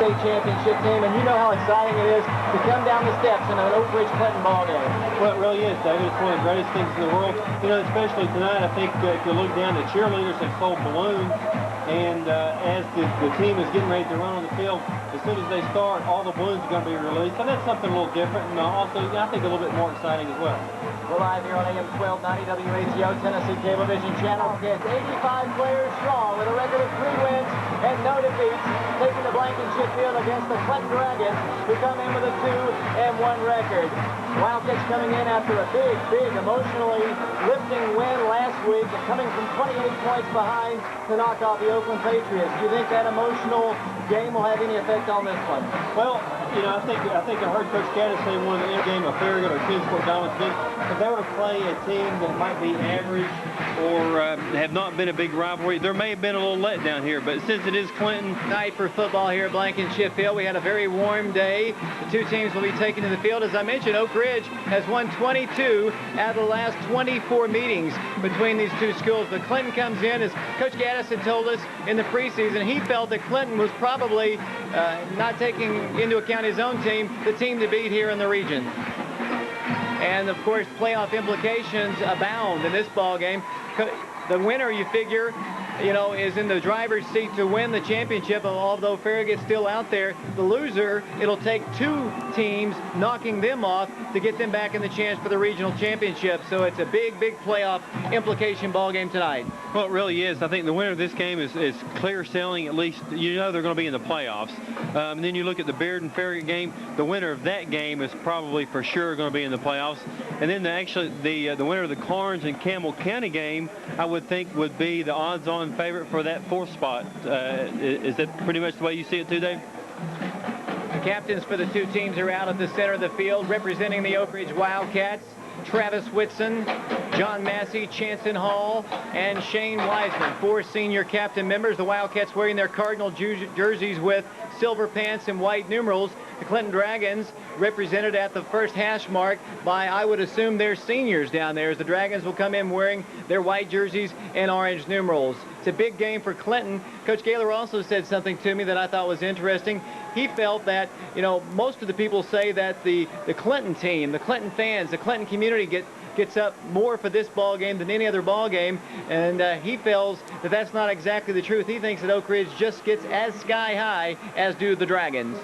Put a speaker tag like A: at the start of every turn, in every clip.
A: state championship team, and you know how exciting it is to come down the steps in an Oak Ridge Clinton ball game.
B: Well, it really is, David. It's one of the greatest things in the world. You know, especially tonight, I think if you look down, the cheerleaders have sold balloons, and as the team is getting ready to run on the field, as soon as they start, all the balloons are going to be released, and that's something a little different, and also, I think, a little bit more exciting as well.
A: We're live here on AM 1290 WATO, Tennessee Cablevision Channel. It's 85 players strong with a record of 3 wins and no defeats, taking the Blankenship field against the Clinton Dragons, who come in with a 2-1 record. Wildcats coming in after a big, emotionally lifting win last week, and coming from 28 points behind to knock off the Oakland Patriots. Do you think that emotional game will have any effect on this one?
B: Well, you know, I think I heard Coach Gaddis say one of the end game of Farragut or Kingsport Dominance. If they were to play a team that might be average or have not been a big rivalry, there may have been a little letdown here. But since it is Clinton
A: night for football here at Blankenship Field, we had a very warm day. The 2 teams will be taken to the field. As I mentioned, Oak Ridge has won 22 out of the last 24 meetings between these 2 schools. But Clinton comes in, as Coach Gaddis had told us in the preseason, he felt that Clinton was probably not taking into account his own team, the team to beat here in the region. And of course, playoff implications abound in this ball game. The winner, you figure, you know, is in the driver's seat to win the championship, although Farragut's still out there. The loser, it'll take 2 teams knocking them off to get them back in the chance for the regional championship. So it's a big playoff implication ball game tonight.
B: Well, it really is. I think the winner of this game is clear sailing. At least you know they're going to be in the playoffs. And then you look at the Beard and Farragut game. The winner of that game is probably for sure going to be in the playoffs. And then the winner of the Carnes and Campbell County game, I would think, would be the odds-on favorite for that 4th spot. Is that pretty much the way you see it too, Dave?
A: The captains for the 2 teams are out at the center of the field, representing the Oak Ridge Wildcats. Travis Whitson, John Massey, Chanson Hall, and Shane Wiseman, 4 senior captain members. The Wildcats wearing their Cardinal jerseys with silver pants and white numerals. The Clinton Dragons represented at the first hash mark by, I would assume, their seniors down there, as the Dragons will come in wearing their white jerseys and orange numerals. It's a big game for Clinton. Coach Gaylor also said something to me that I thought was interesting. He felt that, you know, most of the people say that the Clinton team, the Clinton fans, the Clinton community gets up more for this ball game than any other ball game, and he feels that that's not exactly the truth. He thinks that Oak Ridge just gets as sky high as do the Dragons.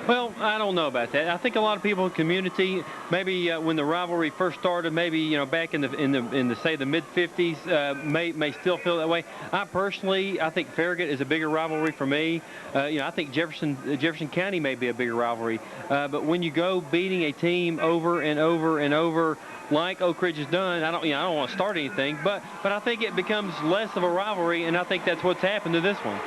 B: Well, I don't know about that. I think a lot of people in the community, maybe when the rivalry first started, maybe, you know, back in the say the mid-50s, may still feel that way. I think Farragut is a bigger rivalry for me. You know, I think Jefferson County may be a bigger rivalry. But when you go beating a team over and over and over, like Oak Ridge has done, I don't want to start anything, but I think it becomes less of a rivalry, and I think that's what's happened to this one.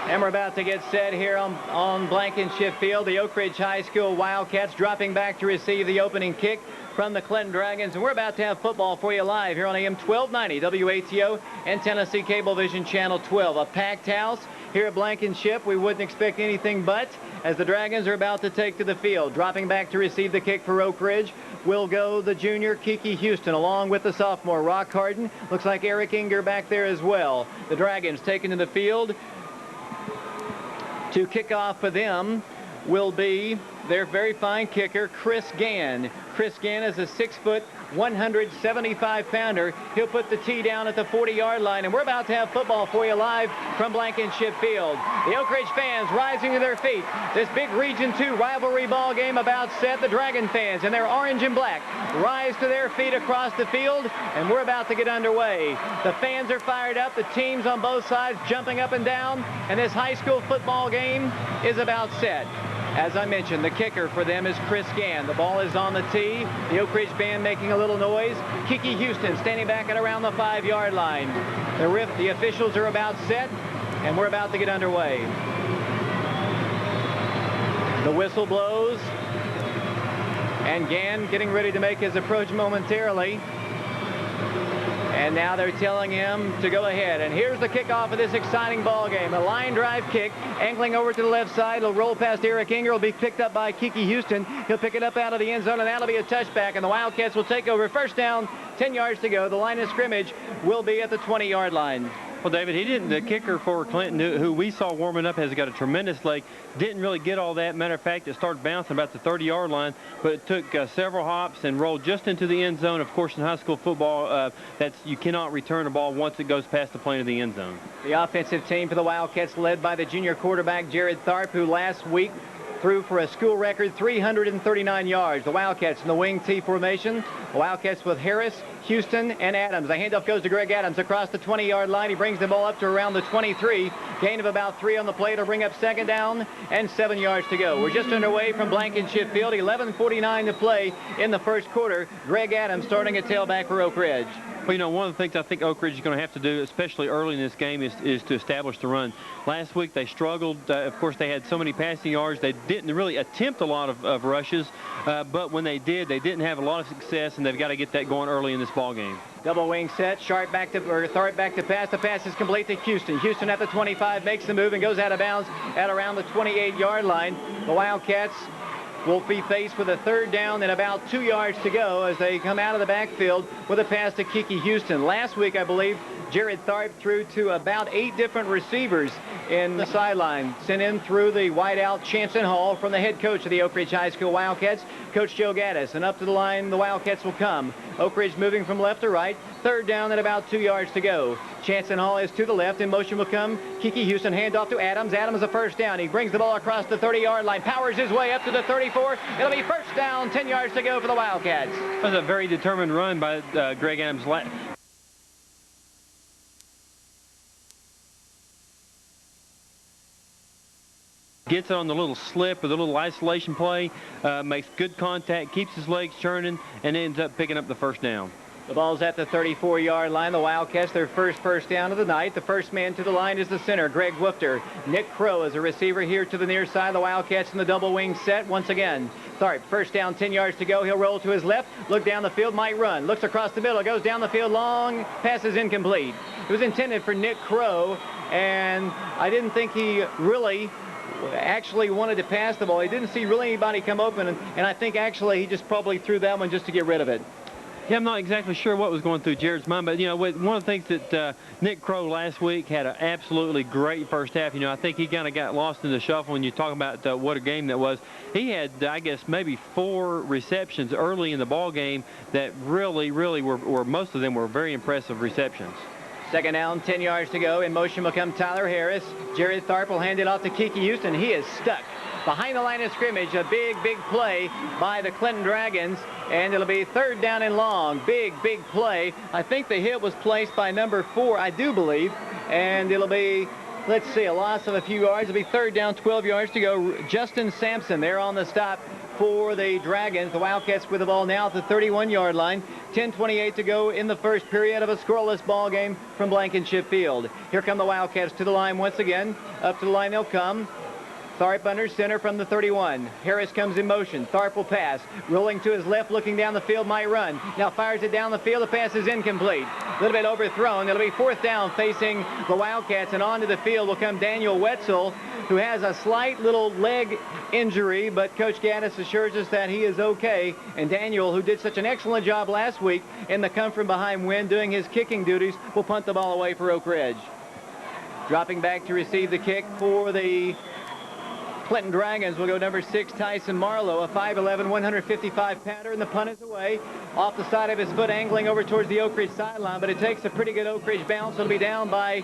A: And we're about to get set here on Blankenship Field. The Oak Ridge High School Wildcats dropping back to receive the opening kick from the Clinton Dragons. And we're about to have football for you live here on AM 1290 WATO and Tennessee Cablevision Channel 12. A packed house here at Blankenship. We wouldn't expect anything but, as the Dragons are about to take to the field. Dropping back to receive the kick for Oak Ridge will go the junior Kiki Houston, along with the sophomore Rock Harden. Looks like Eric Inger back there as well. The Dragons taken to the field. To kick off for them will be their very fine kicker, Chris Gann. Chris Gann is a 6-foot, 175-pounder. He'll put the tee down at the 40-yard line, and we're about to have football for you live from Blankenship Field. The Oak Ridge fans rising to their feet. This big Region 2 rivalry ball game about set. The Dragon fans in their orange and black rise to their feet across the field, and we're about to get underway. The fans are fired up. The teams on both sides jumping up and down, and this high school football game is about set. As I mentioned, the kicker for them is Chris Gann. The ball is on the tee. The Oak Ridge band making a little noise. Kiki Houston standing back at around the 5-yard line. The officials are about set, and we're about to get underway. The whistle blows, and Gann getting ready to make his approach momentarily. And now they're telling him to go ahead. And here's the kickoff of this exciting ball game. A line drive kick, angling over to the left side. It'll roll past Eric Inger. It'll be picked up by Kiki Houston. He'll pick it up out of the end zone, and that'll be a touchback. And the Wildcats will take over. First down, 10 yards to go. The line of scrimmage will be at the 20-yard line.
B: careful, David. He didn't. The kicker for Clinton, who we saw warming up, has got a tremendous leg. Didn't really get all that. Matter of fact, it started bouncing about the 30-yard line, but it took several hops and rolled just into the end zone. Of course, in high school football, you cannot return a ball once it goes past the plane of the end zone.
A: The offensive team for the Wildcats led by the junior quarterback Jared Tharp, who last week threw for a school record 339 yards. The Wildcats in the wing T formation. The Wildcats with Harris, Houston, and Adams. The handoff goes to Greg Adams across the 20-yard line. He brings the ball up to around the 23. Gain of about 3 on the play to bring up second down and 7 yards to go. We're just underway from Blankenship Field. 11:49 to play in the first quarter. Greg Adams starting at tailback for Oak Ridge.
B: Well, you know, one of the things I think Oak Ridge is going to have to do, especially early in this game, is to establish the run. Last week they struggled. Of course, they had so many passing yards. They didn't really attempt a lot of rushes, but when they did, they didn't have a lot of success, and they've got to get that going early in this ball game.
A: Double wing set, Tharp back to pass. The pass is complete to Houston. Houston at the 25 makes the move and goes out of bounds at around the 28-yard line. The Wildcats will be faced with a third down and about 2 yards to go as they come out of the backfield with a pass to Kiki Houston. Last week, I believe, Jared Tharp threw to about 8 different receivers in the sideline. Sent in through the wideout Chanson Hall from the head coach of the Oak Ridge High School Wildcats, Coach Joe Gaddis. And up to the line, the Wildcats will come. Oak Ridge moving from left to right. Third down and about 2 yards to go. Chanson Hall is to the left. In motion will come Kiki Houston. Handoff to Adams. Adams a first down. He brings the ball across the 30-yard line. Powers his way up to the 34. It'll be first down, 10 yards to go for the Wildcats.
B: That was a very determined run by Greg Adams. Gets it on the little slip or the little isolation play, makes good contact, keeps his legs churning, and ends up picking up the first down.
A: The ball's at the 34-yard line. The Wildcats, their first down of the night. The first man to the line is the center, Greg Woofter. Nick Crow is a receiver here to the near side. The Wildcats in the double wing set once again. Tharp, first down, 10 yards to go. He'll roll to his left, look down the field, might run. Looks across the middle, goes down the field, long, pass is incomplete. It was intended for Nick Crow, and I didn't think he really actually wanted to pass the ball. He didn't see really anybody come open, and I think actually he just probably threw that one just to get rid of it.
B: Yeah, I'm not exactly sure what was going through Jared's mind, but, you know, one of the things that Nick Crow last week had an absolutely great first half. You know, I think he kind of got lost in the shuffle when you talk about what a game that was. He had, I guess, maybe 4 receptions early in the ball game that really were most of them were very impressive receptions.
A: Second down, 10 yards to go. In motion will come Tyler Harris. Jared Tharp will hand it off to Kiki Houston. He is stuck behind the line of scrimmage. A big play by the Clinton Dragons, and it'll be third down and long. Big play. I think the hit was placed by number 4, I do believe, and it'll be, let's see, a loss of a few yards. It'll be third down, 12 yards to go. Justin Sampson there on the stop for the Dragons. The Wildcats with the ball now at the 31-yard line. 10:28 to go in the first period of a scoreless ball game from Blankenship Field. Here come the Wildcats to the line once again. Up to the line they'll come. Tharp under center from the 31. Harris comes in motion. Tharp will pass. Rolling to his left, looking down the field, might run. Now fires it down the field. The pass is incomplete. A little bit overthrown. It'll be fourth down facing the Wildcats, and onto the field will come Daniel Wetzel, who has a slight little leg injury, but Coach Gaddis assures us that he is okay. And Daniel, who did such an excellent job last week in the come from behind win, doing his kicking duties, will punt the ball away for Oak Ridge. Dropping back to receive the kick for the Clinton Dragons will go number 6, Tyson Marlowe, a 5'11", 155 pounder, and the punt is away. Off the side of his foot, angling over towards the Oak Ridge sideline, but it takes a pretty good Oak Ridge bounce. It'll be down by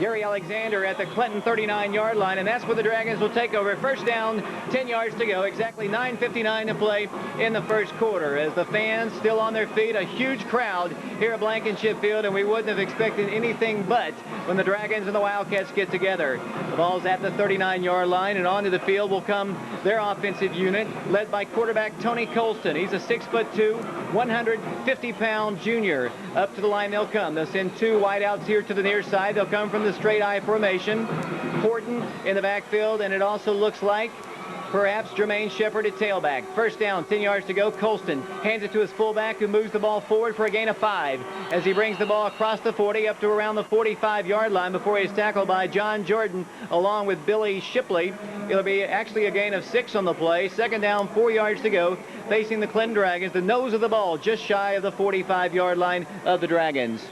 A: Gary Alexander at the Clinton 39-yard line, and that's where the Dragons will take over. First down, 10 yards to go, exactly 9:59 to play in the first quarter. As the fans still on their feet, a huge crowd here at Blankenship Field, and we wouldn't have expected anything but when the Dragons and the Wildcats get together. The ball's at the 39-yard line, and onto the field will come their offensive unit, led by quarterback Tony Colston. He's a 6'2", 150-pound junior. Up to the line they'll come. They'll send 2 wideouts here to the near side. They'll come from the straight I formation. Horton in the backfield, and it also looks like perhaps Jermaine Shepard at tailback. First down, 10 yards to go. Colston hands it to his fullback, who moves the ball forward for a gain of 5 as he brings the ball across the 40 up to around the 45-yard line before he's tackled by John Jordan along with Billy Shipley. It'll be actually a gain of 6 on the play. Second down, 4 yards to go, facing the Clinton Dragons. The nose of the ball just shy of the 45-yard line of the Dragons.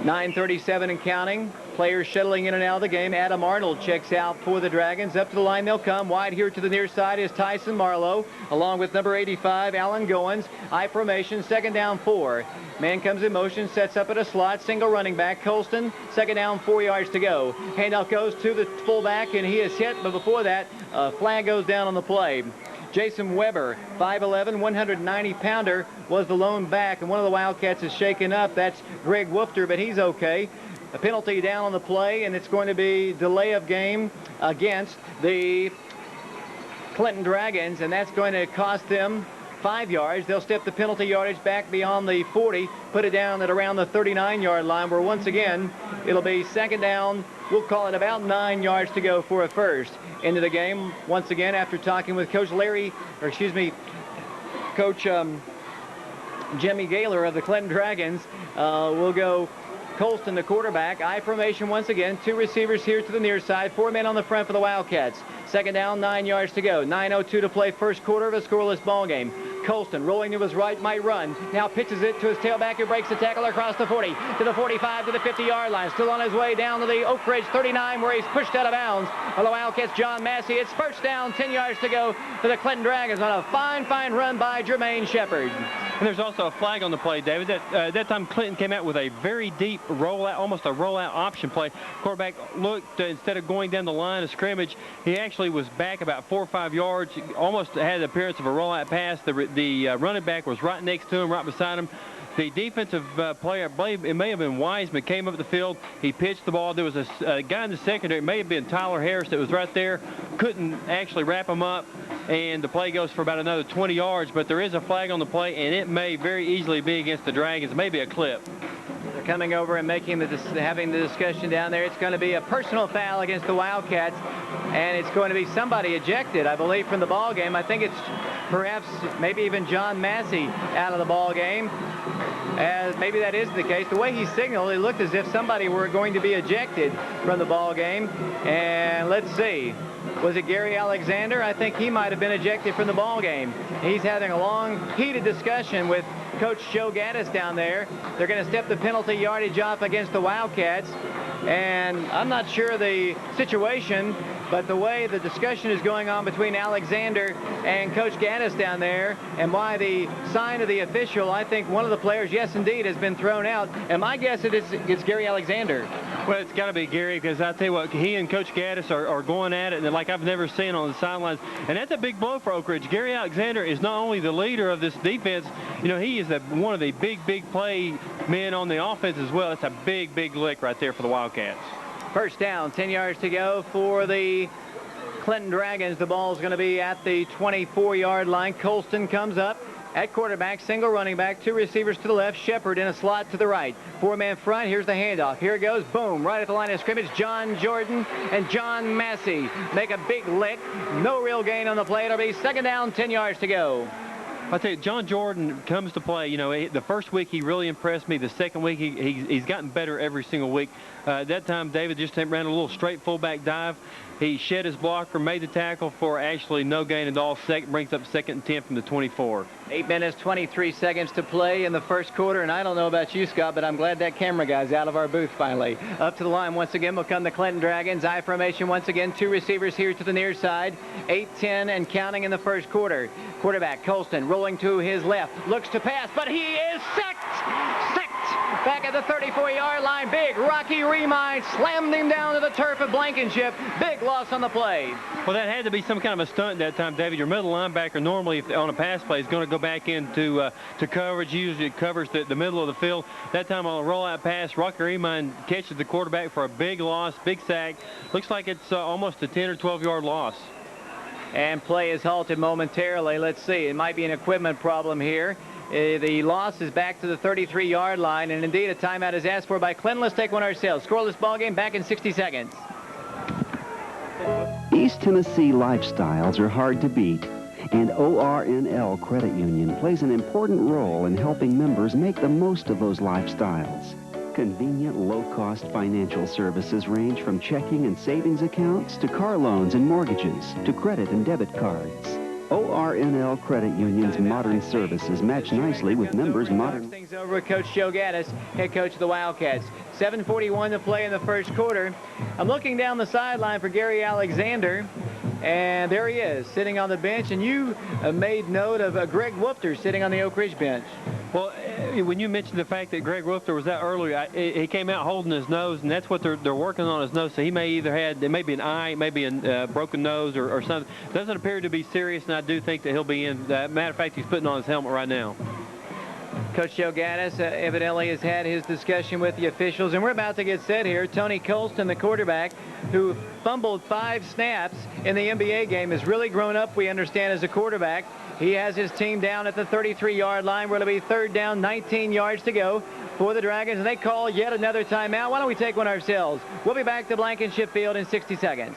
A: 9:37 and counting. Players shuttling in and out of the game. Adam Arnold checks out for the Dragons. Up to the line they'll come. Wide here to the near side is Tyson Marlowe, along with number 85, Alan Goins. I formation, second down 4. Man comes in motion, sets up at a slot, single running back. Colston, second down, 4 yards to go. Handoff goes to the fullback, and he is hit, but before that, a flag goes down on the play. Jason Weber, 5'11", 190-pounder, was the lone back, and one of the Wildcats is shaken up. That's Greg Woofter, but he's okay. A penalty down on the play, and it's going to be delay of game against the Clinton Dragons, and that's going to cost them 5 yards. They'll step the penalty yardage back beyond the 40, put it down at around the 39-yard line, where once again, it'll be second down. We'll call it about 9 yards to go for a first. Into the game, once again, after talking with Coach Jimmy Gaylor of the Clinton Dragons, we'll go Colston, the quarterback. I formation once again. 2 receivers here to the near side. 4 men on the front for the Wildcats. Second down, 9 yards to go. 9:02 to play, first quarter of a scoreless ball game. Colston rolling to his right, might run. Now pitches it to his tailback, who breaks the tackle across the 40, to the 45, to the 50-yard line. Still on his way down to the Oak Ridge 39, where he's pushed out of bounds by the Wildcats, John Massey. It's first down, 10 yards to go for the Clinton Dragons on a fine run by Jermaine Shepard.
B: And there's also a flag on the play, David. That time Clinton came out with a very deep rollout, almost a rollout option play. Quarterback looked, instead of going down the line of scrimmage, he actually was back about 4 or 5 yards, almost had the appearance of a rollout pass. The running back was right next to him, right beside him. The defensive player, I believe it may have been Wiseman, came up the field. He pitched the ball. There was a guy in the secondary, it may have been Tyler Harris, that was right there. Couldn't actually wrap him up, and the play goes for about another 20 yards. But there is a flag on the play, and it may very easily be against the Dragons. Maybe a clip.
A: They're coming over and having the discussion down there. It's going to be a personal foul against the Wildcats, and it's going to be somebody ejected, I believe, from the ball game. I think it's perhaps maybe even John Massey out of the ball game. As maybe that is the case. The way he signaled, it looked as if somebody were going to be ejected from the ball game. And let's see. Was it Gary Alexander? I think he might have been ejected from the ball game. He's having a long, heated discussion with Coach Joe Gaddis down there. They're going to step the penalty yardage off against the Wildcats. And I'm not sure the situation, but the way the discussion is going on between Alexander and Coach Gaddis down there, and by the sign of the official, I think one of the players, yes, indeed, has been thrown out. And my guess it's Gary Alexander.
B: Well, it's got to be Gary, because I tell you what, he and Coach Gaddis are going at it, and like I've never seen on the sidelines. And that's a big blow for Oak Ridge. Gary Alexander is not only the leader of this defense, you know, he is one of the big play men on the offense as well. It's a big lick right there for the Wildcats.
A: First down, 10 yards to go for the Clinton Dragons. The ball is going to be at the 24-yard line. Colston comes up at quarterback, single running back, 2 receivers to the left, Shepard in a slot to the right. 4-man front, here's the handoff. Here it goes, boom, right at the line of scrimmage. John Jordan and John Massey make a big lick. No real gain on the play. It'll be second down, 10 yards to go.
B: I tell you, John Jordan comes to play. You know, the first week he really impressed me. The second week he's gotten better every single week. That time David just ran a little straight fullback dive. He shed his blocker, made the tackle for actually no gain at all. Brings up 2nd and 10 from the 24.
A: 8 minutes, 23 seconds to play in the first quarter. And I don't know about you, Scott, but I'm glad that camera guy's out of our booth finally. Up to the line once again will come the Clinton Dragons. I formation once again. 2 receivers here to the near side. 8-10 and counting in the first quarter. Quarterback Colston rolling to his left. Looks to pass, but he is sacked! Back at the 34-yard line. Big Rocky Remine slammed him down to the turf of Blankenship. Big loss on the play.
B: Well, that had to be some kind of a stunt that time, David. Your middle linebacker normally, if on a pass play, is going to go back into to coverage. Usually it covers the middle of the field. That time on a rollout pass, Rocky Remine catches the quarterback for a big loss, big sack. Looks like it's almost a 10 or 12-yard loss.
A: And play is halted momentarily. Let's see. It might be an equipment problem here. The loss is back to the 33-yard line, and indeed a timeout is asked for by Clinton. Let's take one ourselves. Scoreless ball game back in 60 seconds.
C: East Tennessee lifestyles are hard to beat, and ORNL Credit Union plays an important role in helping members make the most of those lifestyles. Convenient, low-cost financial services range from checking and savings accounts to car loans and mortgages to credit and debit cards. ORNL Credit Union's modern services match nicely with members' modern...
A: Things over with Coach Joe Gaddis, head coach of the Wildcats. 7:41 to play in the first quarter. I'm looking down the sideline for Gary Alexander, and there he is, sitting on the bench. And you made note of Greg Woofter sitting on the Oak Ridge bench.
B: Well, when you mentioned the fact that Greg Woofter was out earlier, he came out holding his nose, and that's what they're working on, his nose. So he may either had, it may be an eye, maybe a broken nose or something. Doesn't appear to be serious, and I do think that he'll be in. Matter of fact, he's putting on his helmet right now.
A: Coach Joe Gaddis evidently has had his discussion with the officials, and we're about to get set here. Tony Colston, the quarterback, who fumbled 5 snaps in the NBA game, has really grown up, we understand, as a quarterback. He has his team down at the 33-yard line. We're going to be third down, 19 yards to go for the Dragons, and they call yet another timeout. Why don't we take one ourselves? We'll be back to Blankenship Field in 60 seconds.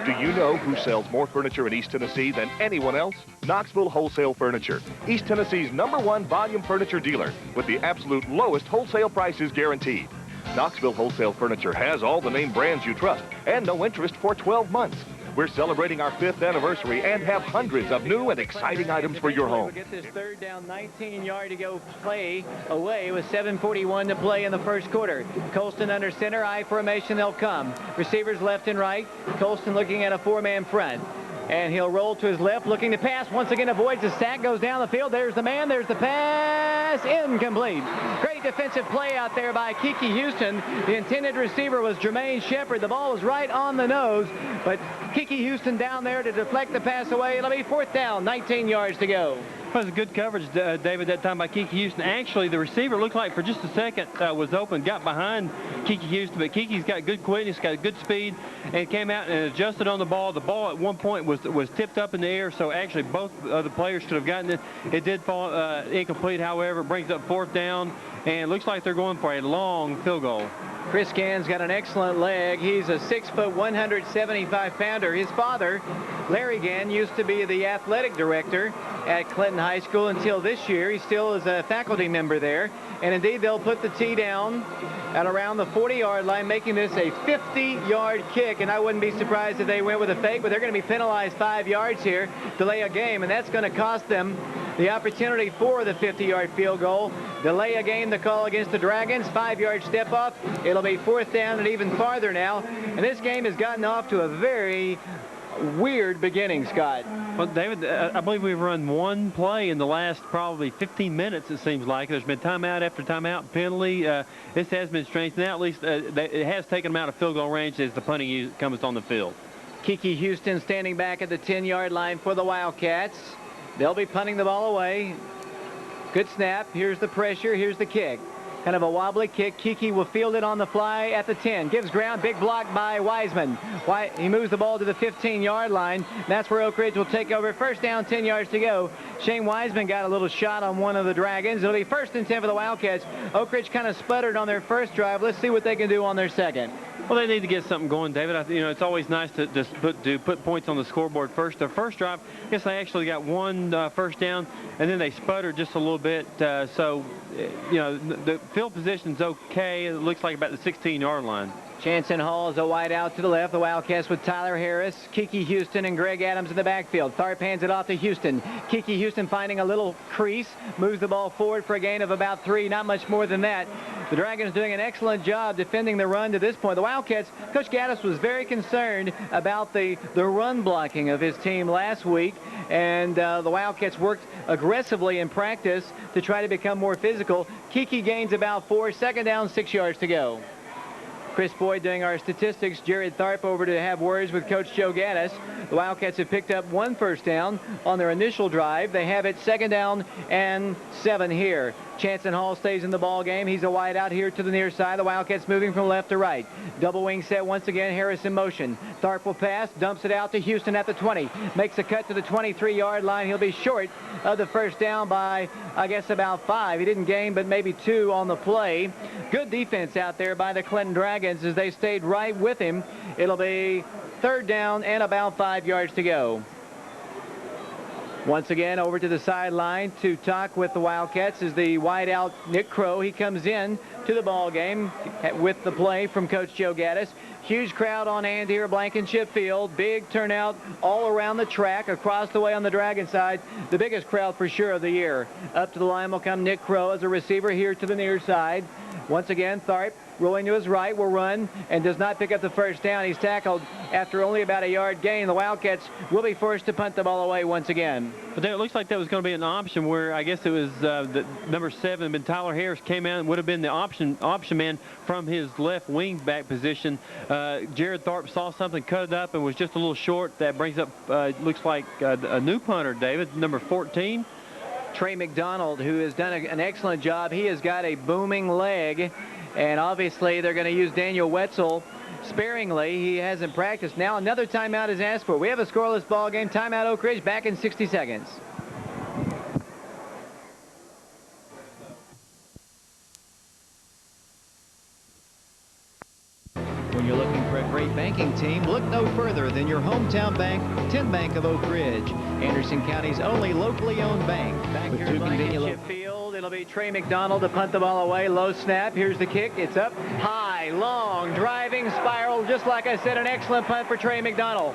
D: Do you know who sells more furniture in East Tennessee than anyone else? Knoxville Wholesale Furniture, East Tennessee's #1 volume furniture dealer with the absolute lowest wholesale prices guaranteed. Knoxville Wholesale Furniture has all the name brands you trust and no interest for 12 months. We're celebrating our 5th anniversary and have hundreds of new and exciting items for your home.
A: We'll get this third down, 19-yard to go play away with 7:41 to play in the first quarter. Colston under center, I formation, they'll come. Receivers left and right. Colston looking at a 4-man front. And he'll roll to his left, looking to pass. Once again, avoids the sack, goes down the field. There's the man, there's the pass, incomplete. Great defensive play out there by Kiki Houston. The intended receiver was Jermaine Shepard. The ball was right on the nose, but Kiki Houston down there to deflect the pass away. It'll be 4th down, 19 yards to go.
B: That was a good coverage, David, that time by Kiki Houston. Actually, the receiver looked like for just a second was open, got behind Kiki Houston, but Kiki's got good quickness, got good speed, and came out and adjusted on the ball. The ball at one point was tipped up in the air, so actually both of the players could have gotten it. It did fall incomplete, however. It brings up 4th down, and it looks like they're going for a long field goal.
A: Chris Gann's got an excellent leg. He's a 6', 175-pounder. His father, Larry Gann, used to be the athletic director at Clinton High School until this year. He still is a faculty member there. And indeed, they'll put the tee down at around the 40-yard line, making this a 50-yard kick. And I wouldn't be surprised if they went with a fake, but they're going to be penalized 5 yards here, delay a game, and that's going to cost them the opportunity for the 50-yard field goal. Delay a game, the call against the Dragons. 5-yard step off. It'll be 4th down and even farther now. And this game has gotten off to a very weird beginning, Scott.
B: Well, David, I believe we've run one play in the last probably 15 minutes, it seems like. There's been timeout after timeout, penalty. This has been strange. Now, at least, it has taken them out of field goal range as the punting comes on the field.
A: Kiki Houston standing back at the 10-yard line for the Wildcats. They'll be punting the ball away. Good snap. Here's the pressure. Here's the kick. Kind of a wobbly kick. Kiki will field it on the fly at the 10. Gives ground. Big block by Wiseman. He moves the ball to the 15-yard line. That's where Oak Ridge will take over. 1st down, 10 yards to go. Shane Wiseman got a little shot on one of the Dragons. It'll be 1st and 10 for the Wildcats. Oak Ridge kind of sputtered on their first drive. Let's see what they can do on their second.
B: Well, they need to get something going, David. It's always nice to put points on the scoreboard first. Their first drive, I guess they actually got one 1st down, and then they sputtered just a little bit. The field position's okay. It looks like about the 16-yard line.
A: Chanson Hall is a wide out to the left. The Wildcats with Tyler Harris, Kiki Houston, and Greg Adams in the backfield. Tharp hands it off to Houston. Kiki Houston finding a little crease, moves the ball forward for a gain of about 3, not much more than that. The Dragons doing an excellent job defending the run to this point. The Wildcats, Coach Gaddis was very concerned about the run blocking of his team last week, and the Wildcats worked aggressively in practice to try to become more physical. Kiki gains about 4, 2nd down, 6 yards to go. Chris Boyd doing our statistics. Jared Tharp over to have words with Coach Joe Gaddis. The Wildcats have picked up 1 1st down on their initial drive. They have it 2nd down and 7 here. Chanson Hall stays in the ball game. He's a wide out here to the near side. The Wildcats moving from left to right. Double wing set once again. Harris in motion. Tharp will pass. Dumps it out to Houston at the 20. Makes a cut to the 23-yard line. He'll be short of the 1st down by, I guess, about 5. He didn't gain but maybe 2 on the play. Good defense out there by the Clinton Dragons as they stayed right with him. It'll be 3rd down and about 5 yards to go. Once again, over to the sideline to talk with the Wildcats is the wideout Nick Crow. He comes in to the ball game with the play from Coach Joe Gaddis. Huge crowd on hand here at Blankenship Field. Big turnout all around the track, across the way on the Dragon side. The biggest crowd for sure of the year. Up to the line will come Nick Crow as a receiver here to the near side. Once again, Tharp rolling to his right will run and does not pick up the first down. He's tackled after only about a yard gain. The Wildcats will be forced to punt the ball away once again.
B: But it looks like that was going to be an option where I guess it was the number 7, but Tyler Harris came out and would have been the option man from his left wing back position. Jared Tharp saw something, cut it up, and was just a little short. That brings up, looks like a new punter, David, number 14.
A: Trey McDonald, who has done an excellent job. He has got a booming leg, and obviously they're going to use Daniel Wetzel sparingly. He hasn't practiced. Now another timeout is asked for. We have a scoreless ball game. Timeout Oak Ridge, back in 60 seconds. When you're looking for a great banking team, look no further than your hometown bank, Tin Bank of Oak Ridge, Anderson County's only locally owned bank. Back here at Blankenship Field, it'll be Trey McDonald to punt the ball away. Low snap. Here's the kick. It's up high, long, driving spiral. Just like I said, an excellent punt for Trey McDonald.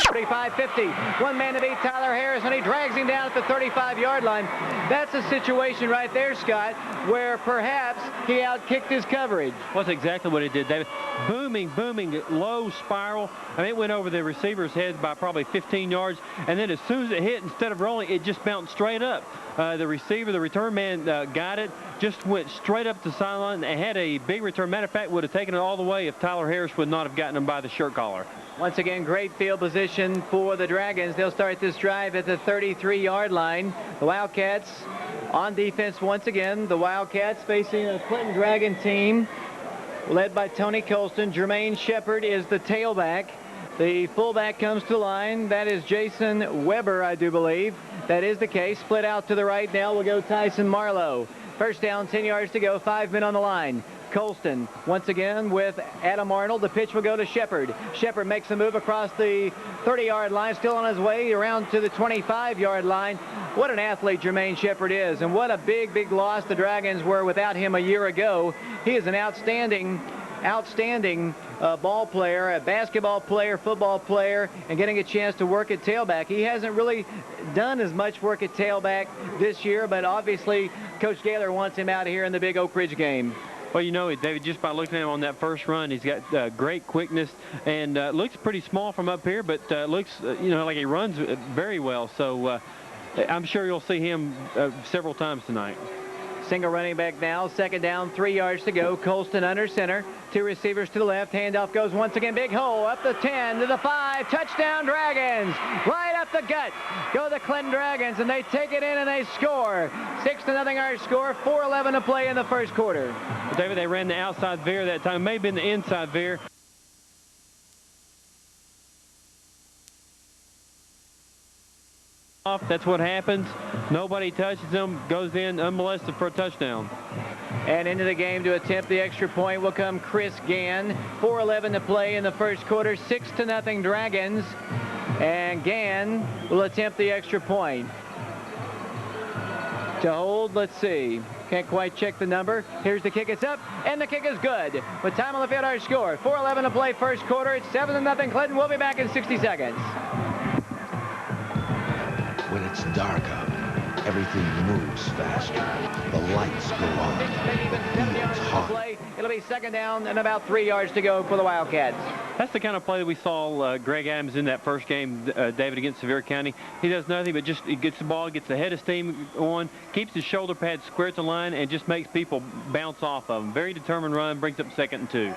A: 35-50. One man to beat Tyler Harris, and he drags him down at the 35-yard line. That's a situation right there, Scott, where perhaps he outkicked his coverage.
B: That's exactly what he did, David. Booming, low spiral. I mean, it went over the receiver's head by probably 15 yards, and then as soon as it hit, instead of rolling, it just bounced straight up. The receiver, the return man got it, just went straight up the sideline and had a big return. Matter of fact, would have taken it all the way if Tyler Harris would not have gotten him by the shirt collar.
A: Once again, great field position for the Dragons. They'll start this drive at the 33-yard line. The Wildcats on defense once again. The Wildcats facing a Clinton Dragon team led by Tony Colston. Jermaine Shepard is the tailback. The fullback comes to the line. That is Jason Weber, I do believe. That is the case. Split out to the right now will go Tyson Marlowe. First down, 10 yards to go, 5 men on the line. Colston once again with Adam Arnold. The pitch will go to Shepard. Shepard makes a move across the 30-yard line, still on his way around to the 25-yard line. What an athlete Jermaine Shepard is, and what a big loss the Dragons were without him a year ago. He is an outstanding ball player, a basketball player, football player, and getting a chance to work at tailback. He hasn't really done as much work at tailback this year, but obviously Coach Gaylor wants him out here in the big Oak Ridge game.
B: Well, you know, David, just by looking at him on that first run, he's got great quickness and looks pretty small from up here, but looks, like he runs very well. So I'm sure you'll see him several times tonight.
A: Single running back now. Second down, 3 yards to go. Colston under center. Two receivers to the left. Handoff goes once again. Big hole up the 10 to the 5. Touchdown Dragons. Right up the gut. Go the Clinton Dragons, and they take it in and they score. 6-0 our score. 4:11 to play in the first quarter.
B: David, they ran the outside veer that time. It may have been the inside veer. That's what happens. Nobody touches them, goes in unmolested for a touchdown.
A: And into the game to attempt the extra point will come Chris Gann. 4:11 to play in the first quarter. 6-0 Dragons. And Gann will attempt the extra point. To hold, let's see. Can't quite check the number. Here's the kick. It's up, and the kick is good. With time on the field, our score. 4:11 to play first quarter. It's 7-0 Clinton. We'll be back in 60 seconds.
E: When it's dark out, everything moves faster. The lights go on. The field's hot.
A: It'll be second down and about 3 yards to go for the Wildcats.
B: That's the kind of play that we saw Greg Adams in that first game, David, against Sevier County. He does nothing but just he gets the ball, gets the head of steam on, keeps his shoulder pads square at the line, and just makes people bounce off of him. Very determined run, brings up 2nd and 2.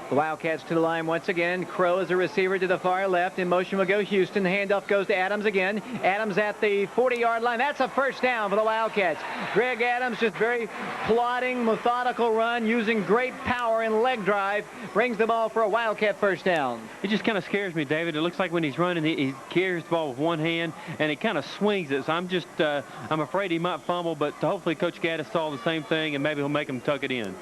A: The Wildcats to the line once again. Crow is a receiver to the far left. In motion will go Houston. The handoff goes to Adams again. Adams at the 40-yard line. That's a first down for the Wildcats. Greg Adams just very plodding, methodical run, using great power and leg drive. Brings the ball for a Wildcat first down.
B: It just kind of scares me, David. It looks like when he's running, he carries the ball with one hand, and he kind of swings it. So I'm afraid he might fumble, but hopefully Coach Gaddis saw the same thing, and maybe he'll make him tuck it in.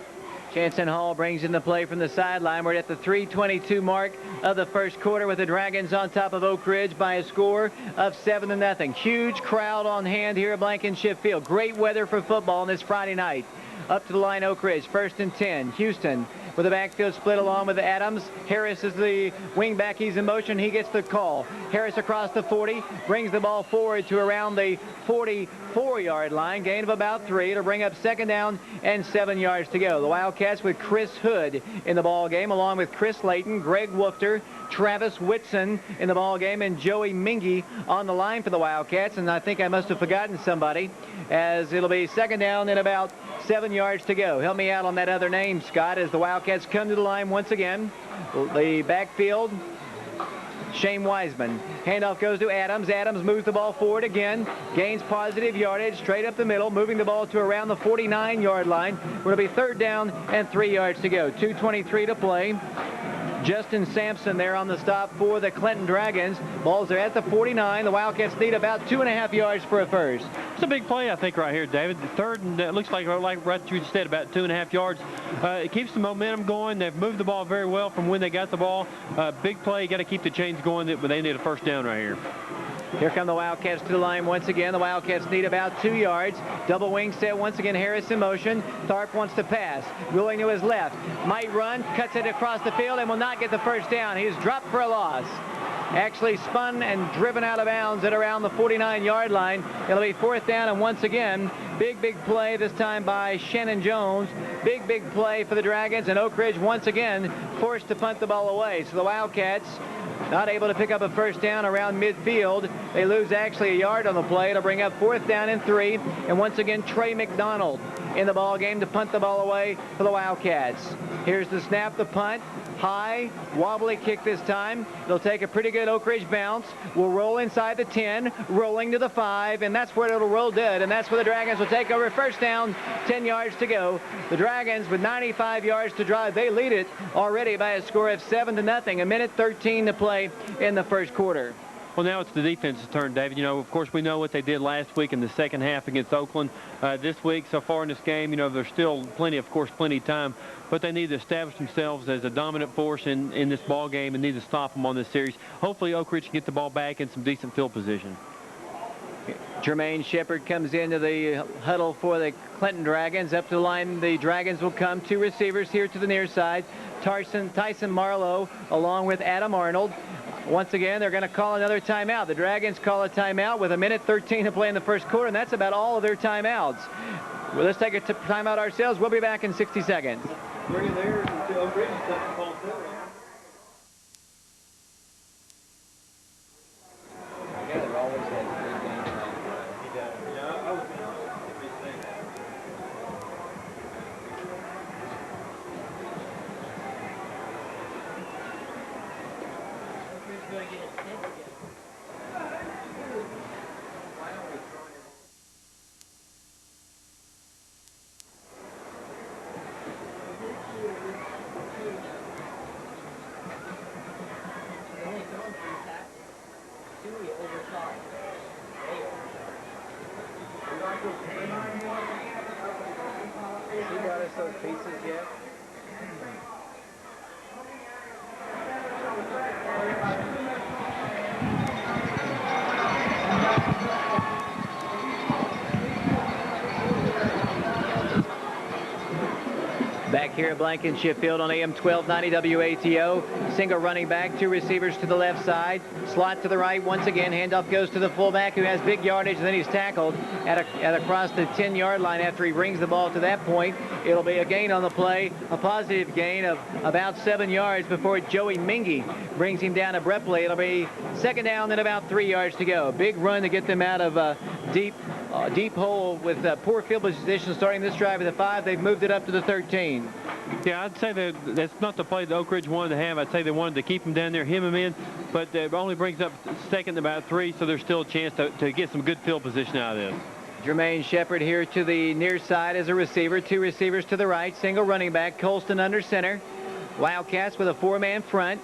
A: Chanson Hall brings in the play from the sideline. We're at the 3:22 mark of the first quarter with the Dragons on top of Oak Ridge by a score of 7-0. Huge crowd on hand here at Blankenship Field. Great weather for football on this Friday night. Up to the line, Oak Ridge, 1st and 10. Houston with a backfield split along with Adams. Harris is the wingback. He's in motion. He gets the call. Harris across the 40, brings the ball forward to around the 44-yard line. Gain of about 3 to bring up 2nd down and 7 yards to go. The Wildcats with Chris Hood in the ball game, along with Chris Layton, Greg Woofter, Travis Whitson in the ball game, and Joey Mingy on the line for the Wildcats. And I think I must have forgotten somebody, as it'll be 2nd down and about 7 yards to go. Help me out on that other name, Scott, as the Wildcats come to the line once again. The backfield, Shane Wiseman. Handoff goes to Adams. Adams moves the ball forward again. Gains positive yardage straight up the middle, moving the ball to around the 49-yard line. It'll be 3rd down and 3 yards to go. 2:23 to play. Justin Sampson there on the stop for the Clinton Dragons. Balls are at the 49. The Wildcats need about 2.5 yards for a first.
B: It's a big play, I think, right here, David. The 3rd, and it looks like right you said, about 2.5 yards. It keeps the momentum going. They've moved the ball very well from when they got the ball. Big play. Got to keep the chains going, but they need a 1st down right here.
A: Here come the Wildcats to the line once again. The Wildcats need about 2 yards. Double wing set once again. Harris in motion. Tharp wants to pass. Willing to his left. Might run. Cuts it across the field and will not get the 1st down. He's dropped for a loss. Actually spun and driven out of bounds at around the 49-yard line. It'll be 4th down, and once again, big play this time by Shannon Jones. Big play for the Dragons, and Oak Ridge once again forced to punt the ball away. So the Wildcats not able to pick up a 1st down around midfield. They lose actually a yard on the play. It'll bring up 4th down and 3. And once again, Trey McDonald in the ball game to punt the ball away for the Wildcats. Here's the snap, the punt. High, wobbly kick this time. They'll take a pretty good Oak Ridge bounce. Will roll inside the 10, rolling to the 5, and that's where it'll roll dead. And that's where the Dragons will take over. 1st down, 10 yards to go. The Dragons with 95 yards to drive. They lead it already by a score of 7-0. 1:13 to play in the first quarter.
B: Well, now it's the defense's turn, David. You know, of course, we know what they did last week in the 2nd half against Oakland. This week, so far in this game, you know, there's still plenty of time, but they need to establish themselves as a dominant force in this ball game and need to stop them on this series. Hopefully, Oak Ridge can get the ball back in some decent field position.
A: Jermaine Shepard comes into the huddle for the Clinton Dragons. Up to the line, the Dragons will come. 2 receivers here to the near side. Tyson Marlowe along with Adam Arnold. Once again, they're going to call another timeout. The Dragons call a timeout with 1:13 to play in the first quarter, and that's about all of their timeouts. Well, let's take a timeout ourselves. We'll be back in 60 seconds.
B: Bring it there until Oak Ridge doesn't call through.
A: Those pizzas yet? Back here at Blankenship Field on AM 1290 WATO. Single running back, 2 receivers to the left side. Slot to the right once again. Handoff goes to the fullback who has big yardage, and then he's tackled at across the 10-yard line after he brings the ball to that point. It'll be a gain on the play, a positive gain of about 7 yards before Joey Mingy brings him down abruptly. It'll be 2nd down and about 3 yards to go. Big run to get them out of deep hole with poor field position starting this drive at the 5. They've moved it up to the 13.
B: Yeah, I'd say that's not the play that Oak Ridge wanted to have. I'd say they wanted to keep him down there, hem him in, but it only brings up 2nd and about 3, so there's still a chance to get some good field position out of this.
A: Jermaine Shepard here to the near side as a receiver. 2 receivers to the right. Single running back. Colston under center. Wildcats with a 4-man front.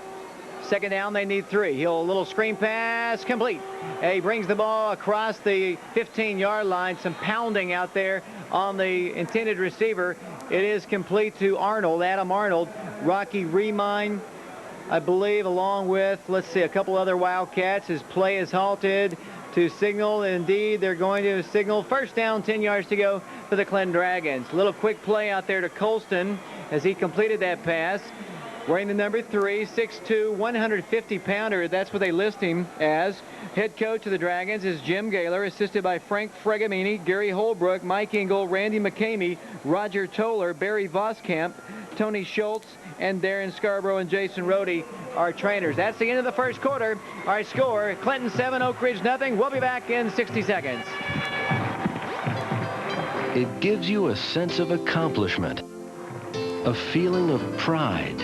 A: 2nd down, they need 3. He'll a little screen pass, complete. He brings the ball across the 15-yard line. Some pounding out there on the intended receiver. It is complete to Arnold, Adam Arnold. Rocky Remine, I believe, along with, let's see, a couple other Wildcats. His play is halted to signal. Indeed, they're going to signal first down, 10 yards to go for the Clinton Dragons. A little quick play out there to Colston as he completed that pass. Wearing the number 3, 6'2", 150-pounder. That's what they list him as. Head coach of the Dragons is Jim Gaylor, assisted by Frank Fregamini, Gary Holbrook, Mike Engel, Randy McCamey, Roger Toller, Barry Voskamp, Tony Schultz, and Darren Scarborough and Jason Rohde are trainers. That's the end of the first quarter. Our score, Clinton 7, Oak Ridge nothing. We'll be back in 60 seconds.
F: It gives you a sense of accomplishment, a feeling of pride,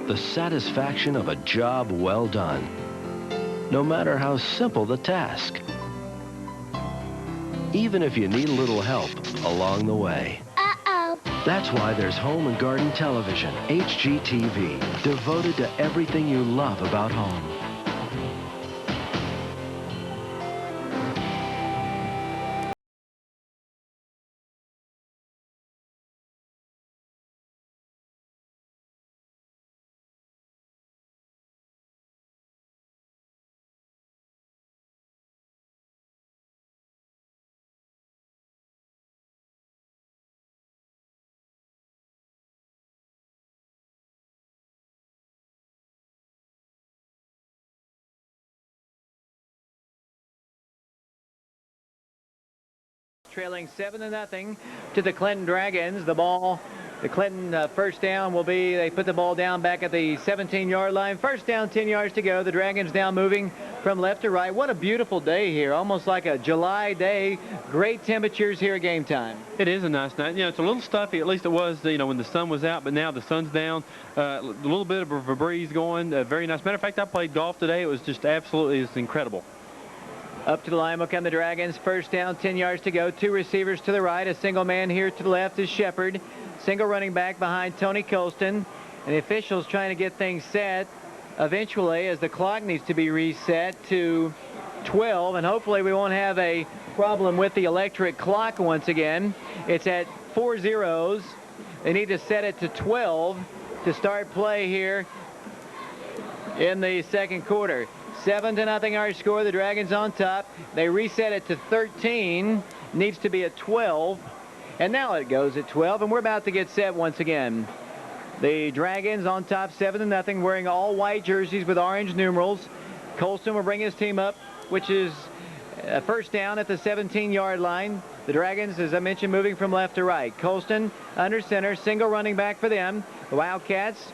F: the satisfaction of a job well done, no matter how simple the task, even if you need a little help along the way. That's why there's Home and Garden Television, HGTV, devoted to everything you love about home.
A: Trailing 7-0 to the Clinton Dragons. The Clinton first down will be, they put the ball down back at the 17-yard line. First down, 10 yards to go. The Dragons now moving from left to right. What a beautiful day here, almost like a July day. Great temperatures here at game time.
B: It is a nice night. You know, it's a little stuffy, at least it was, you know, when the sun was out, but now the sun's down. A little bit of a breeze going. Very nice. Matter of fact, I played golf today. It was just absolutely, it's incredible.
A: Up to the line will come the Dragons. First down, 10 yards to go. Two receivers to the right. A single man here to the left is Shepard. Single running back behind Tony Colston. And the officials trying to get things set eventually as the clock needs to be reset to 12. And hopefully we won't have a problem with the electric clock once again. It's at 4 zeros. They need to set it to 12 to start play here in the second quarter. 7-0 our score. The Dragons on top. They reset it to 13. Needs to be at 12. And now it goes at 12. And we're about to get set once again. The Dragons on top 7-0, wearing all white jerseys with orange numerals. Colston will bring his team up, which is a first down at the 17-yard line. The Dragons, as I mentioned, moving from left to right. Colston under center. Single running back for them. The Wildcats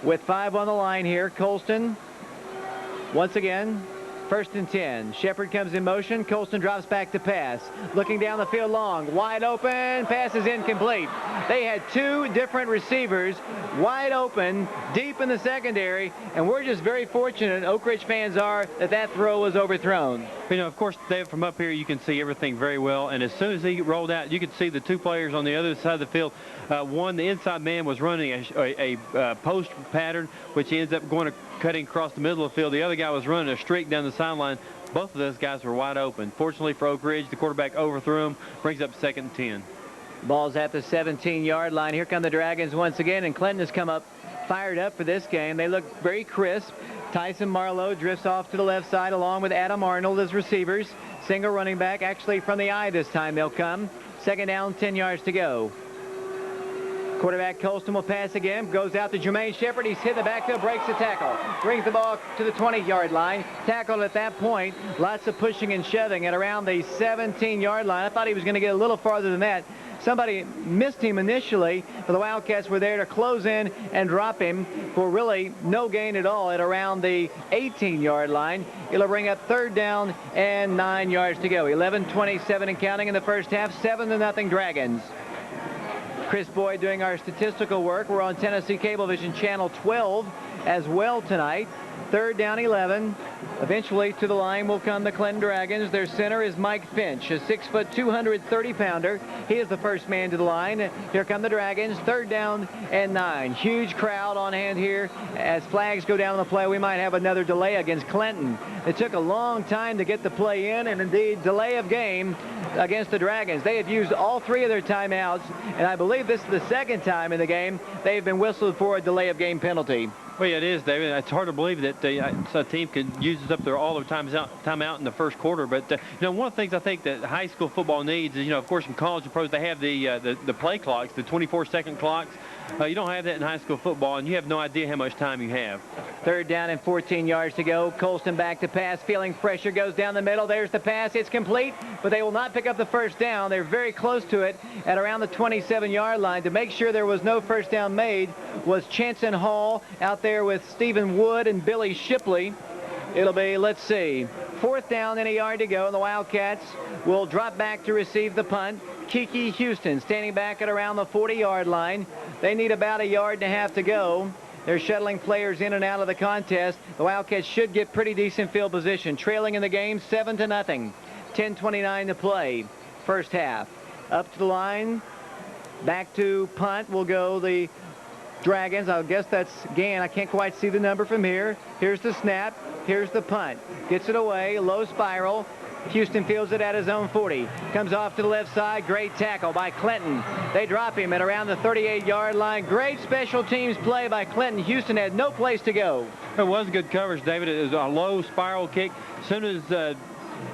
A: with 5 on the line here. Colston once again, first and 10. Shepard comes in motion. Colston drops back to pass. Looking down the field long. Wide open. Pass is incomplete. They had two different receivers wide open, deep in the secondary, and we're just very fortunate, Oak Ridge fans are, that that throw was overthrown.
B: You know, of course, Dave, from up here, you can see everything very well. And as soon as he rolled out, you could see the two players on the other side of the field. One, the inside man, was running a post pattern, which he ends up cutting across the middle of the field. The other guy was running a streak down the sideline. Both of those guys were wide open. Fortunately for Oak Ridge, the quarterback overthrew him, brings up 2nd and 10.
A: Ball's at the 17-yard line. Here come the Dragons once again, and Clinton has come up fired up for this game. They look very crisp. Tyson Marlowe drifts off to the left side along with Adam Arnold as receivers. Single running back, actually from the eye this time they'll come. Second down, 10 yards to go. Quarterback Colston will pass again. Goes out to Jermaine Shepard. He's hit the backfield, breaks the tackle. Brings the ball to the 20-yard line. Tackled at that point. Lots of pushing and shoving at around the 17-yard line. I thought he was going to get a little farther than that. Somebody missed him initially, but the Wildcats were there to close in and drop him for really no gain at all at around the 18-yard line. It'll bring up third down and 9 yards to go. 11:27 and counting in the first half. 7-0 Dragons. Chris Boyd doing our statistical work. We're on Tennessee Cablevision Channel 12. as well tonight. 3rd down 11. Eventually to the line will come the Clinton Dragons. Their center is Mike Finch, a 6', 230-pounder. He is the first man to the line. Here come the Dragons. 3rd down and 9. Huge crowd on hand here. As flags go down the play, we might have another delay against Clinton. It took a long time to get the play in, and indeed delay of game against the Dragons. They have used all 3 of their timeouts, and I believe this is the 2nd time in the game they've been whistled for a delay of game penalty.
B: Well, yeah, it is, David. It's hard to believe that a team could use up their all their timeout in the first quarter. But you know, one of the things I think that high school football needs is, you know, of course, in college and pros they have the play clocks, the 24-second clocks. You don't have that in high school football, and you have no idea how much time you have.
A: 3rd down and 14 yards to go. Colston back to pass, feeling pressure, goes down the middle. There's the pass. It's complete, but they will not pick up the first down. They're very close to it at around the 27-yard line. To make sure there was no first down made was Chanson Hall out there with Stephen Wood and Billy Shipley. It'll be, let's see, 4th down and a yard to go, and the Wildcats will drop back to receive the punt. Kiki Houston standing back at around the 40-yard line. They need about a yard and a half to go. They're shuttling players in and out of the contest. The Wildcats should get pretty decent field position. Trailing in the game 7-0. 10:29 to play. First half. Up to the line. Back to punt will go the Dragons. I guess that's Gann. I can't quite see the number from here. Here's the snap. Here's the punt. Gets it away. Low spiral. Houston fields it at his own 40. Comes off to the left side. Great tackle by Clinton. They drop him at around the 38-yard line. Great special teams play by Clinton. Houston had no place to go.
B: It was good coverage, David. It was a low spiral kick. As soon as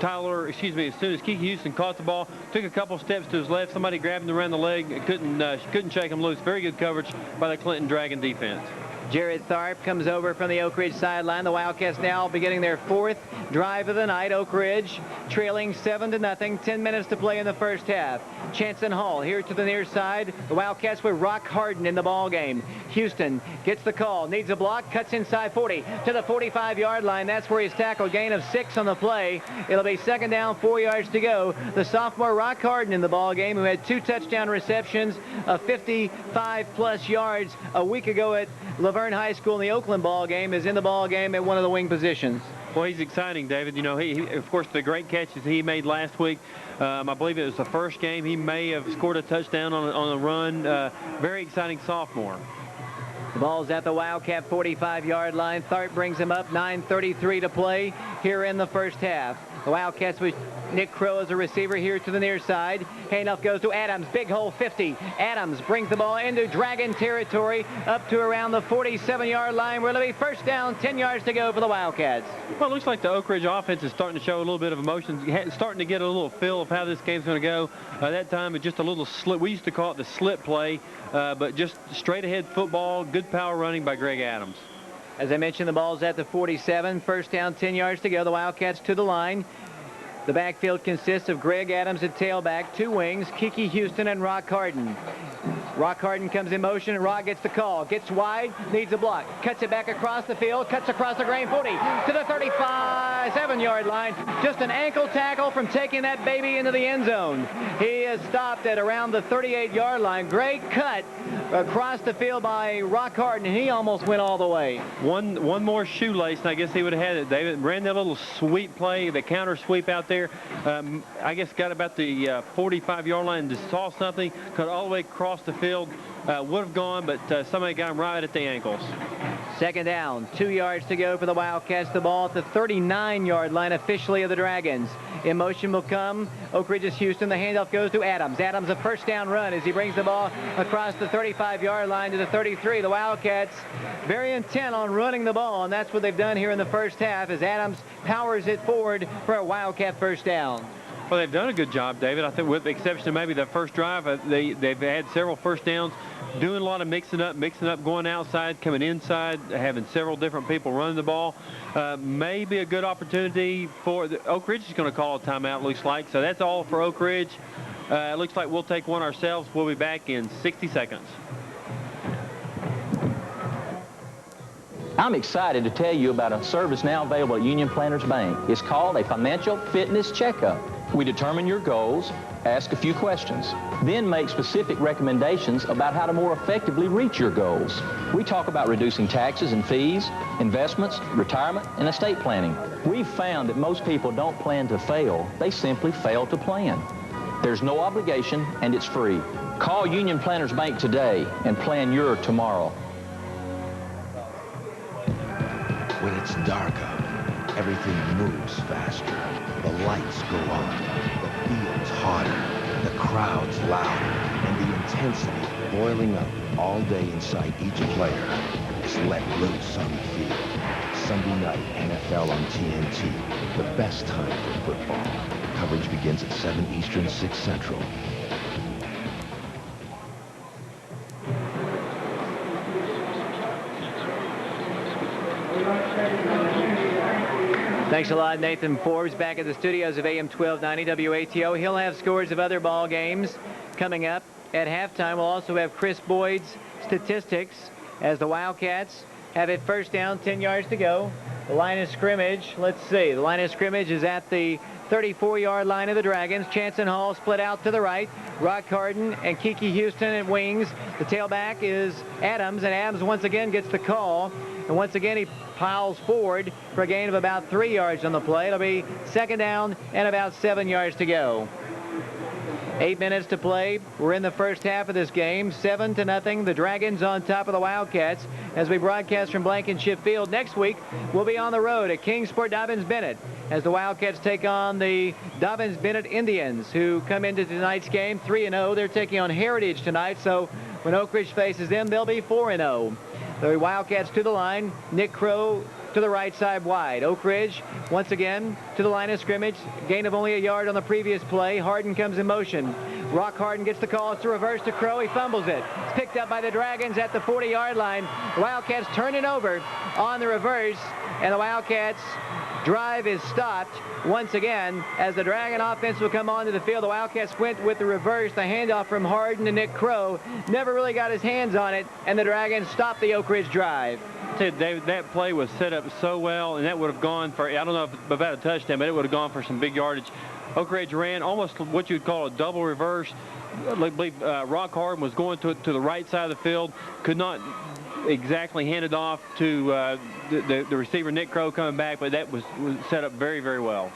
B: as soon as Kiki Houston caught the ball, took a couple steps to his left, somebody grabbed him around the leg, couldn't shake him loose. Very good coverage by the Clinton Dragon defense.
A: Jared Tharp comes over from the Oak Ridge sideline. The Wildcats now beginning their 4th drive of the night. Oak Ridge trailing 7-0. 10 minutes to play in the first half. Chanson Hall here to the near side. The Wildcats with Rock Harden in the ball game. Houston gets the call, needs a block, cuts inside 40 to the 45-yard line. That's where he's tackled. Gain of 6 on the play. It'll be 2nd down, 4 yards to go. The sophomore Rock Harden in the ball game, who had 2 touchdown receptions of 55-plus yards a week ago at Laverne High School in the Oakland ball game, is in the ball game at one of the wing positions.
B: Well, he's exciting, David. You know, he of course, the great catches he made last week. I believe it was the first game. He may have scored a touchdown on a run. Very exciting sophomore.
A: The ball's at the Wildcat 45-yard line. Tharp brings him up. 9:33 to play here in the first half. The Wildcats with Nick Crow as a receiver here to the near side. Handoff goes to Adams. Big hole 50. Adams brings the ball into Dragon territory up to around the 47-yard line. Where it'll be first down, 10 yards to go for the Wildcats.
B: Well, it looks like the Oak Ridge offense is starting to show a little bit of emotion, starting to get a little feel of how this game's going to go. That time, it's just a little slip. We used to call it the slip play, but just straight ahead football, good power running by Greg Adams.
A: As I mentioned, the ball's at the 47. First down, 10 yards to go. The Wildcats to the line. The backfield consists of Greg Adams at tailback, 2 wings, Kiki Houston and Rock Harden. Rock Harden comes in motion, and Rock gets the call. Gets wide, needs a block. Cuts it back across the field, cuts across the grain, 40 to the 37-yard line. Just an ankle tackle from taking that baby into the end zone. He is stopped at around the 38-yard line. Great cut across the field by Rock Harden, and he almost went all the way.
B: One more shoelace, and I guess he would have had it. David ran that little sweep play, the counter sweep out there. I guess got about the 45-yard line, just saw something, cut all the way across the field. Would have gone, but somebody got him right at the ankles.
A: Second down, 2 yards to go for the Wildcats. The ball at the 39-yard line officially of the Dragons. In motion will come Oak Ridge's Houston. The handoff goes to Adams. Adams a first down run as he brings the ball across the 35-yard line to the 33. The Wildcats very intent on running the ball, and that's what they've done here in the first half as Adams powers it forward for a Wildcat first down.
B: Well, they've done a good job, David. I think with the exception of maybe the first drive, they've had several first downs, doing a lot of mixing up, going outside, coming inside, having several different people running the ball. Maybe a good opportunity for Oak Ridge is going to call a timeout, looks like. So that's all for Oak Ridge. It looks like we'll take one ourselves. We'll be back in 60 seconds.
G: I'm excited to tell you about a service now available at Union Planters Bank. It's called a financial fitness checkup. We determine your goals, ask a few questions, then make specific recommendations about how to more effectively reach your goals. We talk about reducing taxes and fees, investments, retirement, and estate planning. We've found that most people don't plan to fail, they simply fail to plan. There's no obligation and it's free. Call Union Planners Bank today and plan your tomorrow.
E: When it's dark out, everything moves faster. The lights go on, the field's harder, the crowd's louder, and the intensity boiling up all day inside each player is let loose on the field. Sunday night, NFL on TNT, the best time for football. Coverage begins at 7 Eastern, 6 Central.
A: Thanks a lot, Nathan Forbes, back at the studios of AM 1290 WATO. He'll have scores of other ball games coming up. At halftime, we'll also have Chris Boyd's statistics as the Wildcats have it first down, 10 yards to go. The line of scrimmage, let's see, the line of scrimmage is at the 34-yard line of the Dragons. Chanson Hall split out to the right. Rock Harden and Kiki Houston at wings. The tailback is Adams, and Adams once again gets the call. And once again, he piles forward for a gain of about 3 yards on the play. It'll be second down and about 7 yards to go. 8 minutes to play. We're in the first half of this game. 7-0. The Dragons on top of the Wildcats as we broadcast from Blankenship Field. Next week, we'll be on the road at Kingsport Dobyns-Bennett as the Wildcats take on the Dobyns-Bennett Indians, who come into tonight's game 3-0. They're taking on Heritage tonight, so when Oak Ridge faces them, they'll be 4-0. The Wildcats to the line. Nick Crow to the right side wide. Oak Ridge once again to the line of scrimmage. Gain of only a yard on the previous play. Harden comes in motion. Rock Harden gets the call. It's a reverse to Crow. He fumbles it. It's picked up by the Dragons at the 40-yard line. The Wildcats turn it over on the reverse, and the Wildcats drive is stopped once again as the Dragon offense will come onto the field. The Wildcats went with the reverse. The handoff from Harden to Nick Crow. Never really got his hands on it, and the Dragons stopped the Oak Ridge drive.
B: David, that play was set up so well, and that would have gone for, I don't know if about a touchdown, but it would have gone for some big yardage. Oak Ridge ran almost what you'd call a double reverse. I believe Rock Harden was going to the right side of the field, could not exactly hand it off to the receiver, Nick Crow, coming back, but that was set up very, very well.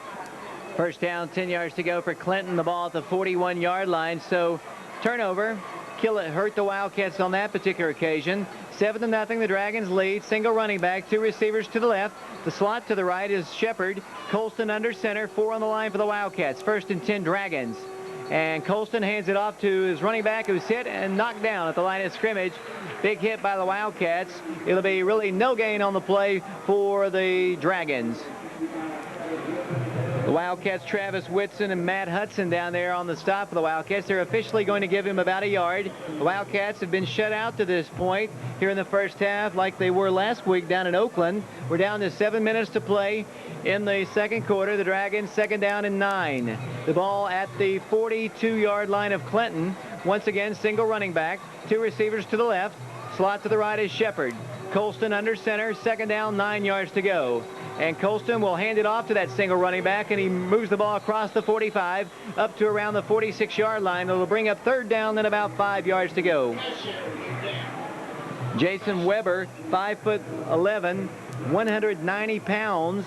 A: First down, 10 yards to go for Clinton. The ball at the 41-yard line, so turnover. Hurt the Wildcats on that particular occasion. 7-0, the Dragons lead. Single running back, 2 receivers to the left. The slot to the right is Shepard. Colston under center, 4 on the line for the Wildcats. 1st and 10 Dragons. And Colston hands it off to his running back, who's hit and knocked down at the line of scrimmage. Big hit by the Wildcats. It'll be really no gain on the play for the Dragons. The Wildcats, Travis Whitson and Matt Hudson down there on the stop for the Wildcats. They're officially going to give him about a yard. The Wildcats have been shut out to this point here in the first half like they were last week down in Oakland. We're down to 7 minutes to play in the second quarter. The Dragons 2nd down and 9. The ball at the 42-yard line of Clinton. Once again, single running back. 2 receivers to the left. Slot to the right is Shepard. Colston under center. 2nd down, 9 yards to go. And Colston will hand it off to that single running back, and he moves the ball across the 45 up to around the 46-yard line. It'll bring up 3rd down, then about 5 yards to go. Jason Weber, 5'11", 190 pounds,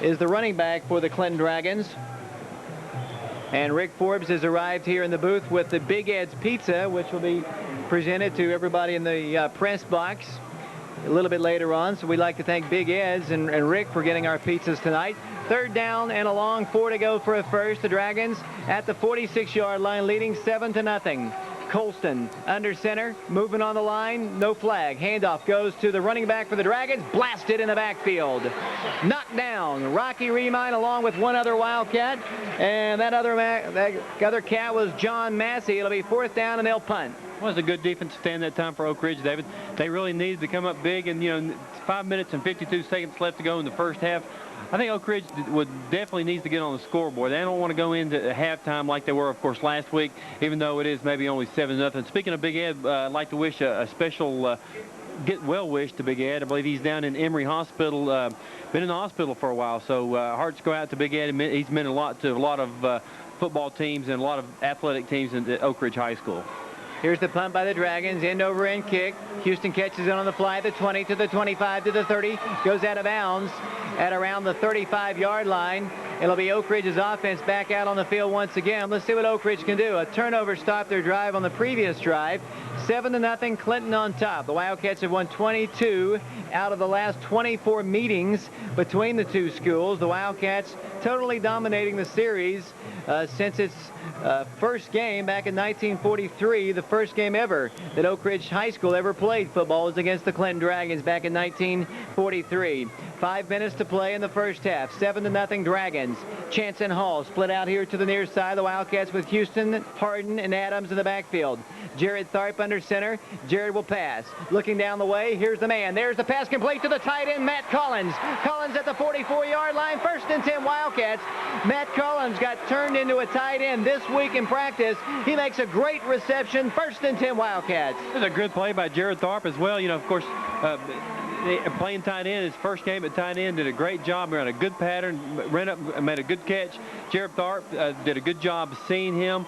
A: is the running back for the Clinton Dragons. And Rick Forbes has arrived here in the booth with the Big Ed's Pizza, which will be presented to everybody in the press box a little bit later on. So we'd like to thank Big Ed's and Rick for getting our pizzas tonight. 3rd down and a long 4 to go for a first. The Dragons at the 46-yard line, leading 7-0. Colston under center, moving on the line, no flag. Handoff goes to the running back for the Dragons, blasted in the backfield. Knocked down. Rocky Remine along with one other Wildcat, and that other cat was John Massey. It'll be 4th down and they'll punt.
B: Well, it was a good defense stand that time for Oak Ridge, David. They really needed to come up big, and 5 minutes and 52 seconds left to go in the first half. I think Oak Ridge definitely needs to get on the scoreboard. They don't want to go into halftime like they were, of course, last week, even though it is maybe only 7-0. Speaking of Big Ed, I'd like to wish a special get well wish to Big Ed. I believe he's down in Emory Hospital, been in the hospital for a while, so hearts go out to Big Ed. He's meant a lot to a lot of football teams and a lot of athletic teams at Oak Ridge High School.
A: Here's the punt by the Dragons, end over end kick. Houston catches it on the fly at the 20 to the 25 to the 30, goes out of bounds at around the 35-yard line. It'll be Oak Ridge's offense back out on the field once again. Let's see what Oak Ridge can do. A turnover stopped their drive on the previous drive. 7-0, Clinton on top. The Wildcats have won 22 out of the last 24 meetings between the two schools. The Wildcats totally dominating the series since its first game back in 1943. The first game ever that Oak Ridge High School ever played football was against the Clinton Dragons back in 1943. 5 minutes to play in the first half. 7-0 Dragons. Chanson Hall split out here to the near side. The Wildcats with Houston, Harden, and Adams in the backfield. Jared Tharp under center. Jared will pass. Looking down the way, here's the man. There's the pass complete to the tight end, Matt Collins. Collins at the 44-yard line. 1st and 10 Wildcats. Matt Collins got turned into a tight end this week in practice. He makes a great reception. 1st and 10 Wildcats.
B: It was a good play by Jared Tharp as well. You know, of course, playing tight end, his first game at tight end, did a great job, ran a good pattern, ran up, made a good catch. Jared Tharp did a good job seeing him.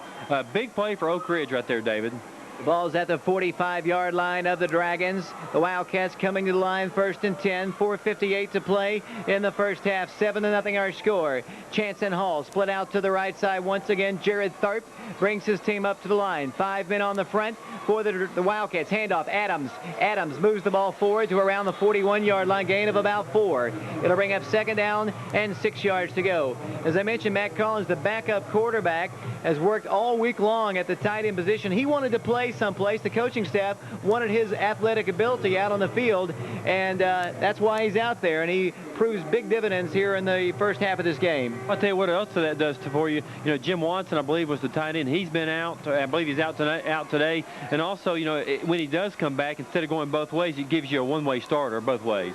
B: Big play for Oak Ridge right there, David.
A: The ball's at the 45-yard line of the Dragons. The Wildcats coming to the line, 1st and 10. 4:58 to play in the first half. 7-0 our score. Chanson Hall split out to the right side once again. Jared Tharp brings his team up to the line. 5 men on the front for the Wildcats. Handoff, Adams. Adams moves the ball forward to around the 41-yard line, gain of about 4. It'll bring up 2nd down and 6 yards to go. As I mentioned, Matt Collins, the backup quarterback, has worked all week long at the tight end position. He wanted to play someplace. The coaching staff wanted his athletic ability out on the field, and that's why he's out there, and he proves big dividends here in the first half of this game.
B: I'll tell you what else that does for you. You know, Jim Watson, I believe, was the tight end. He's been out. I believe he's out today. And also, you know, when he does come back, instead of going both ways, it gives you a one-way starter both ways.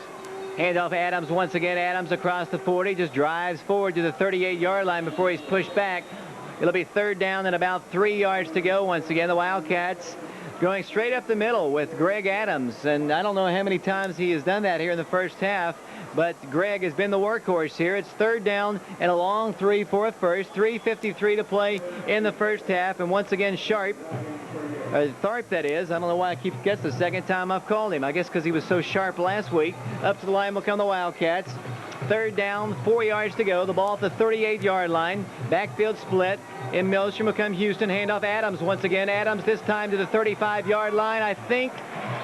A: Handoff Adams once again. Adams across the 40, just drives forward to the 38-yard line before he's pushed back. It'll be 3rd down and about 3 yards to go once again. The Wildcats going straight up the middle with Greg Adams. And I don't know how many times he has done that here in the first half, but Greg has been the workhorse here. It's 3rd down and a long 3 for a first. 3:53 to play in the first half. And once again, Tharp, that is. I don't know why I gets the second time I've called him. I guess because he was so sharp last week. Up to the line will come the Wildcats. 3rd down, 4 yards to go. The ball at the 38-yard line. Backfield split. In motion will come Houston. Handoff Adams once again. Adams this time to the 35-yard line. I think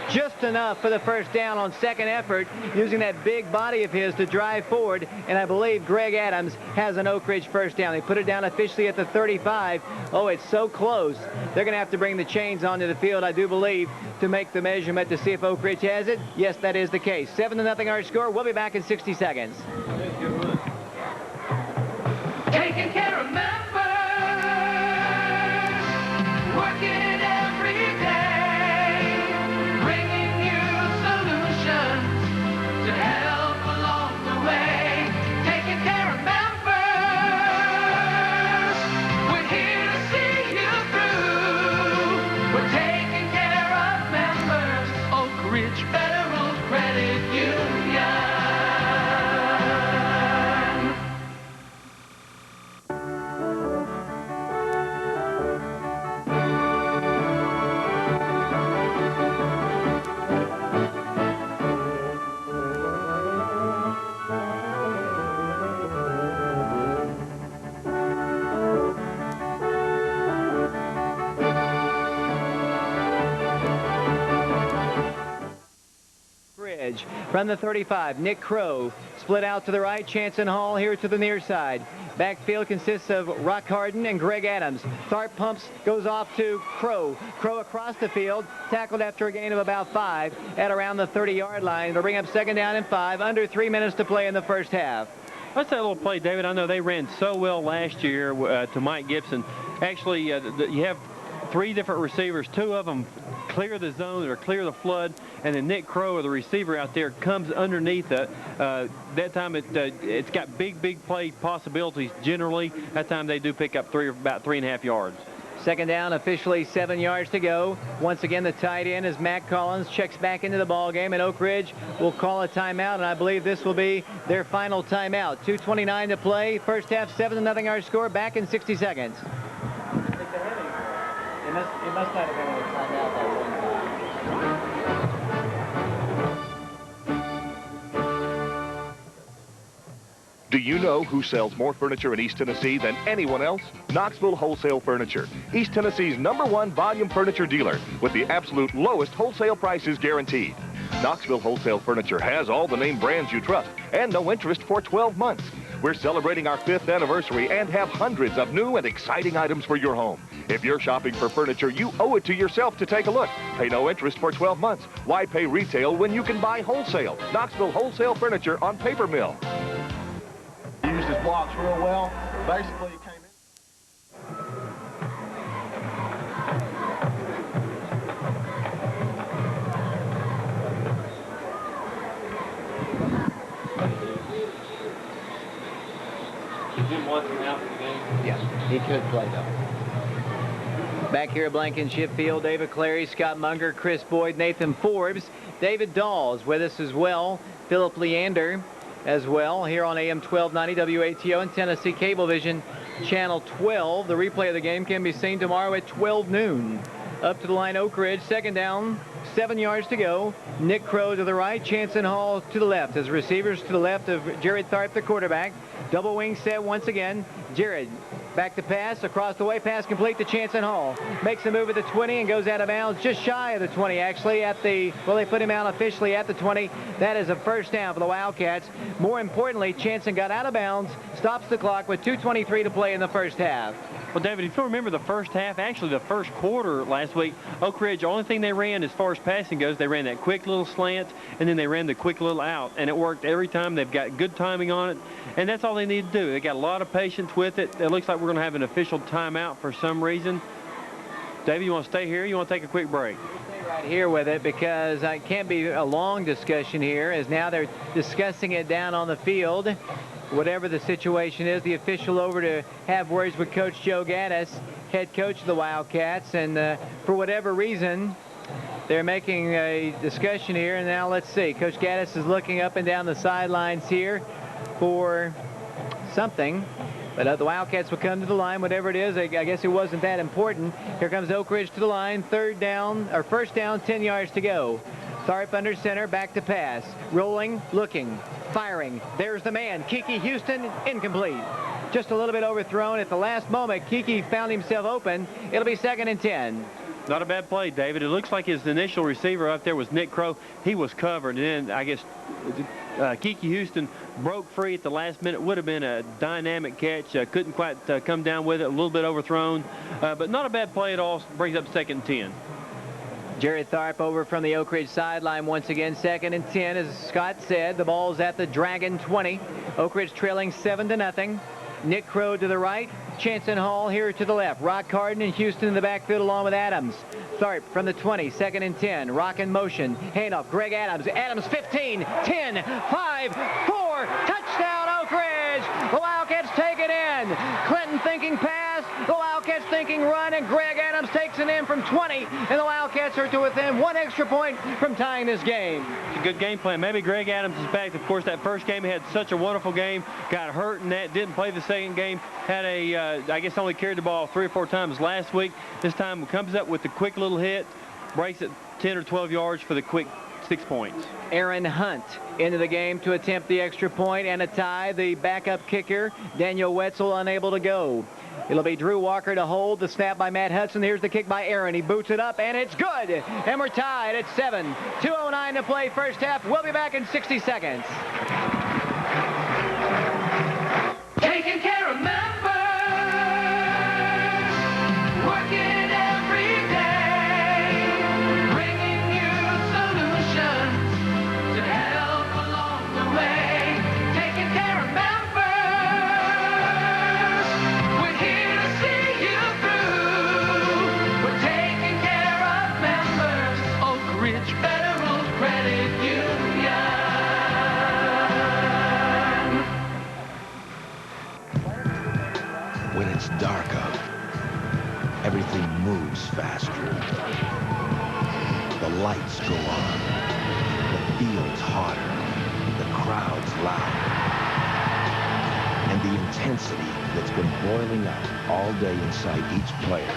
A: just enough for the first down on second effort, using that big body of his to drive forward. And I believe Greg Adams has an Oak Ridge first down. They put it down officially at the 35. Oh, it's so close. They're going to have to bring the chains onto the field, I do believe, to make the measurement to see if Oak Ridge has it. Yes, that is the case. 7-0 our score. We'll be back in 60 seconds.
H: Taking care of members, working every day, bringing you solutions to help along the way. Taking care of members, we're here to see you through. We're taking care of members, Oak Ridge Federal Credit Union.
A: From the 35, Nick Crow split out to the right. Chanson Hall here to the near side. Backfield consists of Rock Harden and Greg Adams. Tharp pumps, goes off to Crow. Crow across the field, tackled after a gain of about 5 at around the 30-yard line. It'll bring up 2nd down and 5, under 3 minutes to play in the first half.
B: That's that little play, David. I know they ran so well last year to Mike Gibson. Actually, you have 3 different receivers. 2 of them clear the zone or clear the flood, and then Nick Crow, the receiver out there, comes underneath it. That time it's got big play possibilities generally. That time they do pick up about 3.5 yards.
A: Second down, officially 7 yards to go. Once again, the tight end is Matt Collins, checks back into the ball game, and Oak Ridge will call a timeout, and I believe this will be their final timeout. 2:29 to play. First half, 7-0 our score. Back in 60 seconds. It must not have been a timeout that one time.
D: Do you know who sells more furniture in East Tennessee than anyone else? Knoxville Wholesale Furniture, East Tennessee's #1 volume furniture dealer with the absolute lowest wholesale prices guaranteed. Knoxville Wholesale Furniture has all the name brands you trust and no interest for 12 months. We're celebrating our 5th anniversary and have hundreds of new and exciting items for your home. If you're shopping for furniture, you owe it to yourself to take a look. Pay no interest for 12 months. Why pay retail when you can buy wholesale? Knoxville Wholesale Furniture on Paper Mill.
I: Used his blocks real well. Basically, he came in.
B: Jim Watson out for the game.
A: Yeah, he could play though. Back here at Blankenship Field, David Clary, Scott Munger, Chris Boyd, Nathan Forbes, David Dawes with us as well, Philip Leander as well here on AM 1290 WATO and Tennessee Cablevision Channel 12. The replay of the game can be seen tomorrow at 12 noon. Up to the line, Oak Ridge, second down, 7 yards to go. Nick Crow to the right, Chanson Hall to the left. As receivers to the left of Jared Tharp, the quarterback. Double wing set once again. Jared back to pass, across the way, pass complete to Chanson Hall. Makes a move at the 20 and goes out of bounds, just shy of the 20 actually at the, well, they put him out officially at the 20. That is a first down for the Wildcats. More importantly, Chanson got out of bounds, stops the clock with 2:23 to play in the first half.
B: Well, David, if you remember the first half, actually the first quarter last week, Oak Ridge, the only thing they ran as far as passing goes, they ran that quick little slant, and then they ran the quick little out, and it worked every time. They've got good timing on it, and that's all they need to do. They got a lot of patience with it. It looks like we're going to have an official timeout for some reason. David, you want to stay here? You want to take a quick break?
A: Stay right here with it because it can't be a long discussion here, as now they're discussing it down on the field. Whatever the situation is, the official over to have words with Coach Joe Gaddis, head coach of the Wildcats, and for whatever reason, they're making a discussion here. And now let's see. Coach Gaddis is looking up and down the sidelines here for something. But the Wildcats will come to the line, whatever it is. I guess it wasn't that important. Here comes Oak Ridge to the line. First down, 10 yards to go. Tharp under center, back to pass. Rolling, looking, firing. There's the man, Kiki Houston, incomplete. Just a little bit overthrown at the last moment. Kiki found himself open. It'll be 2nd and 10.
B: Not a bad play, David. It looks like his initial receiver up there was Nick Crow. He was covered, and then I guess Kiki Houston broke free at the last minute. Would have been a dynamic catch. Couldn't quite come down with it. A little bit overthrown, but not a bad play at all. Brings up 2nd and 10.
A: Jared Tharp over from the Oak Ridge sideline once again. 2nd and 10, as Scott said. The ball's at the Dragon 20. Oak Ridge trailing 7-0. Nick Crow to the right. Chanson Hall here to the left. Rock Carden and Houston in the backfield along with Adams. Tharp from the 20, 2nd and 10. Rock in motion. Handoff. Greg Adams. Adams 15, 10, 5, 4. Touchdown Oak Ridge. The Wildcats take it in. Clinton thinking pass. The Wildcats thinking run. And Greg Adams takes it in from 20. And the Wildcats are to within 1 extra point from tying this game.
B: It's a good game plan. Maybe Greg Adams is back. Of course, that first game he had such a wonderful game. Got hurt in that. Didn't play the second game. Had I guess only carried the ball 3 or 4 times last week. This time comes up with the quick little hit. Breaks it 10 or 12 yards for the quick 6 points.
A: Aaron Hunt into the game to attempt the extra point and a tie. The backup kicker, Daniel Wetzel, unable to go. It'll be Drew Walker to hold. The snap by Matt Hudson. Here's the kick by Aaron. He boots it up, and it's good. And we're tied at 7. 2:09 to play first half. We'll be back in 60 seconds.
H: Taking care of members, working every day, bringing you solutions to help along the way. Taking care of members, we're here to see you through. We're taking care of members, Oak Ridge Federal Credit Union.
E: lights go on, the field's hotter, the crowd's louder, and the intensity that's been boiling up all day inside each player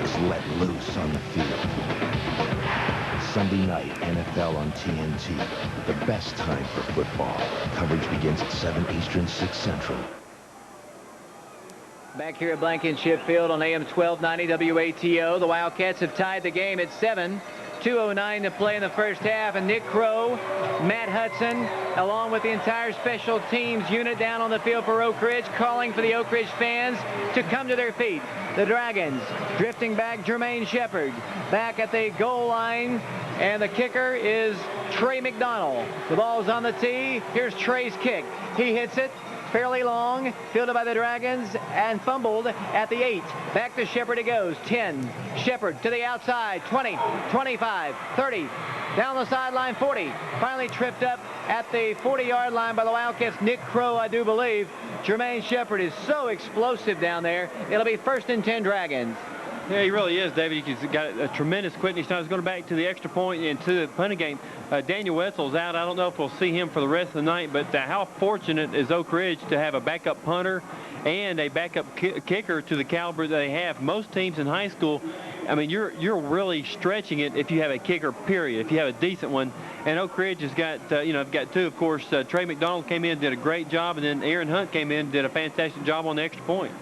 E: is let loose on the field. Sunday night, NFL on TNT, the best time for football. Coverage begins at 7 Eastern, 6 Central.
A: Back here at Blankenship Field on AM 1290 WATO, the Wildcats have tied the game at 7. 2:09 to play in the first half, and Nick Crow, Matt Hudson, along with the entire special teams unit down on the field for Oak Ridge, calling for the Oak Ridge fans to come to their feet. The Dragons drifting back, Jermaine Shepard back at the goal line, and the kicker is Trey McDonald. The ball's on the tee. Here's Trey's kick. He hits it. Fairly long, fielded by the Dragons, and fumbled at the 8. Back to Shepard it goes. 10. Shepard to the outside. 20, 25, 30. Down the sideline, 40. Finally tripped up at the 40-yard line by the Wildcats. Nick Crow, I do believe. Jermaine Shepard is so explosive down there. It'll be 1st and 10 Dragons.
B: Yeah, he really is, David. He's got a tremendous quickness. Now, he's going back to the extra point and to the punting game. Daniel Wetzel's out. I don't know if we'll see him for the rest of the night, but how fortunate is Oak Ridge to have a backup punter and a backup kicker to the caliber that they have. Most teams in high school, I mean, you're really stretching it if you have a kicker, period, if you have a decent one. And Oak Ridge has got, got two, of course. Trey McDonald came in, did a great job, and then Aaron Hunt came in, did a fantastic job on the extra point.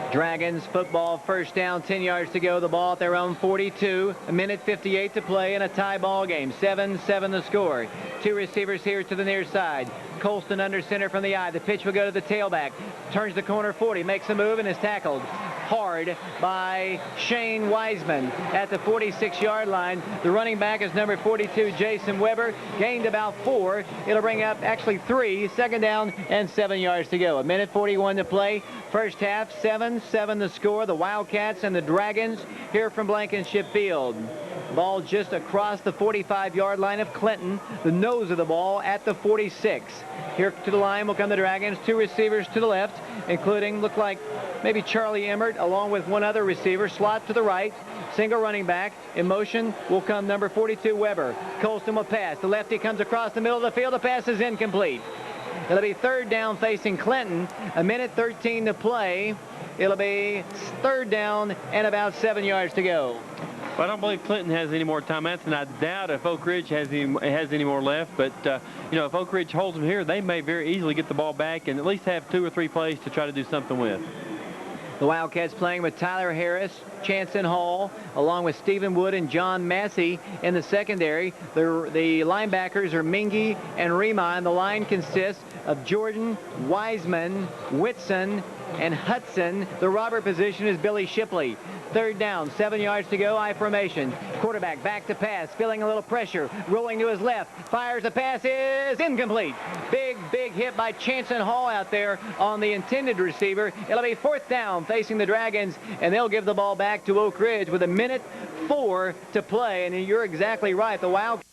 A: Dragons football, first down, 10 yards to go. The ball at their own 42. 1:58 to play in a tie ball game. 7-7 the score. Two receivers here to the near side. Colston under center from the eye. The pitch will go to the tailback. Turns the corner 40. Makes a move and is tackled hard by Shane Wiseman at the 46-yard line. The running back is number 42, Jason Weber. Gained about 4. It'll bring up actually 3. Second down and 7 yards to go. 1:41 to play. First half, 7-7 the score. The Wildcats and the Dragons here from Blankenship Field. Ball just across the 45-yard line of Clinton. The nose of the ball at the 46. Here to the line will come the Dragons. Two receivers to the left, including, look like maybe Charlie Emmert, along with one other receiver. Slot to the right. Single running back. In motion will come number 42, Weber. Colston will pass. The lefty comes across the middle of the field. The pass is incomplete. It'll be third down facing Clinton. 1:13 to play. It'll be third down and about 7 yards to go.
B: Well, I don't believe Clinton has any more timeouts, and I doubt if Oak Ridge has any more left. But, if Oak Ridge holds them here, they may very easily get the ball back and at least have 2 or 3 plays to try to do something with.
A: The Wildcats playing with Tyler Harris, Chanson Hall, along with Stephen Wood and John Massey in the secondary. The linebackers are Mingy and Riemann. The line consists of Jordan, Wiseman, Whitson, and Hudson. The robber position is Billy Shipley. Third down, 7 yards to go, I formation. Quarterback back to pass, feeling a little pressure, rolling to his left, fires, the pass is incomplete. Big hit by Chanson Hall out there on the intended receiver. It'll be fourth down facing the Dragons, and they'll give the ball back to Oak Ridge with 1:04 to play. And you're exactly right, the Wildcats.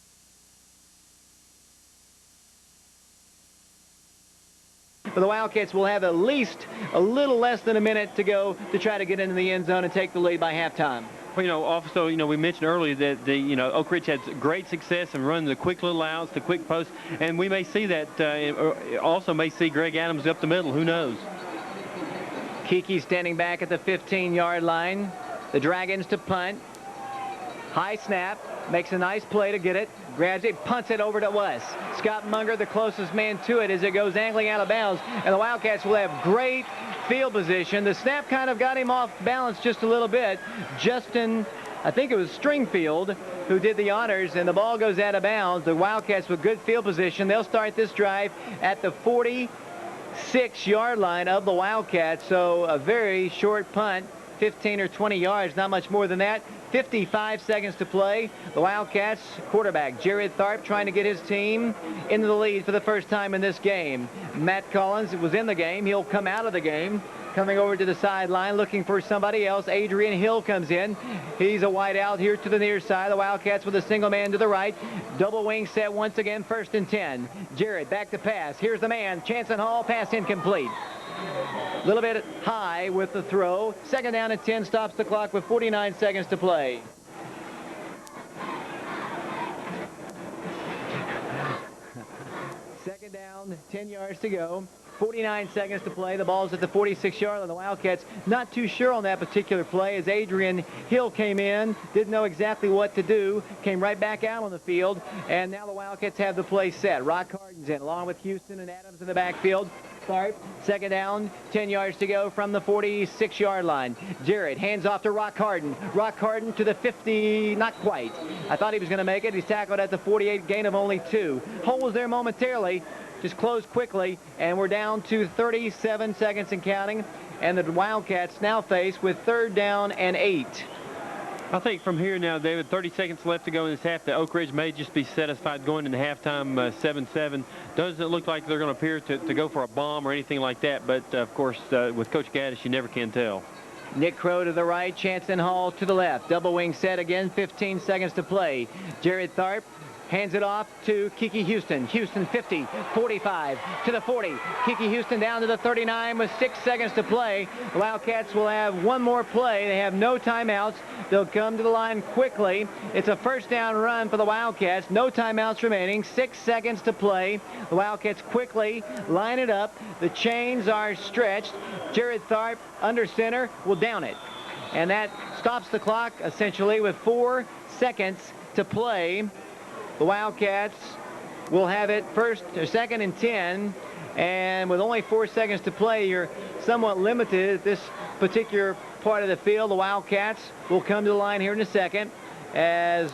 A: But the Wildcats will have at least a little less than a minute to go to try to get into the end zone and take the lead by halftime.
B: Well, also, we mentioned earlier that Oak Ridge had great success in running the quick little outs, the quick posts, and we may see that. Also, may see Greg Adams up the middle. Who knows?
A: Kiki standing back at the 15-yard line. The Dragons to punt. High snap. Makes a nice play to get it. Grabs it, punts it over to West. Scott Munger, the closest man to it as it goes angling out of bounds. And the Wildcats will have great field position. The snap kind of got him off balance just a little bit. Justin, I think it was Stringfield, who did the honors, and the ball goes out of bounds. The Wildcats with good field position. They'll start this drive at the 46-yard line of the Wildcats. So a very short punt, 15 or 20 yards, not much more than that. 55 seconds to play. The Wildcats quarterback Jared Tharp trying to get his team into the lead for the first time in this game. Matt Collins was in the game. He'll come out of the game. Coming over to the sideline looking for somebody else. Adrian Hill comes in. He's a wide out here to the near side. The Wildcats with a single man to the right. Double wing set once again, 1st and 10. Jared back to pass. Here's the man. Chanson Hall, pass incomplete. A little bit high with the throw. Second down and 10, stops the clock with 49 seconds to play. down, 10 yards to go. 49 seconds to play. The ball's at the 46-yard line. The Wildcats not too sure on that particular play as Adrian Hill came in, didn't know exactly what to do, came right back out on the field, and now the Wildcats have the play set. Rock Harden's in, along with Houston and Adams in the backfield. Tharp, second down, 10 yards to go from the 46-yard line. Jarrett hands off to Rock Harden. Rock Harden to the 50, not quite. I thought he was going to make it. He's tackled at the 48, gain of only 2. Hole was there momentarily. Just closed quickly, and we're down to 37 seconds and counting, and the Wildcats now face with 3rd down and 8.
B: I think from here now, David, 30 seconds left to go in this half. The Oak Ridge may just be satisfied going into halftime 7-7. Doesn't look like they're going to appear to go for a bomb or anything like that, but of course, with Coach Gaddis, you never can tell.
A: Nick Crow to the right, Chanson Hall to the left. Double wing set again, 15 seconds to play. Jared Tharp hands it off to Kiki Houston. Houston 50, 45 to the 40. Kiki Houston down to the 39 with 6 seconds to play. The Wildcats will have one more play. They have no timeouts. They'll come to the line quickly. It's a first down run for the Wildcats. No timeouts remaining. 6 seconds to play. The Wildcats quickly line it up. The chains are stretched. Jared Tharp under center will down it. And that stops the clock essentially with 4 seconds to play. The Wildcats will have it second and 10, and with only 4 seconds to play, you're somewhat limited at this particular part of the field. The Wildcats will come to the line here in a second as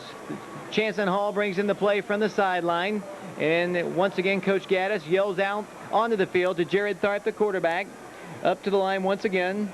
A: Chanson Hall brings in the play from the sideline. And once again, Coach Gaddis yells out onto the field to Jared Tharp, the quarterback. Up to the line once again.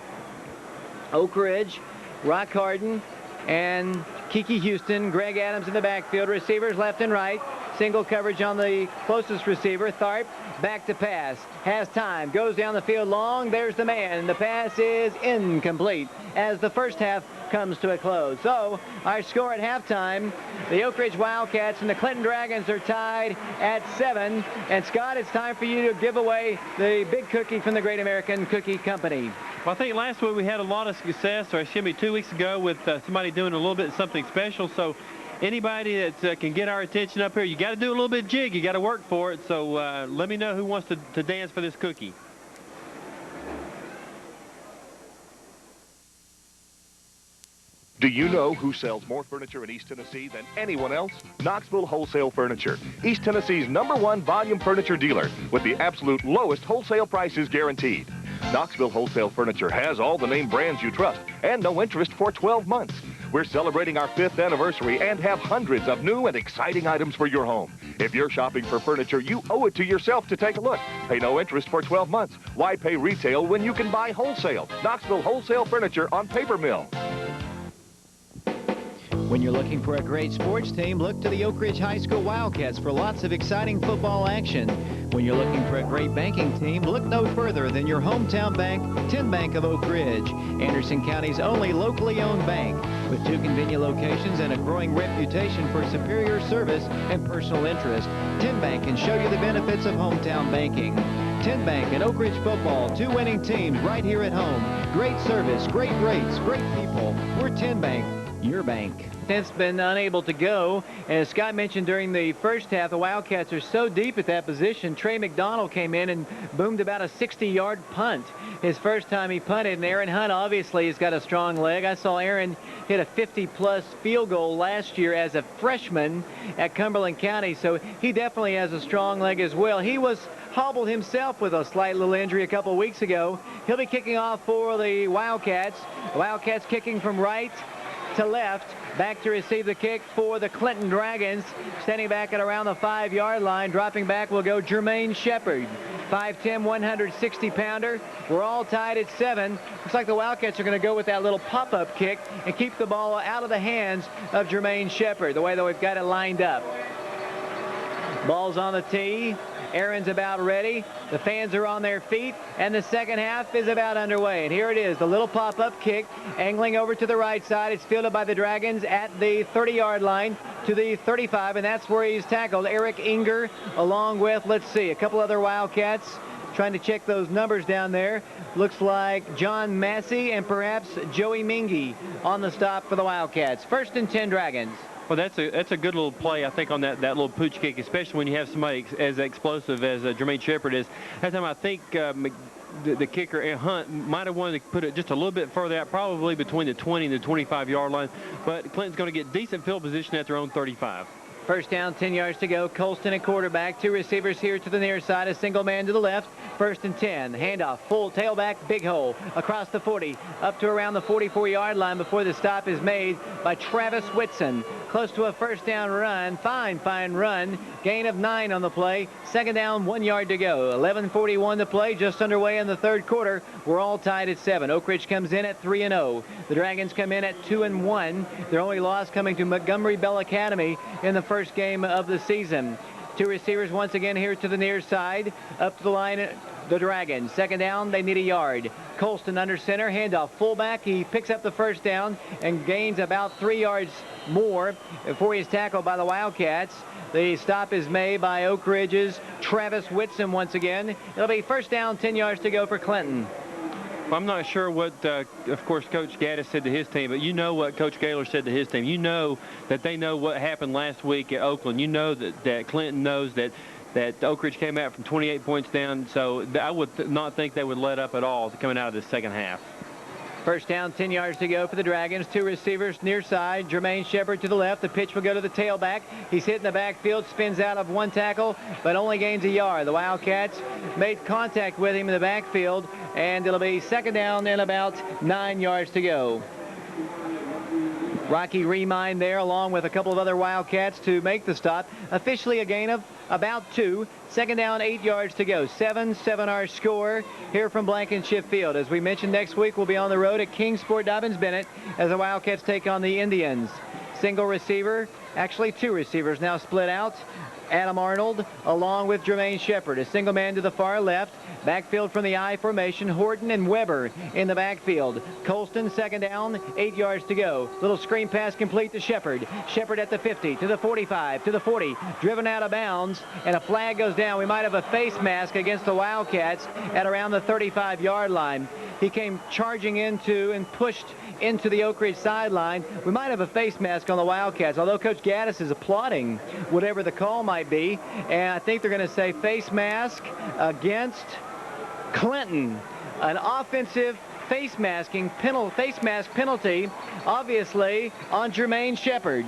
A: Oak Ridge, Rock Harden, and Kiki Houston, Greg Adams in the backfield. Receivers left and right. Single coverage on the closest receiver. Tharp back to pass. Has time. Goes down the field long. There's the man. The pass is incomplete as the first half comes to a close. So our score at halftime, the Oak Ridge Wildcats and the Clinton Dragons are tied at 7. And Scott, it's time for you to give away the big cookie from the Great American Cookie Company.
B: Well, I think last week we had a lot of success, or excuse me, 2 weeks ago with somebody doing a little bit something special. So anybody that can get our attention up here, you got to do a little bit of jig. You got to work for it. So let me know who wants to dance for this cookie.
D: Do you know who sells more furniture in East Tennessee than anyone else? Knoxville Wholesale Furniture, East Tennessee's #1 volume furniture dealer with the absolute lowest wholesale prices guaranteed. Knoxville Wholesale Furniture has all the name brands you trust and no interest for 12 months. We're celebrating our 5th anniversary and have hundreds of new and exciting items for your home. If you're shopping for furniture, you owe it to yourself to take a look. Pay no interest for 12 months. Why pay retail when you can buy wholesale? Knoxville Wholesale Furniture on Paper Mill.
A: When you're looking for a great sports team, look to the Oak Ridge High School Wildcats for lots of exciting football action. When you're looking for a great banking team, look no further than your hometown bank, Tin Bank of Oak Ridge, Anderson County's only locally owned bank. With 2 convenient locations and a growing reputation for superior service and personal interest, Tin Bank can show you the benefits of hometown banking. Tin Bank and Oak Ridge football, 2 winning teams right here at home. Great service, great rates, great people. We're Tin Bank, your bank. It's been unable to go. As Scott mentioned during the first half, the Wildcats are so deep at that position. Trey McDonald came in and boomed about a 60-yard punt. His first time he punted, and Aaron Hunt obviously has got a strong leg. I saw Aaron hit a 50-plus field goal last year as a freshman at Cumberland County, so he definitely has a strong leg as well. He was hobbled himself with a slight little injury a couple weeks ago. He'll be kicking off for the Wildcats. The Wildcats kicking from right to left. Back to receive the kick for the Clinton Dragons. Standing back at around the 5-yard line. Dropping back will go Jermaine Shepard. 5'10", 160-pounder. We're all tied at 7. Looks like the Wildcats are going to go with that little pop-up kick and keep the ball out of the hands of Jermaine Shepard, the way that we've got it lined up. Ball's on the tee. Aaron's about ready. The fans are on their feet, and the second half is about underway. And here it is, the little pop-up kick, angling over to the right side. It's fielded by the Dragons at the 30-yard line to the 35, and that's where he's tackled. Eric Inger, along with, let's see, a couple other Wildcats. Trying to check those numbers down there. Looks like John Massey and perhaps Joey Mingy on the stop for the Wildcats. 1st and 10 Dragons.
B: Well, that's a good little play, I think, on that little pooch kick, especially when you have somebody as explosive as Jermaine Shepard is. That time, I think the kicker, Hunt, might have wanted to put it just a little bit further out, probably between the 20 and the 25-yard line. But Clinton's going to get decent field position at their own 35.
A: First down, 10 yards to go. Colston at quarterback. Two receivers here to the near side. A single man to the left. First and 10. Handoff. Full tailback. Big hole. Across the 40. Up to around the 44-yard line before the stop is made by Travis Whitson. Close to a first down run. Fine run. Gain of 9 on the play. Second down, 1 yard to go. 11:41 to play. Just underway in the third quarter. We're all tied at 7. Oak Ridge comes in at 3-0. The Dragons come in at 2-1. Their only loss coming to Montgomery Bell Academy in the first game of the season. Two receivers once again here to the near side. Up to the line, the Dragons. Second down, they need a yard. Colston under center, handoff fullback. He picks up the first down and gains about 3 yards more before he's tackled by the Wildcats. The stop is made by Oak Ridge's Travis Whitson once again. It'll be first down, 10 yards to go for Clinton.
B: Well, I'm not sure what, of course, Coach Gaddis said to his team, but you know what Coach Gaylor said to his team. You know that they know what happened last week at Oakland. You know that Clinton knows that Oak Ridge came out from 28 points down, so I would not think they would let up at all coming out of the second half.
A: First down, 10 yards to go for the Dragons. Two receivers near side. Jermaine Shepard to the left. The pitch will go to the tailback. He's hit in the backfield, spins out of one tackle, but only gains a yard. The Wildcats made contact with him in the backfield, and it'll be second down and about 9 yards to go. Rocky Remind there along with a couple of other Wildcats to make the stop. Officially a gain of about 2. Second down, 8 yards to go. 7-7 our score here from Blankenship Field. As we mentioned, next week we'll be on the road at Kingsport Dobbins-Bennett as the Wildcats take on the Indians. Single receiver, actually two receivers now split out. Adam Arnold along with Jermaine Shepard. A single man to the far left. Backfield from the I formation. Horton and Weber in the backfield. Colston, second down, 8 yards to go. Little screen pass complete to Shepard. Shepard at the 50, to the 45, to the 40. Driven out of bounds, and a flag goes down. We might have a face mask against the Wildcats at around the 35-yard line. He came charging into and pushed into the Oak Ridge sideline. We might have a face mask on the Wildcats, although Coach Gaddis is applauding whatever the call might be. And I think they're going to say face mask against Clinton. An offensive face mask penalty, obviously, on Jermaine Shepard.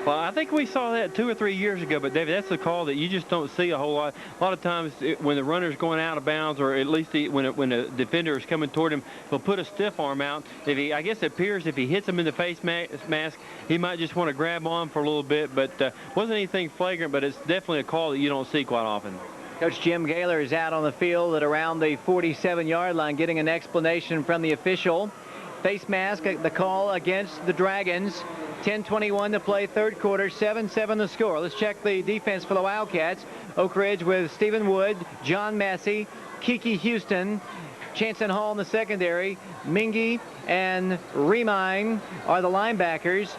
B: Well, I think we saw that 2 or 3 years ago, but David, that's a call that you just don't see a whole lot. A lot of times when the runner's going out of bounds, or at least when a defender is coming toward him, he'll put a stiff arm out. I guess it appears if he hits him in the face mask, he might just want to grab on for a little bit, but wasn't anything flagrant, but it's definitely a call that you don't see quite often.
A: Coach Jim Gaylor is out on the field at around the 47-yard line getting an explanation from the official. Face mask, the call against the Dragons. 10:21 to play, third quarter, 7-7 the score. Let's check the defense for the Wildcats. Oak Ridge with Stephen Wood, John Massey, Kiki Houston, Chanson Hall in the secondary. Mingy and Remine are the linebackers.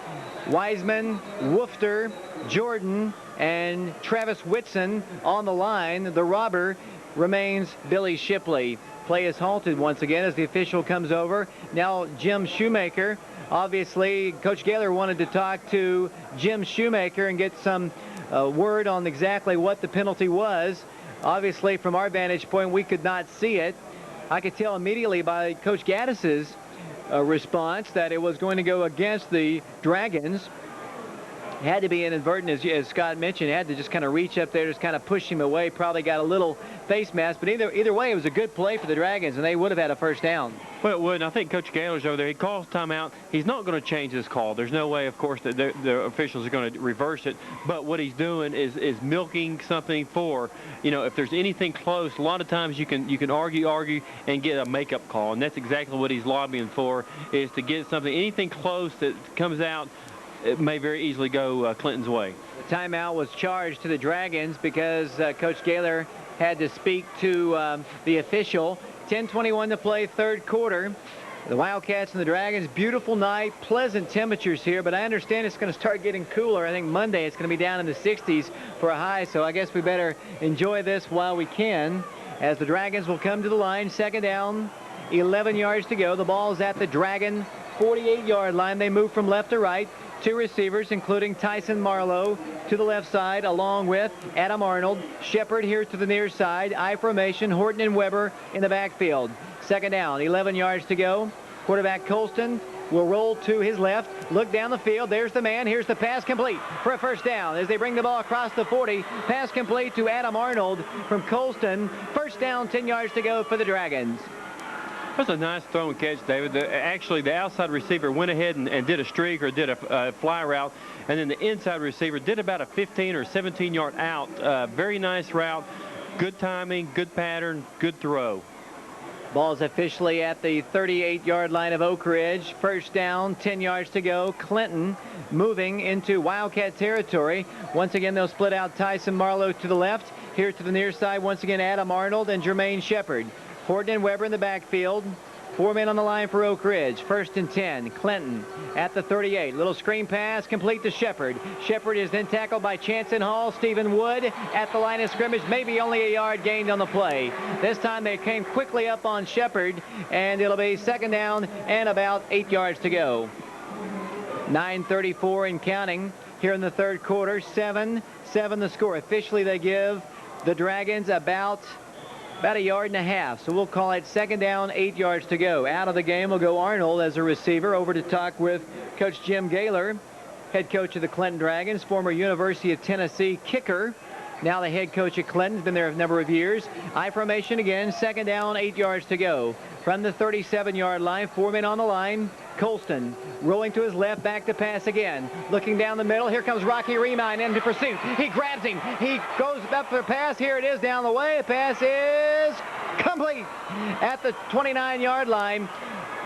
A: Wiseman, Woofter, Jordan, and Travis Whitson on the line. The robber remains Billy Shipley. Play is halted once again as the official comes over. Now Jim Shoemaker. Obviously, Coach Gaylor wanted to talk to Jim Shoemaker and get some word on exactly what the penalty was. Obviously, from our vantage point, we could not see it. I could tell immediately by Coach Gaddis's response that it was going to go against the Dragons. Had to be inadvertent, as Scott mentioned. Had to just kind of reach up there, just kind of push him away. Probably got a little face mask, but either way, it was a good play for the Dragons, and they would have had a first down.
B: Well, it would, and I think Coach Gaylor's over there. He calls timeout. He's not going to change this call. There's no way, of course, that the officials are going to reverse it. But what he's doing is milking something for, if there's anything close. A lot of times you can argue, and get a makeup call, and that's exactly what he's lobbying for, is to get something, anything close that comes out. It may very easily go Clinton's way.
A: The timeout was charged to the Dragons because Coach Gaylor had to speak to the official. 10:21 to play, third quarter. The Wildcats and the Dragons, beautiful night, pleasant temperatures here, but I understand it's going to start getting cooler. I think Monday it's going to be down in the 60s for a high, so I guess we better enjoy this while we can, as the Dragons will come to the line. Second down, 11 yards to go. The ball is at the Dragon 48-yard line. They move from left to right. 2 receivers, including Tyson Marlowe to the left side, along with Adam Arnold. Shepard here to the near side. I formation, Horton and Weber in the backfield. 2nd down, 11 yards to go. Quarterback Colston will roll to his left, look down the field. There's the man. Here's the pass complete for a 1st down as they bring the ball across the 40. Pass complete to Adam Arnold from Colston. 1st down, 10 yards to go for the Dragons.
B: That's a nice throw and catch, David. Actually, the outside receiver went ahead and did a streak or did a fly route, and then the inside receiver did about a 15 or 17-yard out. Very nice route, good timing, good pattern, good throw.
A: Ball's officially at the 38-yard line of Oak Ridge. 1st down, 10 yards to go. Clinton moving into Wildcat territory. Once again, they'll split out Tyson Marlowe to the left. Here to the near side, once again, Adam Arnold and Jermaine Shepard. Horton and Weber in the backfield. 4 men on the line for Oak Ridge. 1st and 10. Clinton at the 38. Little screen pass complete to Shepard. Shepard is then tackled by Chanson Hall. Stephen Wood at the line of scrimmage. Maybe only a yard gained on the play. This time they came quickly up on Shepard, and it'll be 2nd down and about 8 yards to go. 9:34 and counting here in the 3rd quarter. 7-7 the score. Officially they give the Dragons about a yard and a half. So we'll call it 2nd down, 8 yards to go. Out of the game will go Arnold as a receiver. Over to talk with Coach Jim Gaylor, head coach of the Clinton Dragons, former University of Tennessee kicker. Now the head coach at Clinton, has been there a number of years. I formation again, 2nd down, 8 yards to go. From the 37-yard line, 4 men on the line. Colston rolling to his left, back to pass again. Looking down the middle, here comes Rocky Remine into pursuit. He grabs him. He goes up for the pass. Here it is down the way. The pass is complete at the 29-yard line.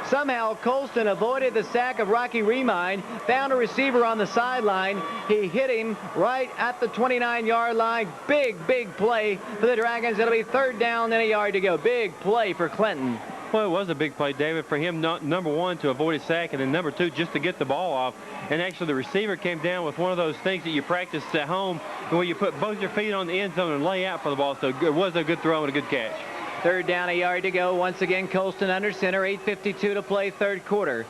A: Somehow Colston avoided the sack of Rocky Remine, found a receiver on the sideline. He hit him right at the 29-yard line. Big play for the Dragons. It'll be 3rd down and a yard to go. Big play for Clinton.
B: Well, it was a big play, David, for him, number 1, to avoid a sack, and then number 2, just to get the ball off. And actually, the receiver came down with one of those things that you practice at home where you put both your feet on the end zone and lay out for the ball. So it was a good throw and a good catch.
A: 3rd down, a yard to go. Once again, Colston under center. 8:52 to play, 3rd quarter.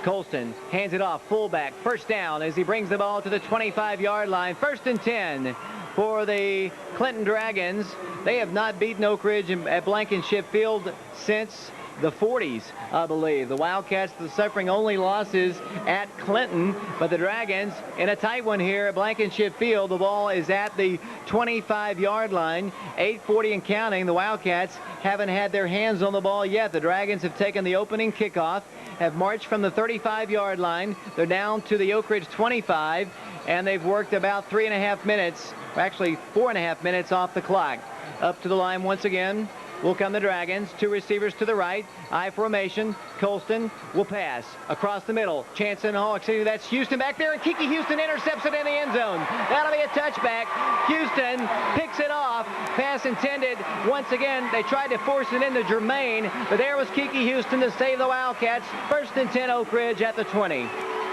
A: Colston hands it off, fullback. 1st down as he brings the ball to the 25-yard line. 1st and 10 for the Clinton Dragons. They have not beaten Oak Ridge at Blankenship Field since the 40s, I believe. The Wildcats are suffering only losses at Clinton, but the Dragons in a tight one here at Blankenship Field. The ball is at the 25-yard line. 8:40 and counting. The Wildcats haven't had their hands on the ball yet. The Dragons have taken the opening kickoff, have marched from the 35-yard line. They're down to the Oak Ridge 25, and they've worked about 3.5 minutes, actually 4.5 minutes off the clock. Up to the line once again will come the Dragons. 2 receivers to the right. I formation. Colston will pass across the middle. Chanson Hall, that's Houston back there, and Kiki Houston intercepts it in the end zone. That'll be a touchback. Houston picks it off. Pass intended. Once again, they tried to force it into Jermaine, but there was Kiki Houston to save the Wildcats. 1st and 10, Oak Ridge at the 20.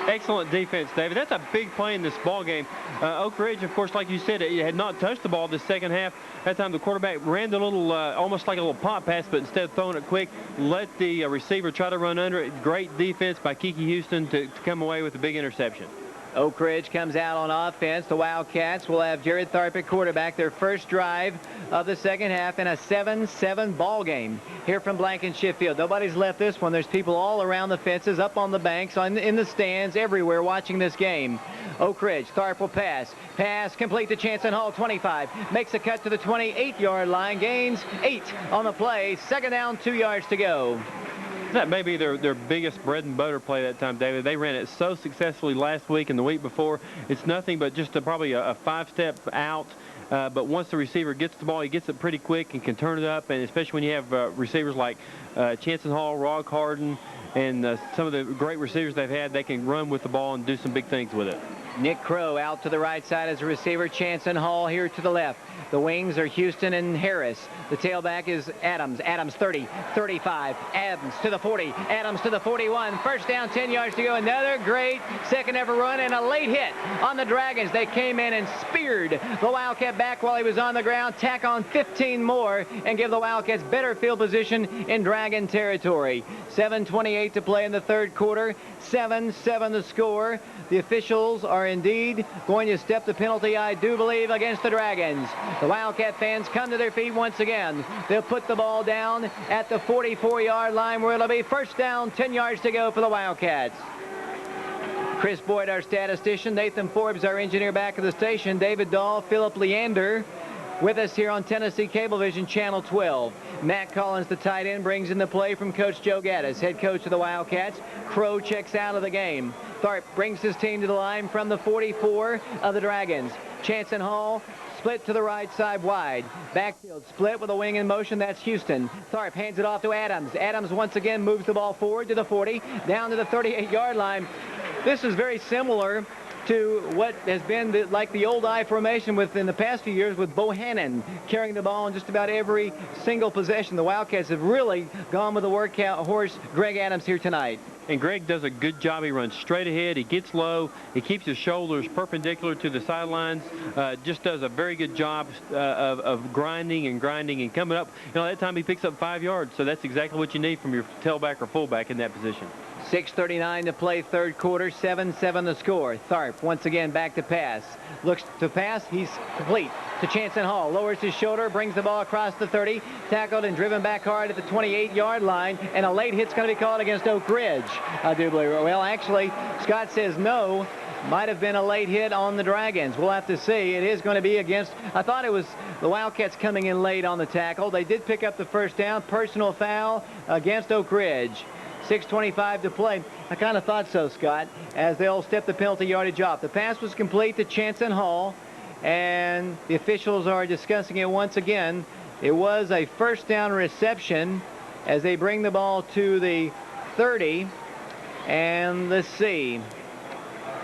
B: Excellent defense, David. That's a big play in this ball game. Oak Ridge, of course, like you said, it had not touched the ball this 2nd half. That time the quarterback ran the little, almost like a little pop pass, but instead of throwing it quick, let the receiver try to run under it. Great defense by Kiki Houston to come away with a big interception.
A: Oak Ridge comes out on offense. The Wildcats will have Jared Tharp at quarterback. Their first drive of the 2nd half in a 7-7 ball game here from Blankenship Field. Nobody's left this one. There's people all around the fences, up on the banks, in the stands, everywhere watching this game. Oak Ridge, Tharp will pass. Pass complete to Chanson Hall, 25. Makes a cut to the 28-yard line. Gains 8 on the play. 2nd down, 2 yards to go.
B: That may be their biggest bread and butter play that time, David. They ran it so successfully last week and the week before. It's nothing but just probably a 5-step out. But once the receiver gets the ball, he gets it pretty quick and can turn it up. And especially when you have receivers like Chanson Hall, Rod Harden, and some of the great receivers they've had, they can run with the ball and do some big things with it.
A: Nick Crow out to the right side as a receiver. Chanson Hall here to the left. The wings are Houston and Harris. The tailback is Adams. Adams 30, 35. Adams to the 40. Adams to the 41. First down, 10 yards to go. Another great second ever run and a late hit on the Dragons. They came in and speared the Wildcat back while he was on the ground. Tack on 15 more and give the Wildcats better field position in Dragon territory. 7:28 to play in the third quarter. 7-7 the score. The officials are indeed going to step the penalty, I do believe, against the Dragons. The Wildcat fans come to their feet once again. They'll put the ball down at the 44-yard line where it'll be first down, 10 yards to go for the Wildcats. Chris Boyd, our statistician. Nathan Forbes, our engineer back at the station. David Dahl, Philip Leander with us here on Tennessee Cablevision Channel 12. Matt Collins, the tight end, brings in the play from Coach Joe Gaddis, head coach of the Wildcats. Crow checks out of the game. Tharp brings his team to the line from the 44 of the Dragons. Chanson Hall split to the right side wide. Backfield split with a wing in motion. That's Houston. Tharp hands it off to Adams. Adams once again moves the ball forward to the 40, down to the 38-yard line. This is very similar to what has been like the old I formation within the past few years with Bohannon carrying the ball in just about every single possession. The Wildcats have really gone with the workout horse, Greg Adams, here tonight.
B: And Greg does a good job. He runs straight ahead. He gets low. He keeps his shoulders perpendicular to the sidelines. Just does a very good job of grinding and coming up. You know, that time he picks up 5 yards. So that's exactly what you need from your tailback or fullback in that position.
A: 6:39 to play third quarter. 7-7 the score. Tharp once again back to pass. Looks to pass. He's complete to Chanson Hall. Lowers his shoulder. Brings the ball across the 30. Tackled and driven back hard at the 28-yard line. And a late hit's going to be called against Oak Ridge, I do believe. Well, actually, Scott says no. Might have been a late hit on the Dragons. We'll have to see. It is going to be against, I thought it was the Wildcats coming in late on the tackle. They did pick up the first down. Personal foul against Oak Ridge. 6:25 to play. I kind of thought so, Scott, as they'll step the penalty yardage off. The pass was complete to Chanson Hall, and the officials are discussing it once again. It was a first down reception as they bring the ball to the 30. And let's see.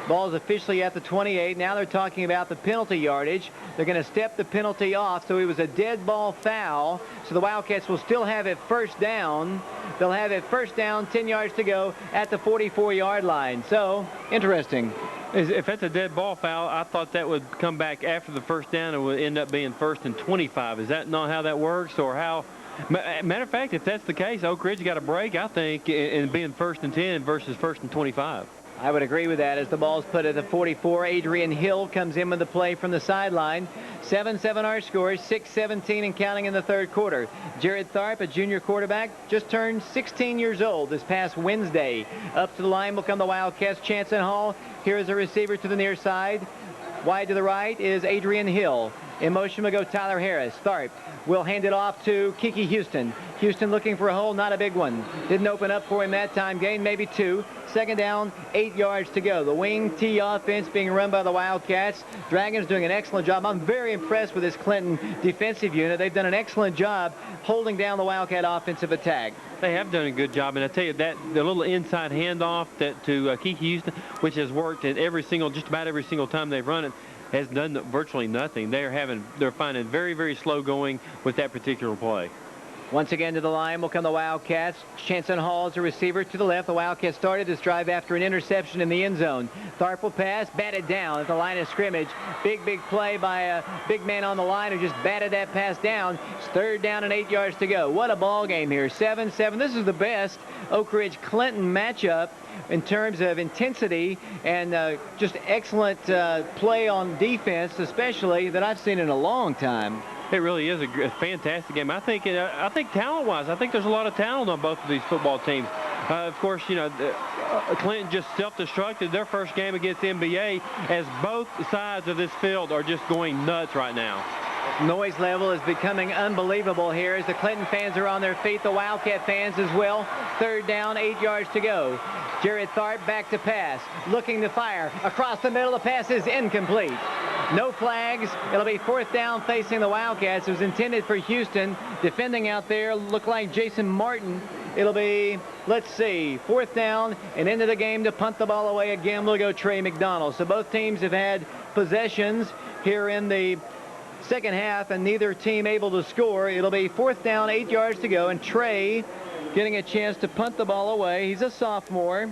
A: Ball's officially at the 28. Now they're talking about the penalty yardage. They're going to step the penalty off, so it was a dead ball foul. So the Wildcats will still have it first down. They'll have it first down, 10 yards to go at the 44-yard line. So, interesting.
B: If that's a dead ball foul, I thought that would come back after the first down and would end up being first and 25. Is that not how that works, or how? Matter of fact, if that's the case, Oak Ridge got a break, I think, in being first and 10 versus first and 25.
A: I would agree with that as the ball's put at the 44. Adrian Hill comes in with the play from the sideline. 7-7 our score, 6:17 and counting in the third quarter. Jared Tharp, a junior quarterback, just turned 16 years old this past Wednesday. Up to the line will come the Wildcats. Chanson Hall. Here is a receiver to the near side. Wide to the right is Adrian Hill. In motion will go Tyler Harris. Tharp will hand it off to Kiki Houston. Houston looking for a hole, not a big one. Didn't open up for him that time. Gain maybe 2. Second down, 8 yards to go. The wing T offense being run by the Wildcats. Dragons doing an excellent job. I'm very impressed with this Clinton defensive unit. They've done an excellent job holding down the Wildcat offensive attack.
B: They have done a good job, and I tell you that the little inside handoff that to Kiki Houston, which has worked at just about every single time they've run it, has done virtually nothing. They're finding very, very slow going with that particular play.
A: Once again to the line will come the Wildcats. Chanson Hall is a receiver to the left. The Wildcats started this drive after an interception in the end zone. Tharp will pass, batted down at the line of scrimmage. Big play by a big man on the line who just batted that pass down. It's third down and 8 yards to go. What a ball game here. 7-7. This is the best Oak Ridge Clinton matchup in terms of intensity and just excellent play on defense, especially, that I've seen in a long time.
B: It really is a fantastic game. I think talent-wise, I think there's a lot of talent on both of these football teams. Of course, you know, Clinton just self-destructed their first game against MBA, as both sides of this field are just going nuts right now.
A: Noise level is becoming unbelievable here as the Clinton fans are on their feet, the Wildcat fans as well. Third down, 8 yards to go. Jared Tharp back to pass, looking to fire. Across the middle, the pass is incomplete. No flags. It'll be fourth down facing the Wildcats. It was intended for Houston. Defending out there looked like Jason Martin It'll be, let's see, 4th down and into the game to punt the ball away again will go Trey McDonald. So both teams have had possessions here in the second half and neither team able to score. It'll be 4th down, 8 yards to go, and Trey getting a chance to punt the ball away. He's a sophomore.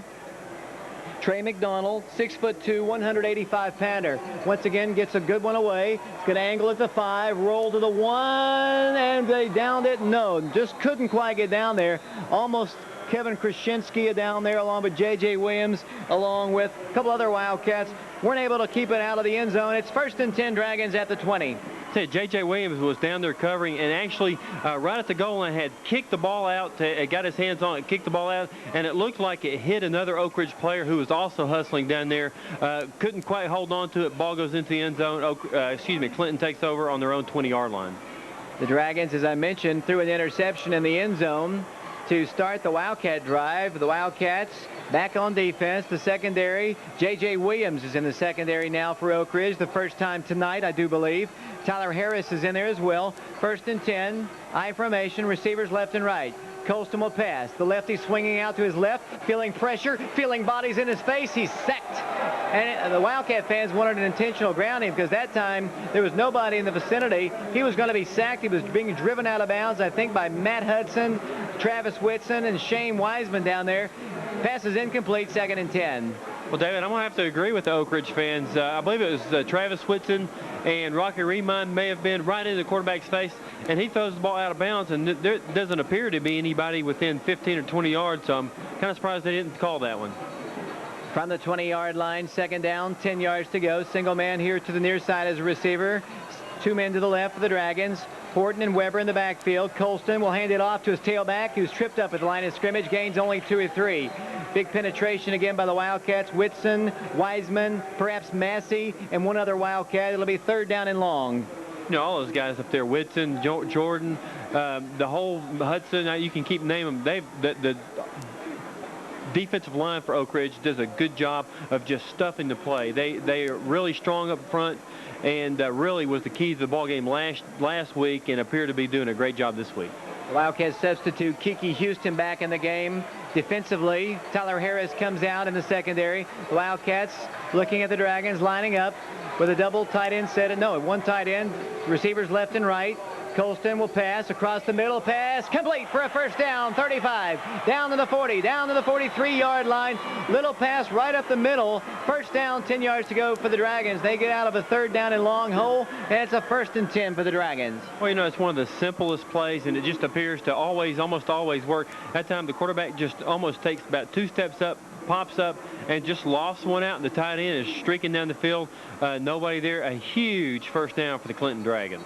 A: Trey McDonald, 6'2", 185-pounder. Once again, gets a good one away. It's going to angle at the 5, roll to the 1, and they downed it. No, just couldn't quite get down there. Almost Kevin Krasinski down there along with J.J. Williams, along with a couple other Wildcats. Weren't able to keep it out of the end zone. It's 1st and 10 Dragons at the 20.
B: J.J. Williams was down there covering and actually right at the goal line had kicked the ball out, got his hands on it, kicked the ball out, and it looked like it hit another Oak Ridge player who was also hustling down there. Couldn't quite hold on to it. Ball goes into the end zone. Clinton takes over on their own 20-yard line.
A: The Dragons, as I mentioned, threw an interception in the end zone to start the Wildcat drive. The Wildcats back on defense. The secondary, J.J. Williams is in the secondary now for Oak Ridge. The first time tonight, I do believe. Tyler Harris is in there as well. 1st and 10. I formation. Receivers left and right. Colston will pass. The lefty swinging out to his left, feeling pressure, feeling bodies in his face. He's sacked. And the Wildcat fans wanted an intentional grounding because that time there was nobody in the vicinity. He was going to be sacked. He was being driven out of bounds, I think, by Matt Hudson, Travis Whitson, and Shane Wiseman down there. Pass is incomplete, 2nd and 10.
B: Well, David, I'm going to have to agree with the Oak Ridge fans. I believe it was Travis Whitson and Rocky Remond may have been right into the quarterback's face, and he throws the ball out of bounds, and there doesn't appear to be anybody within 15 or 20 yards, so I'm kind of surprised they didn't call that one.
A: From the 20-yard line, 2nd down, 10 yards to go. Single man here to the near side as a receiver. 2 men to the left for the Dragons. Horton and Weber in the backfield. Colston will hand it off to his tailback, who's tripped up at the line of scrimmage, gains only 2 or 3. Big penetration again by the Wildcats. Whitson, Wiseman, perhaps Massey, and one other Wildcat. It'll be 3rd down and long.
B: You know, all those guys up there, Whitson, Jordan, the whole Hudson, you can keep naming them. The defensive line for Oak Ridge does a good job of just stuffing the play. They are really strong up front, and really was the key to the ball game last week, and appear to be doing a great job this week.
A: Wildcats substitute Kiki Houston back in the game. Defensively, Tyler Harris comes out in the secondary. The Wildcats looking at the Dragons, lining up with a double tight end set. No, one tight end, receivers left and right. Colston will pass across the middle. Pass complete for a 1st down. 35 down to the 40, down to the 43-yard line. Little pass right up the middle. 1st down, 10 yards to go for the Dragons. They get out of a 3rd down and long hole, and it's a 1st and 10 for the Dragons.
B: Well, you know, it's one of the simplest plays, and it just appears to almost always work. That time the quarterback just almost takes about 2 steps up, pops up, and just lofts one out, and the tight end is streaking down the field. Nobody there. A huge 1st down for the Clinton Dragons.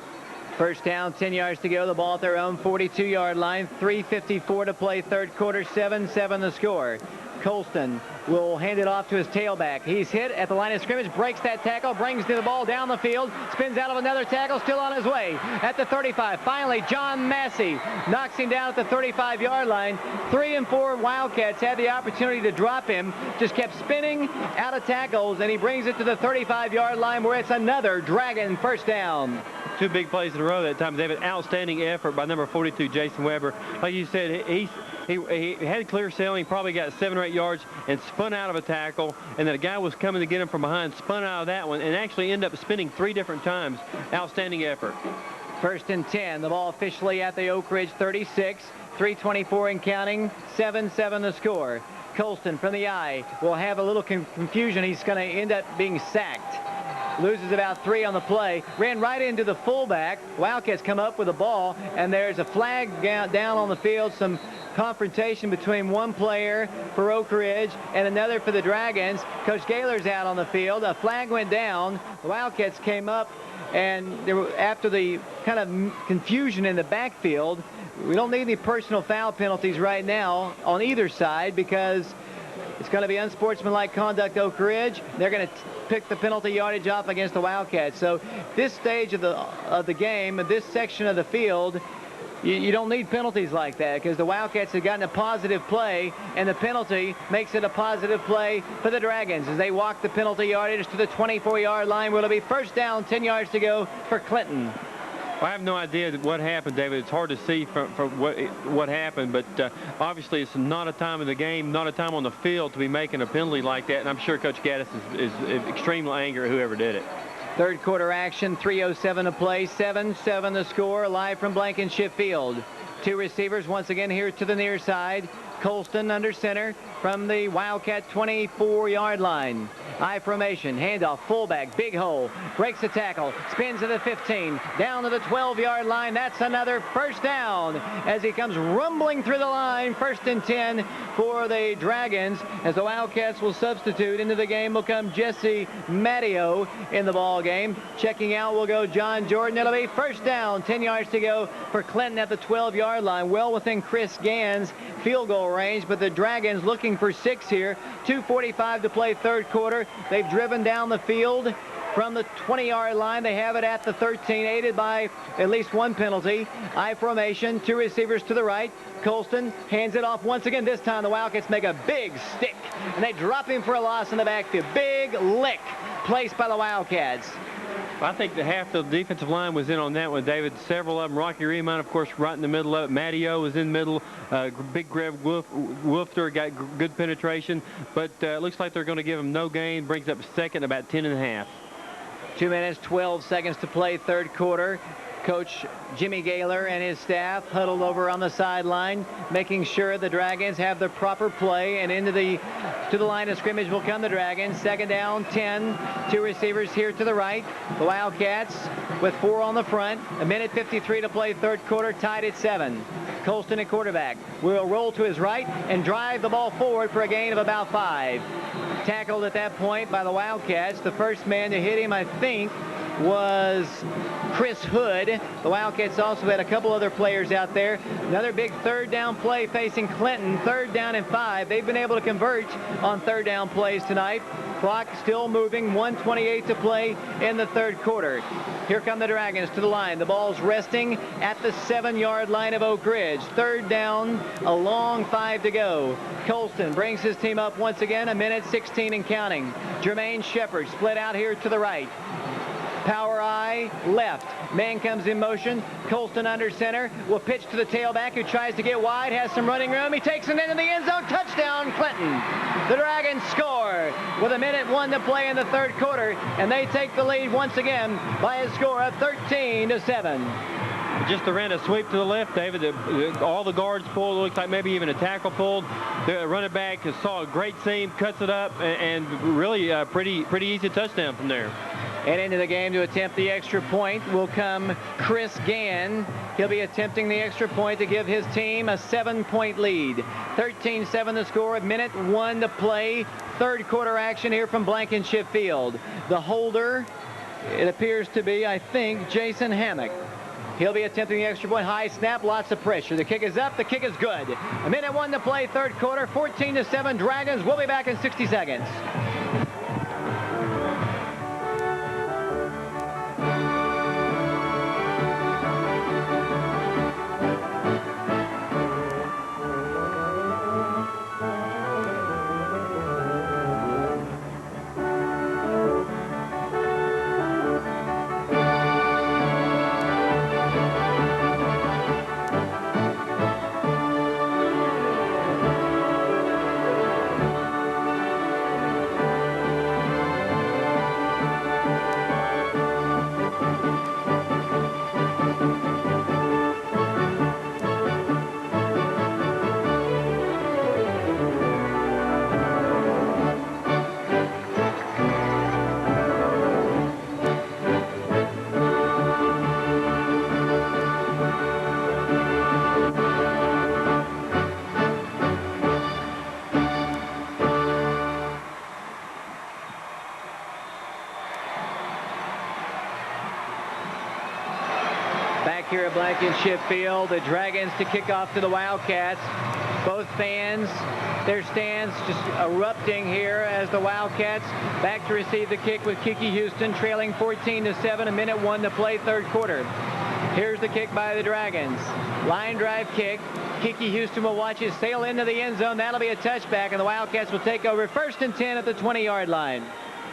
A: 1st down, 10 yards to go. The ball at their own 42-yard line. 3:54 to play, 3rd quarter. 7-7 the score. Colston will hand it off to his tailback. He's hit at the line of scrimmage, breaks that tackle, brings the ball down the field, spins out of another tackle, still on his way at the 35. Finally, John Massey knocks him down at the 35-yard line. 3 and 4 Wildcats had the opportunity to drop him, just kept spinning out of tackles, and he brings it to the 35-yard line where it's another Dragon 1st down.
B: 2 big plays in a row that time. They have an outstanding effort by number 42, Jason Weber. Like you said, he had clear sailing, probably got 7 or 8 yards, and spun out of a tackle, and then a guy was coming to get him from behind, spun out of that one, and actually ended up spinning 3 different times. Outstanding effort.
A: 1st and 10. The ball officially at the Oak Ridge 36. 3:24 and counting. 7-7 the score. Colston from the eye will have a little confusion. He's going to end up being sacked. Loses about 3 on the play. Ran right into the fullback. Wildcats come up with the ball, and there's a flag down on the field. Some confrontation between one player for Oak Ridge and another for the Dragons. Coach Gaylor's out on the field. A flag went down. The Wildcats came up, and after the kind of confusion in the backfield, we don't need any personal foul penalties right now on either side because it's going to be unsportsmanlike conduct, Oak Ridge. They're going to pick the penalty yardage off against the Wildcats. So this stage of the game, this section of the field, you don't need penalties like that because the Wildcats have gotten a positive play, and the penalty makes it a positive play for the Dragons as they walk the penalty yardage to the 24-yard line where it'll be 1st down, 10 yards to go for Clinton.
B: I have no idea what happened, David. It's hard to see from what happened, but obviously it's not a time in the game, not a time on the field to be making a penalty like that, and I'm sure Coach Gaddis is extremely angry at whoever did it.
A: Third quarter action, 3:07 to play, 7-7 the score, live from Blankenship Field. Two receivers once again here to the near side. Colston under center from the Wildcat 24-yard line. I formation, handoff, fullback, big hole, breaks the tackle, spins to the 15, down to the 12-yard line. That's another first down as he comes rumbling through the line. 1st and 10 for the Dragons as the Wildcats will substitute. Into the game will come Jesse Matteo in the ball game. Checking out will go John Jordan. It'll be first down, 10 yards to go for Clinton at the 12-yard line, well within Chris Gann's field goal range, but the Dragons looking for 6 here. 2:45 to play third quarter. They've driven down the field from the 20-yard line. They have it at the 13, aided by at least one penalty. I formation, two receivers to the right. Colston hands it off once again. This time the Wildcats make a big stick, and they drop him for a loss in the backfield. Big lick placed by the Wildcats.
B: I think that half the defensive line was in on that one, David. Several of them. Rocky Remont, of course, right in the middle of it. Matteo was in the middle. Big Greg Wolfter got good penetration, but it looks like they're going to give him no gain. Brings up second, about 10.5.
A: 2 minutes, 12 seconds to play third quarter. Coach Jimmy Gaylor and his staff huddled over on the sideline, making sure the Dragons have the proper play, and to the line of scrimmage will come the Dragons. Second down, 10. Two receivers here to the right. The Wildcats with 4 on the front. 1:53 to play third quarter, tied at 7. Colston at quarterback will roll to his right and drive the ball forward for a gain of about 5. Tackled at that point by the Wildcats. The first man to hit him, I think, was Chris Hood. The Wildcats also had a couple other players out there. Another big third down play facing Clinton. 3rd down and 5. They've been able to convert on third down plays tonight. Clock still moving. 1:28 to play in the third quarter. Here come the Dragons to the line. The ball's resting at the 7-yard line of Oak Ridge. 3rd down, a long 5 to go. Colston brings his team up once again. 1:16 and counting. Jermaine Shepard split out here to the right. Power I left. Man comes in motion. Colston under center. Will pitch to the tailback who tries to get wide. Has some running room. He takes it into the end zone. Touchdown, Clinton. The Dragons score with 1:01 to play in the third quarter, and they take the lead once again by a score of 13-7.
B: Just ran a sweep to the left, David. All the guards pulled. Looks like maybe even a tackle pulled. The running back saw a great seam, cuts it up, and really pretty easy touchdown from there.
A: And into the game to attempt the extra point will come Chris Gann. He'll be attempting the extra point to give his team a 7-point lead. 13-7 the score, 1:01 to play. Third quarter action here from Blankenship Field. The holder, it appears to be, I think, Jason Hammock. He'll be attempting the extra point. High snap, lots of pressure. The kick is up, the kick is good. 1:01 to play third quarter, 14-7 Dragons. We'll be back in 60 seconds. Here at Blankenship Field, the Dragons to kick off to the Wildcats. Both fans, their stands just erupting here as the Wildcats back to receive the kick with Kiki Houston trailing 14-7, 1:01 to play third quarter. Here's the kick by the Dragons. Line drive kick. Kiki Houston will watch it sail into the end zone. That'll be a touchback, and the Wildcats will take over 1st and 10 at the 20-yard line.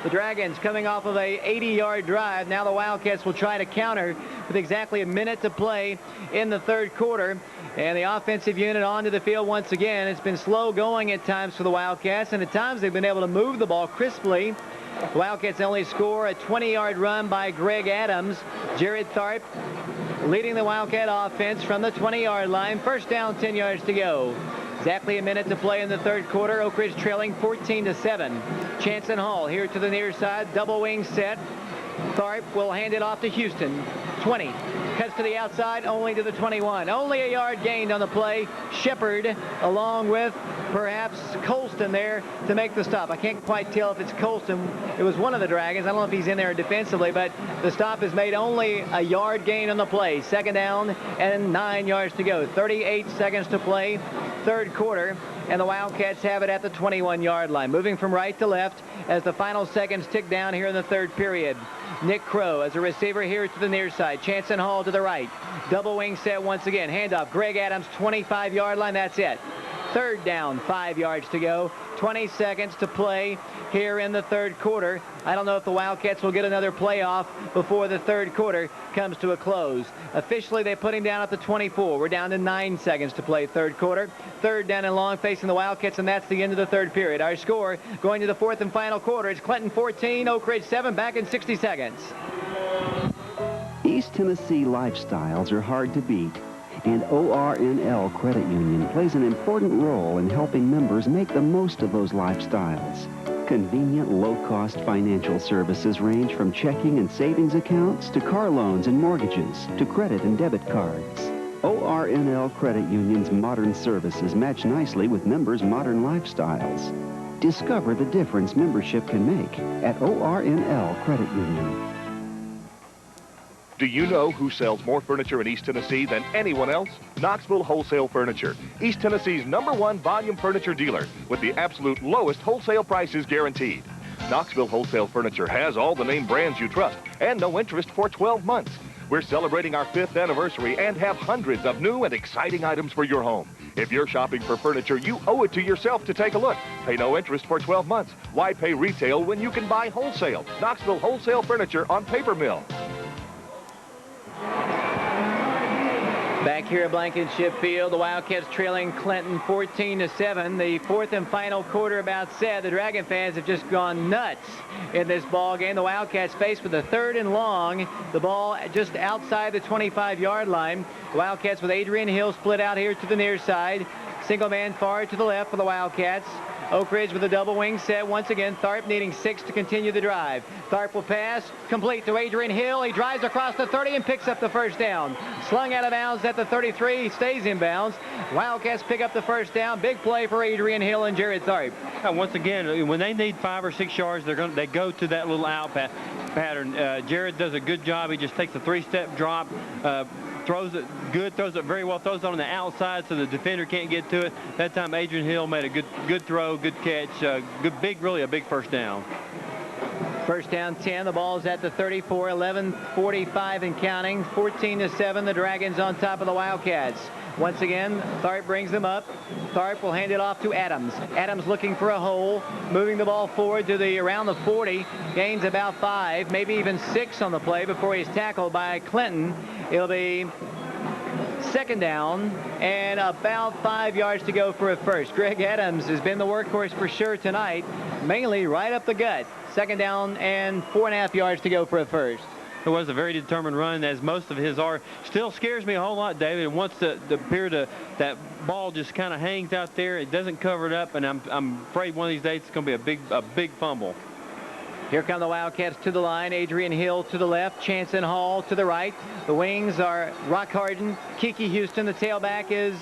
A: The Dragons coming off of a 80-yard drive. Now the Wildcats will try to counter with exactly a minute to play in the third quarter. And the offensive unit onto the field once again. It's been slow going at times for the Wildcats, and at times they've been able to move the ball crisply. The Wildcats only score a 20-yard run by Greg Adams. Jared Tharp leading the Wildcat offense from the 20-yard line. First down, 10 yards to go. Exactly a minute to play in the third quarter. Oak Ridge trailing 14-7. Chanson Hall here to the near side. Double wing set. Tharp will hand it off to Houston. 20. Cuts to the outside, only to the 21. Only a yard gained on the play. Shepard along with perhaps Colston there to make the stop. I can't quite tell if it's Colston. It was one of the Dragons. I don't know if he's in there defensively, but the stop is made. Only a yard gain on the play. Second down and 9 yards to go. 38 seconds to play. Third quarter, and the Wildcats have it at the 21-yard line. Moving from right to left as the final seconds tick down here in the third period. Nick Crow as a receiver here to the near side. Chanson Hall to the right. Double wing set once again. Handoff. Greg Adams, 25-yard line. That's it. Third down, 5 yards to go. 20 seconds to play here in the third quarter. I don't know if the Wildcats will get another playoff before the third quarter comes to a close. Officially, they put him down at the 24. We're down to 9 seconds to play third quarter. Third down and long facing the Wildcats, and that's the end of the third period. Our score going to the fourth and final quarter. It's Clinton 14, Oak Ridge 7, back in 60 seconds.
C: East Tennessee lifestyles are hard to beat, and ORNL Credit Union plays an important role in helping members make the most of those lifestyles. Convenient, low-cost financial services range from checking and savings accounts to car loans and mortgages to credit and debit cards. ORNL Credit Union's modern services match nicely with members' modern lifestyles. Discover the difference membership can make at ORNL Credit Union.
D: Do you know who sells more furniture in East Tennessee than anyone else? Knoxville Wholesale Furniture, East Tennessee's #1 volume furniture dealer with the absolute lowest wholesale prices guaranteed. Knoxville Wholesale Furniture has all the name brands you trust and no interest for 12 months. We're celebrating our 5th anniversary and have hundreds of new and exciting items for your home. If you're shopping for furniture, you owe it to yourself to take a look. Pay no interest for 12 months. Why pay retail when you can buy wholesale? Knoxville Wholesale Furniture on Paper Mill.
A: Back here at Blankenship Field, the Wildcats trailing Clinton 14-7. The fourth and final quarter about said. The Dragon fans have just gone nuts in this ball game. The Wildcats faced with a third and long. The ball just outside the 25-yard line. The Wildcats with Adrian Hill split out here to the near side. Single man far to the left for the Wildcats. Oak Ridge with a double wing set once again. Tharp needing 6 to continue the drive. Tharp will pass complete to Adrian Hill. He drives across the 30 and picks up the first down. Slung out of bounds at the 33. He stays in bounds. Wildcats pick up the first down. Big play for Adrian Hill and Jared Tharp.
B: Once again, when they need 5 or 6 yards, they go to that little out pattern. Jared does a good job. He just takes a 3-step drop. Throws it good, throws it very well, throws it on the outside so the defender can't get to it. That time Adrian Hill made a good throw, good catch, really a big first down.
A: First down 10, the ball's at the 34, 11:45 and counting, 14-7, the Dragons on top of the Wildcats. Once again, Tharp brings them up. Tharp will hand it off to Adams. Adams looking for a hole, moving the ball forward to around the 40, gains about 5, maybe even 6 on the play before he's tackled by Clinton. It'll be second down and about 5 yards to go for a first. Greg Adams has been the workhorse for sure tonight, mainly right up the gut. Second down and 4.5 yards to go for a first.
B: It was a very determined run, as most of his are. Still scares me a whole lot, David. Once that ball just kind of hangs out there, it doesn't cover it up, and I'm afraid one of these days it's going to be a big fumble.
A: Here come the Wildcats to the line. Adrian Hill to the left. Chanson Hall to the right. The wings are Rock Harden, Kiki Houston. The tailback is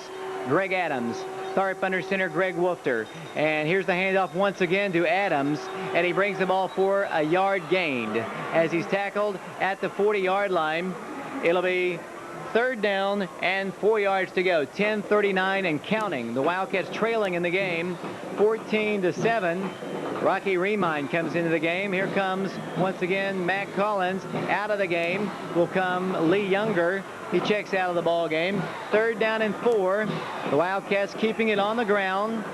A: Greg Adams. Tharp under center, Greg Wolfter. And here's the handoff once again to Adams, and he brings the ball for a yard gained as he's tackled at the 40-yard line. It'll be third down and 4 yards to go. 10:39 and counting. The Wildcats trailing in the game 14-7. Rocky Remine comes into the game. Here comes once again Matt Collins. Out of the game will come Lee Younger. He checks out of the ball game. Third down and 4. The Wildcats keeping it on the ground.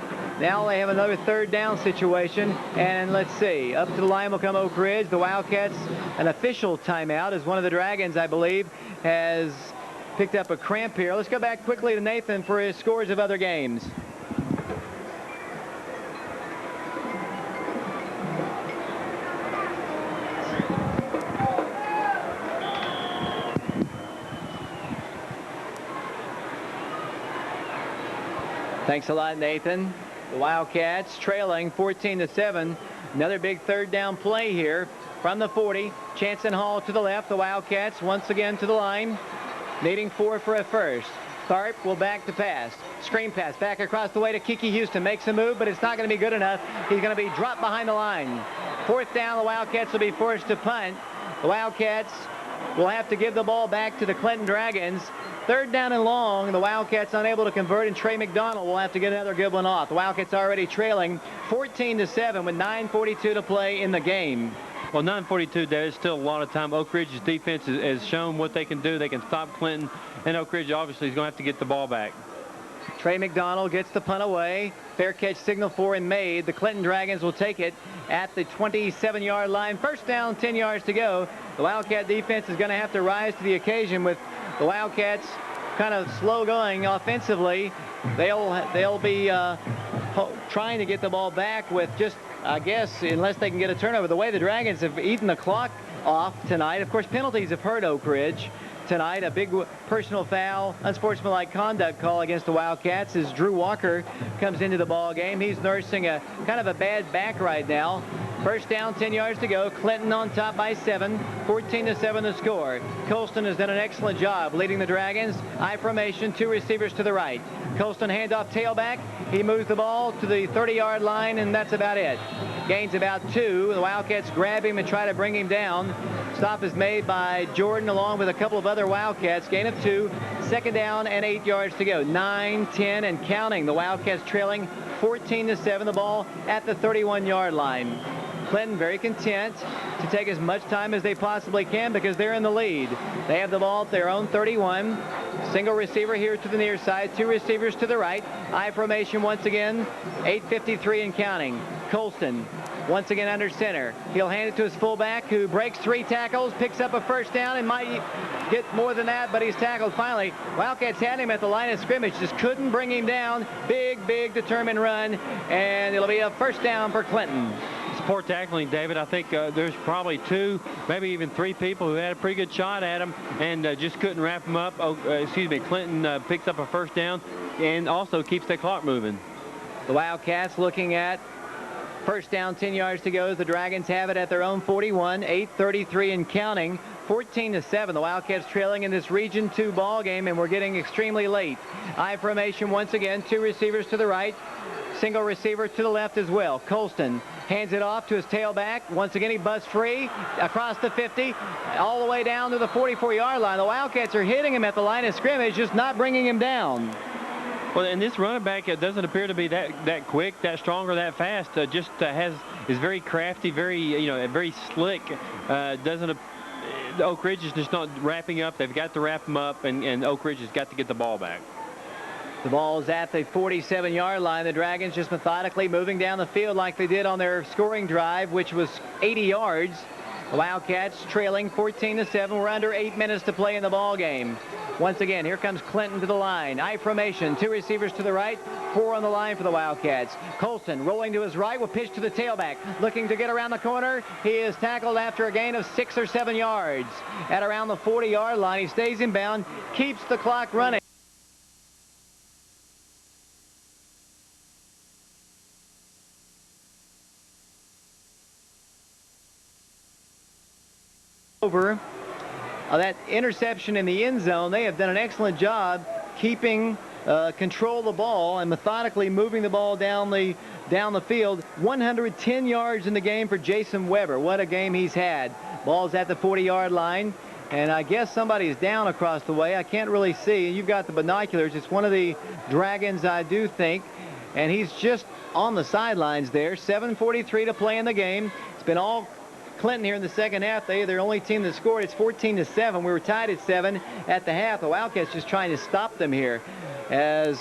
A: Now they have another third down situation, and let's see. Up to the line will come Oak Ridge. The Wildcats, an official timeout, as one of the Dragons, I believe, has picked up a cramp here. Let's go back quickly to Nathan for his scores of other games. Thanks a lot, Nathan. The Wildcats trailing 14-7. Another big third down play here from the 40. Chanson Hall to the left. The Wildcats once again to the line, needing 4 for a first. Tharp will back to pass. Screen pass back across the way to Kiki Houston. Makes a move, but it's not going to be good enough. He's going to be dropped behind the line. 4th down, the Wildcats will be forced to punt. The Wildcats will have to give the ball back to the Clinton Dragons. 3rd down and long. The Wildcats unable to convert, and Trey McDonald will have to get another good one off. The Wildcats already trailing 14-7 with 9:42 to play in the game.
B: Well, 9:42, there is still a lot of time. Oak Ridge's defense has shown what they can do. They can stop Clinton, and Oak Ridge obviously is going to have to get the ball back.
A: Trey McDonald gets the punt away. Fair catch signal for him made. The Clinton Dragons will take it at the 27-yard line. 1st down, 10 yards to go. The Wildcat defense is going to have to rise to the occasion with the Wildcats kind of slow going offensively. They'll be trying to get the ball back with just, I guess, unless they can get a turnover. The way the Dragons have eaten the clock off tonight. Of course, penalties have hurt Oak Ridge tonight. A big personal foul, unsportsmanlike conduct call against the Wildcats as Drew Walker comes into the ball game. He's nursing a kind of a bad back right now. 1st down, 10 yards to go. Clinton on top by 7. 14-7 the score. Colston has done an excellent job leading the Dragons. I formation, 2 receivers to the right. Colston handoff tailback. He moves the ball to the 30-yard line, and that's about it. Gains about 2. The Wildcats grab him and try to bring him down. Stop is made by Jordan along with a couple of other Wildcats. Gain of 2. 2nd down and 8 yards to go. 9, 10, and counting. The Wildcats trailing 14-7. The ball at the 31-yard line. Clinton very content to take as much time as they possibly can because they're in the lead. They have the ball at their own 31. Single receiver here to the near side. 2 receivers to the right. I formation once again. 8:53 and counting. Colston once again under center. He'll hand it to his fullback who breaks 3 tackles, picks up a 1st down, and might get more than that, but he's tackled finally. Wildcats had him at the line of scrimmage, just couldn't bring him down. Big determined run, and it'll be a 1st down for Clinton.
B: It's poor tackling, David. I think there's probably 2, maybe even 3 people who had a pretty good shot at him and just couldn't wrap him up. Clinton picks up a 1st down and also keeps the clock moving.
A: The Wildcats looking at 1st down, 10 yards to go. The Dragons have it at their own 41. 8:33 and counting. 14-7. The Wildcats trailing in this Region 2 ball game, and we're getting extremely late. I formation once again. 2 receivers to the right. Single receiver to the left as well. Colston hands it off to his tailback. Once again, he busts free across the 50, all the way down to the 44-yard line. The Wildcats are hitting him at the line of scrimmage, just not bringing him down.
B: Well, and this running back doesn't appear to be that quick, that strong, or that fast. Is very crafty, very slick. Oak Ridge is just not wrapping up. They've got to wrap him up, and Oak Ridge has got to get the ball back.
A: The ball is at the 47-yard line. The Dragons just methodically moving down the field like they did on their scoring drive, which was 80 yards. The Wildcats trailing 14-7. We're under 8 minutes to play in the ball game. Once again, here comes Clinton to the line. I formation, 2 receivers to the right, 4 on the line for the Wildcats. Colston rolling to his right will pitch to the tailback. Looking to get around the corner. He is tackled after a gain of 6 or 7 yards. At around the 40-yard line, he stays inbound, keeps the clock running. Over that interception in the end zone. They have done an excellent job keeping control of the ball and methodically moving the ball down the field. 110 yards in the game for Jason Weber. What a game he's had. Ball's at the 40-yard line, and I guess somebody's down across the way. I can't really see. You've got the binoculars. It's one of the Dragons, I do think, and he's just on the sidelines there. 7:43 to play in the game. It's been all Clinton here in the second half. They're the only team that scored. It's 14-7. We were tied at 7 at the half. The Wildcats just trying to stop them here as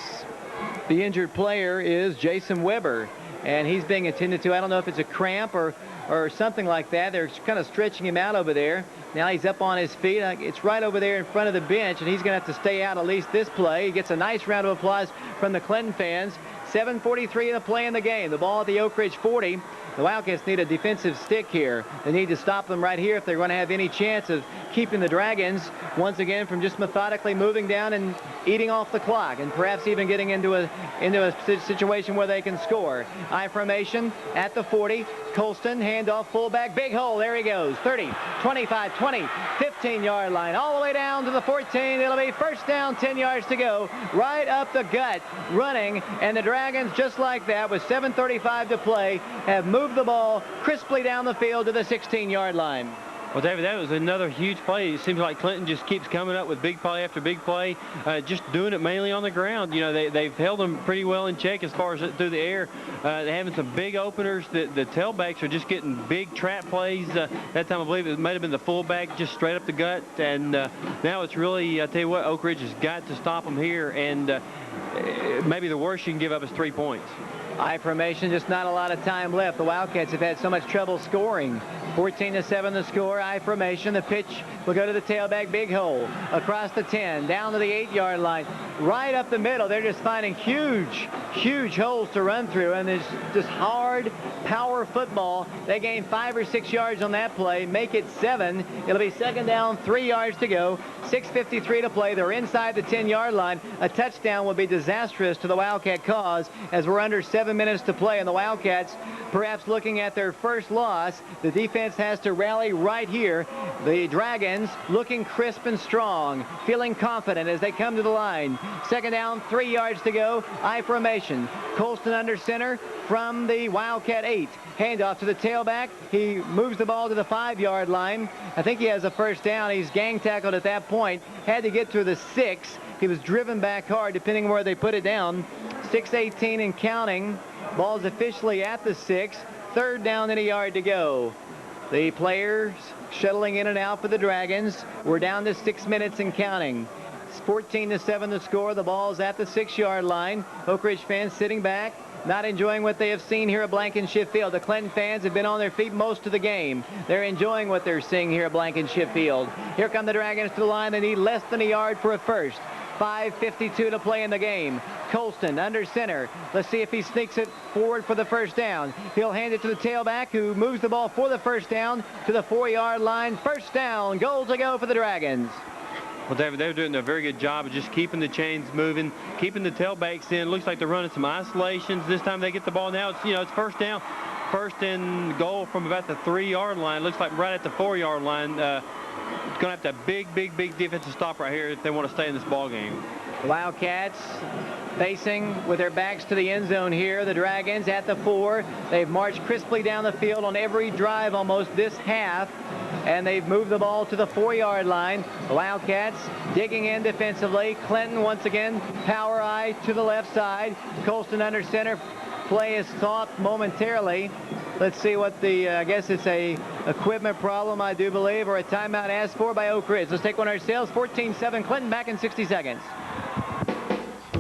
A: The injured player is Jason Weber, and he's being attended to. I don't know if it's a cramp or something like that. They're kind of stretching him out over there. Now he's up on his feet. It's right over there in front of the bench, and he's going to have to stay out at least this play. He gets a nice round of applause from the Clinton fans. 7:43 to play in the game. The ball at the Oak Ridge 40. The Wildcats need a defensive stick here. They need to stop them right here if they're going to have any chance of keeping the Dragons once again from just methodically moving down and eating off the clock, and perhaps even getting into a situation where they can score. I formation at the 40. Colston, handoff, fullback, big hole. There he goes. 30, 25, 20, 15-yard line, all the way down to the 14. It'll be first down, 10 yards to go. Right up the gut, running, and the Dragons, just like that, with 7:35 to play, have moved the ball crisply down the field to the 16-yard line.
B: Well, David, that was another huge play. It seems like Clinton just keeps coming up with big play after big play, just doing it mainly on the ground. You know, they've held them pretty well in check as far as through the air. They're having some big openers. The tailbacks are just getting big trap plays. That time I believe it might have been the fullback just straight up the gut. And now it's really, I tell you what, Oak Ridge has got to stop them here. And maybe the worst you can give up is 3 points.
A: I formation, just not a lot of time left. The Wildcats have had so much trouble scoring. 14-7 the score. I formation. The pitch will go to the tailback. Big hole across the 10, down to the 8-yard line, right up the middle. They're just finding huge holes to run through, and it's just hard power football. They gain 5 or 6 yards on that play, make it 7. It'll be second down, 3 yards to go. 6:53 to play. They're inside the 10-yard line. A touchdown would be disastrous to the Wildcat cause, as we're under 7 minutes to play, and the Wildcats perhaps looking at their first loss. The defense has to rally right here. The Dragons looking crisp and strong, feeling confident as they come to the line. Second down, 3 yards to go. I formation. Colston under center from the Wildcat 8. Handoff to the tailback. He moves the ball to the 5-yard line. I think he has a first down. He's gang tackled at that point. Had to get to the 6. He was driven back hard, depending where they put it down. 6:18 and counting. Ball's officially at the 6. Third down and a yard to go. The players shuttling in and out for the Dragons. We're down to 6 minutes and counting. It's 14-7 the score. The ball's at the 6-yard line. Oak Ridge fans sitting back, not enjoying what they have seen here at Blankenship Field. The Clinton fans have been on their feet most of the game. They're enjoying what they're seeing here at Blankenship Field. Here come the Dragons to the line. They need less than a yard for a first. 5:52 to play in the game. Colston under center. Let's see if he sneaks it forward for the first down. He'll hand it to the tailback, who moves the ball for the first down to the 4-yard line. First down, goal to go for the Dragons.
B: Well, David, they're doing a very good job of just keeping the chains moving, keeping the tailbacks in. Looks like they're running some isolations. This time they get the ball. Now it's first down, first and goal from about the 3-yard line. Looks like right at the 4-yard line. It's going to have to big defensive stop right here if they want to stay in this ball game.
A: Wildcats facing with their backs to the end zone here. The Dragons at the 4. They've marched crisply down the field on every drive almost this half, and they've moved the ball to the 4-yard line. The Wildcats digging in defensively. Clinton once again, power eye to the left side. Colston under center. Play is stopped momentarily. Let's see what the, I guess it's a equipment problem, I do believe, or a timeout asked for by Oak Ridge. Let's take one ourselves. 14-7 Clinton, back in 60 seconds.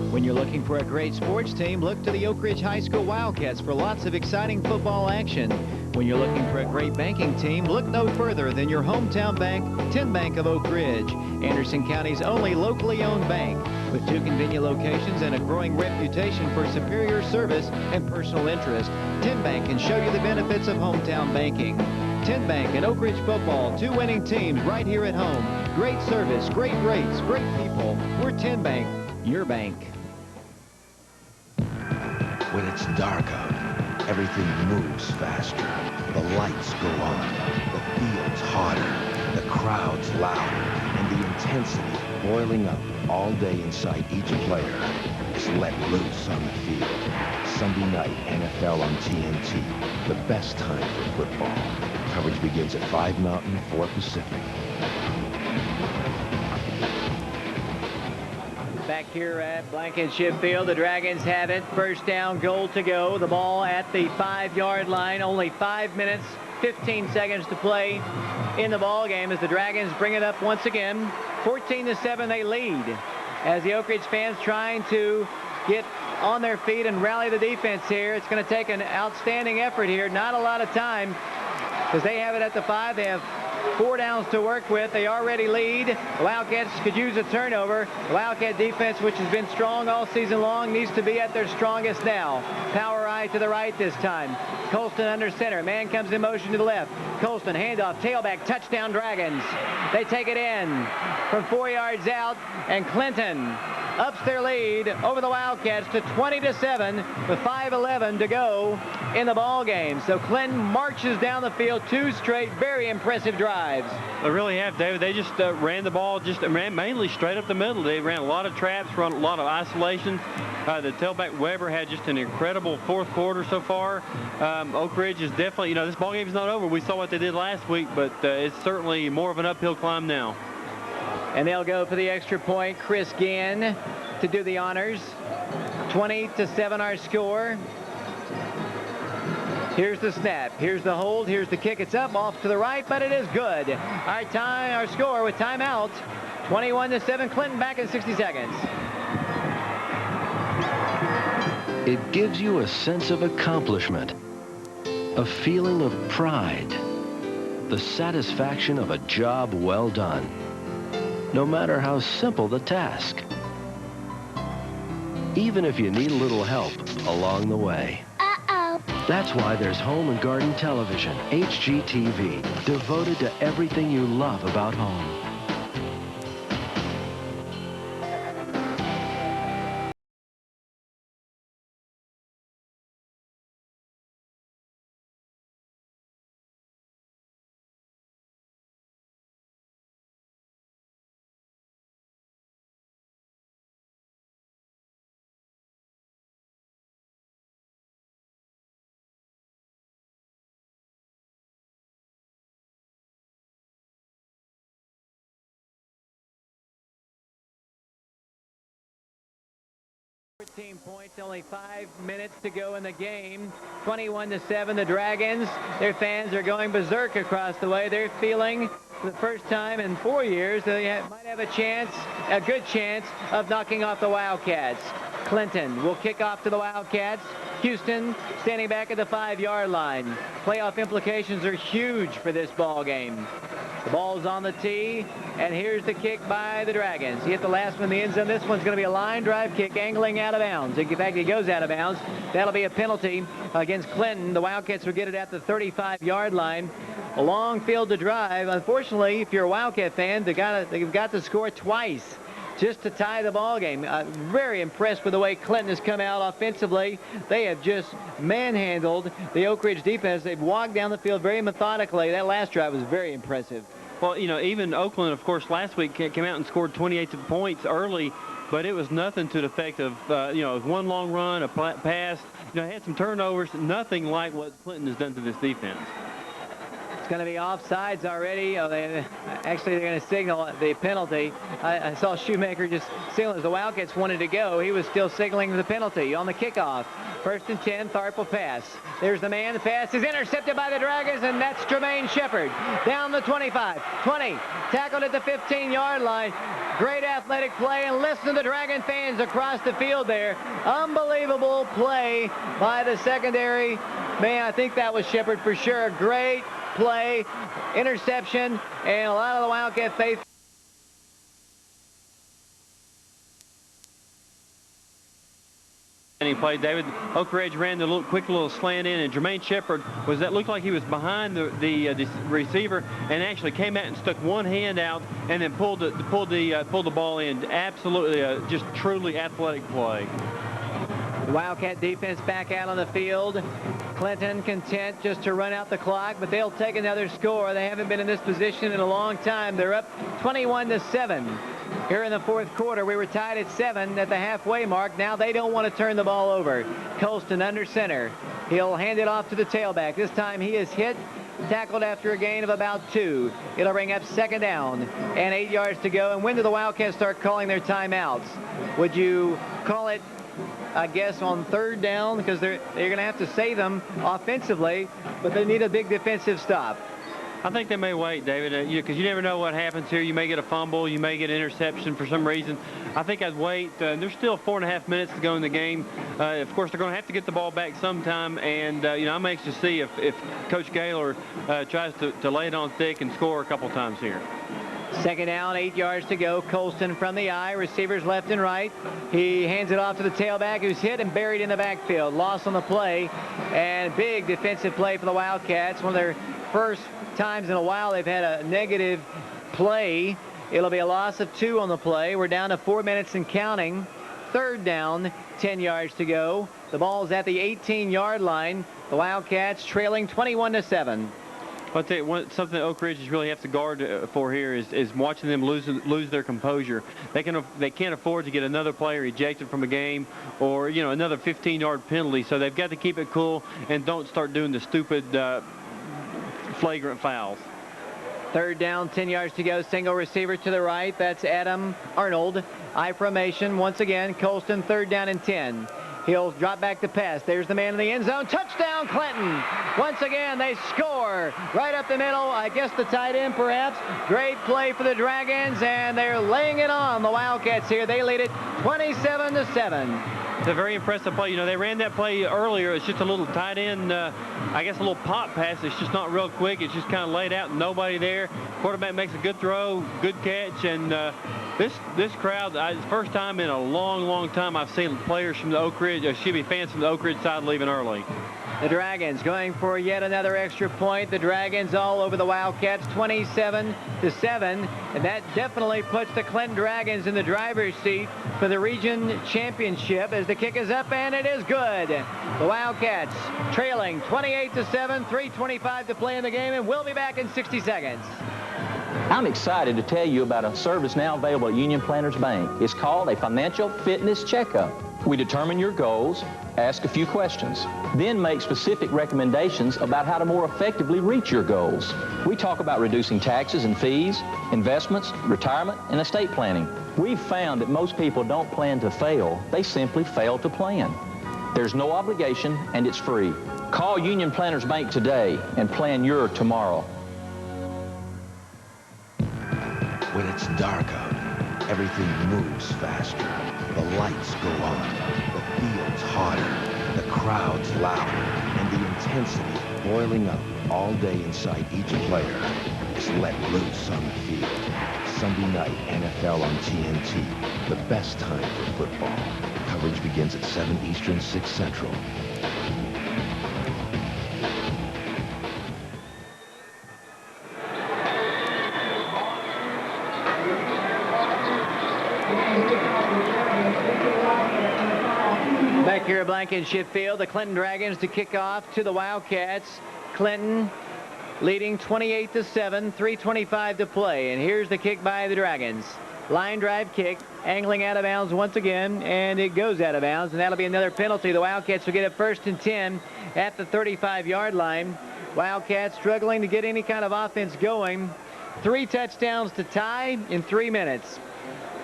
A: When you're looking for a great sports team, look to the Oak Ridge High School Wildcats for lots of exciting football action. When you're looking for a great banking team, look no further than your hometown bank, Tin Bank of Oak Ridge, Anderson County's only locally owned bank, with 2 convenient locations and a growing reputation for superior service and personal interest. Tin Bank can show you the benefits of hometown banking. Tin Bank and Oak Ridge football, 2 winning teams right here at home. Great service, great rates, great people. We're Tin Bank, your bank.
E: When it's dark out, everything moves faster. The lights go on, the field's hotter, the crowd's louder, and the intensity boiling up all day inside each player is let loose on the field. Sunday night, NFL on TNT, the best time for football. Coverage begins at 5 Mountain, 4 Pacific.
A: Back here at Blankenship Field, the Dragons have it. First down, goal to go. The ball at the 5-yard line. Only 5 minutes, 15 seconds to play in the ball game as the Dragons bring it up once again. 14-7 they lead as the Oak Ridge fans trying to get on their feet and rally the defense here. It's going to take an outstanding effort here. Not a lot of time because they have it at the 5. They have 4 downs to work with. They already lead. The Wildcats could use a turnover. The Wildcat defense, which has been strong all season long, needs to be at their strongest now. Power eye to the right this time. Colston under center. Man comes in motion to the left. Colston, handoff, tailback, touchdown Dragons. They take it in from 4 yards out, and Clinton ups their lead over the Wildcats to 20-7 with 5:11 to go in the ball game. So Clinton marches down the field 2 straight very impressive drives.
B: They really have, David. They just ran the ball, ran mainly straight up the middle. They ran a lot of traps, run a lot of isolations. The tailback Weber had just an incredible 4th quarter so far. Oak Ridge is definitely, this ball game's not over. We saw what they did last week, but it's certainly more of an uphill climb now.
A: And they'll go for the extra point. Chris Gann to do the honors. 20-7 our score. Here's the snap. Here's the hold. Here's the kick. It's up off to the right, but it is good. Our score with timeout. 21-7. Clinton back in 60 seconds.
F: It gives you a sense of accomplishment, a feeling of pride, the satisfaction of a job well done, no matter how simple the task. Even if you need a little help along the way. That's why there's Home and Garden Television, HGTV, devoted to everything you love about home.
A: Points, only 5 minutes to go in the game. 21-7, the Dragons. Their fans are going berserk across the way. They're feeling for the first time in 4 years they might have a good chance of knocking off the Wildcats. Clinton will kick off to the Wildcats. Houston standing back at the 5-yard line. Playoff implications are huge for this ball game. The ball's on the tee, and here's the kick by the Dragons. He hit the last one in the end zone. This one's going to be a line drive kick, angling out of bounds. In fact, he goes out of bounds. That'll be a penalty against Clinton. The Wildcats will get it at the 35-yard line. A long field to drive. Unfortunately, if you're a Wildcat fan, they've got to score twice just to tie the ball game. Very impressed with the way Clinton has come out offensively. They have just manhandled the Oak Ridge defense. They've walked down the field very methodically. That last drive was very impressive.
B: Well, even Oakland, of course, last week came out and scored 28 points early, but it was nothing to the effect of, one long run, a pass. Had some turnovers, nothing like what Clinton has done to this defense.
A: It's going to be offsides already. They're going to signal the penalty. I saw Shoemaker just signal as the Wildcats wanted to go. He was still signaling the penalty on the kickoff. 1st and 10, Tharp will pass. There's the man. The pass is intercepted by the Dragons, and that's Jermaine Shepard. Down the 25, 20, tackled at the 15-yard line. Great athletic play, and listen to the Dragon fans across the field there. Unbelievable play by the secondary. Man, I think that was Shepard for sure. Great play, interception, and a lot of the Wildcat faith.
B: And he played David. Oak Ridge ran the quick little slant in, and Jermaine Shepard looked like he was behind the receiver and actually came out and stuck one hand out and then pulled the ball in. Absolutely, just truly athletic play.
A: The Wildcat defense back out on the field. Clinton content just to run out the clock, but they'll take another score. They haven't been in this position in a long time. They're up 21-7. Here in the 4th quarter, we were tied at 7 at the halfway mark. Now they don't want to turn the ball over. Colston under center. He'll hand it off to the tailback. This time he is hit, tackled after a gain of about 2. It'll bring up 2nd down and 8 yards to go. And when do the Wildcats start calling their timeouts? Would you call it, I guess, on 3rd down? Because they're going to have to save them offensively, but they need a big defensive stop.
B: I think they may wait, David, because you never know what happens here. You may get a fumble, you may get an interception for some reason. I think I'd wait. There's still 4.5 minutes to go in the game. Of course, they're going to have to get the ball back sometime, and I'm anxious to see if Coach Gaylor tries to lay it on thick and score a couple times here.
A: Second down, 8 yards to go. Colston from the eye, receivers left and right. He hands it off to the tailback, who's hit and buried in the backfield. Loss on the play, and big defensive play for the Wildcats. One of their first times in a while they've had a negative play. It'll be a loss of 2 on the play. We're down to 4 minutes and counting. Third down, 10 yards to go. The ball's at the 18-yard line. The Wildcats trailing 21-7.
B: I'll tell you, something that Oak Ridge really have to guard for here is watching them lose their composure. They can't afford to get another player ejected from a game or another 15-yard penalty. So they've got to keep it cool and don't start doing the stupid flagrant fouls.
A: Third down, 10 yards to go. Single receiver to the right. That's Adam Arnold. I formation once again. Colston, third down and 10. He'll drop back to pass. There's the man in the end zone. Touchdown, Clinton. Once again, they score right up the middle. I guess the tight end, perhaps. Great play for the Dragons, and they're laying it on the Wildcats here. They lead it 27-7.
B: It's a very impressive play. They ran that play earlier. It's just a little tight end, I guess a little pop pass. It's just not real quick. It's just kind of laid out, nobody there. Quarterback makes a good throw, good catch, and this crowd, it's the first time in a long time I've seen players from the Oak Ridge, fans from the Oak Ridge side leaving early.
A: The Dragons going for yet another extra point. The Dragons all over the Wildcats, 27-7, and that definitely puts the Clinton Dragons in the driver's seat for the region championship as the kick is up, and it is good. The Wildcats trailing 28-7, 3:25 to play in the game, and we'll be back in 60 seconds.
G: I'm excited to tell you about a service now available at Union Planters Bank. It's called a financial fitness checkup. We determine your goals, ask a few questions, then make specific recommendations about how to more effectively reach your goals. We talk about reducing taxes and fees, investments, retirement, and estate planning. We've found that most people don't plan to fail, they simply fail to plan. There's no obligation and it's free. Call Union Planters Bank today and plan your tomorrow.
E: When it's dark out, everything moves faster. The lights go on, the field's hotter, the crowd's louder, and the intensity boiling up all day inside each player is let loose on the field. Sunday night, NFL on TNT, the best time for football. Coverage begins at 7 Eastern, 6 Central.
A: Back here at Blankenship Field, the Clinton Dragons to kick off to the Wildcats. Clinton leading 28-7, 3:25 to play. And here's the kick by the Dragons. Line drive kick, angling out of bounds once again, and it goes out of bounds, and that'll be another penalty. The Wildcats will get it 1st and 10 at the 35-yard line. Wildcats struggling to get any kind of offense going. 3 touchdowns to tie in 3 minutes.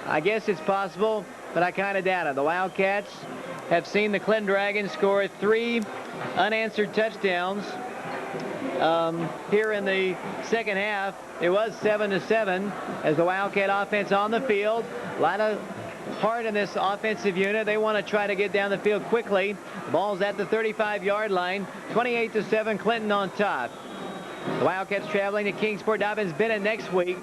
A: I guess it's possible, but I kind of doubt it. The Wildcats have seen the Clinton Dragons score 3 unanswered touchdowns. Here in the second half, it was 7-7 as the Wildcat offense on the field. A lot of heart in this offensive unit. They want to try to get down the field quickly. Ball's at the 35-yard line. 28-7, Clinton on top. The Wildcats traveling to Kingsport. Dobbins Bennett next week.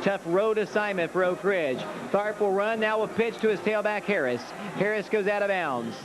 A: Tough road assignment for Oak Ridge. Tharp will run. Now will pitch to his tailback, Harris. Harris goes out of bounds.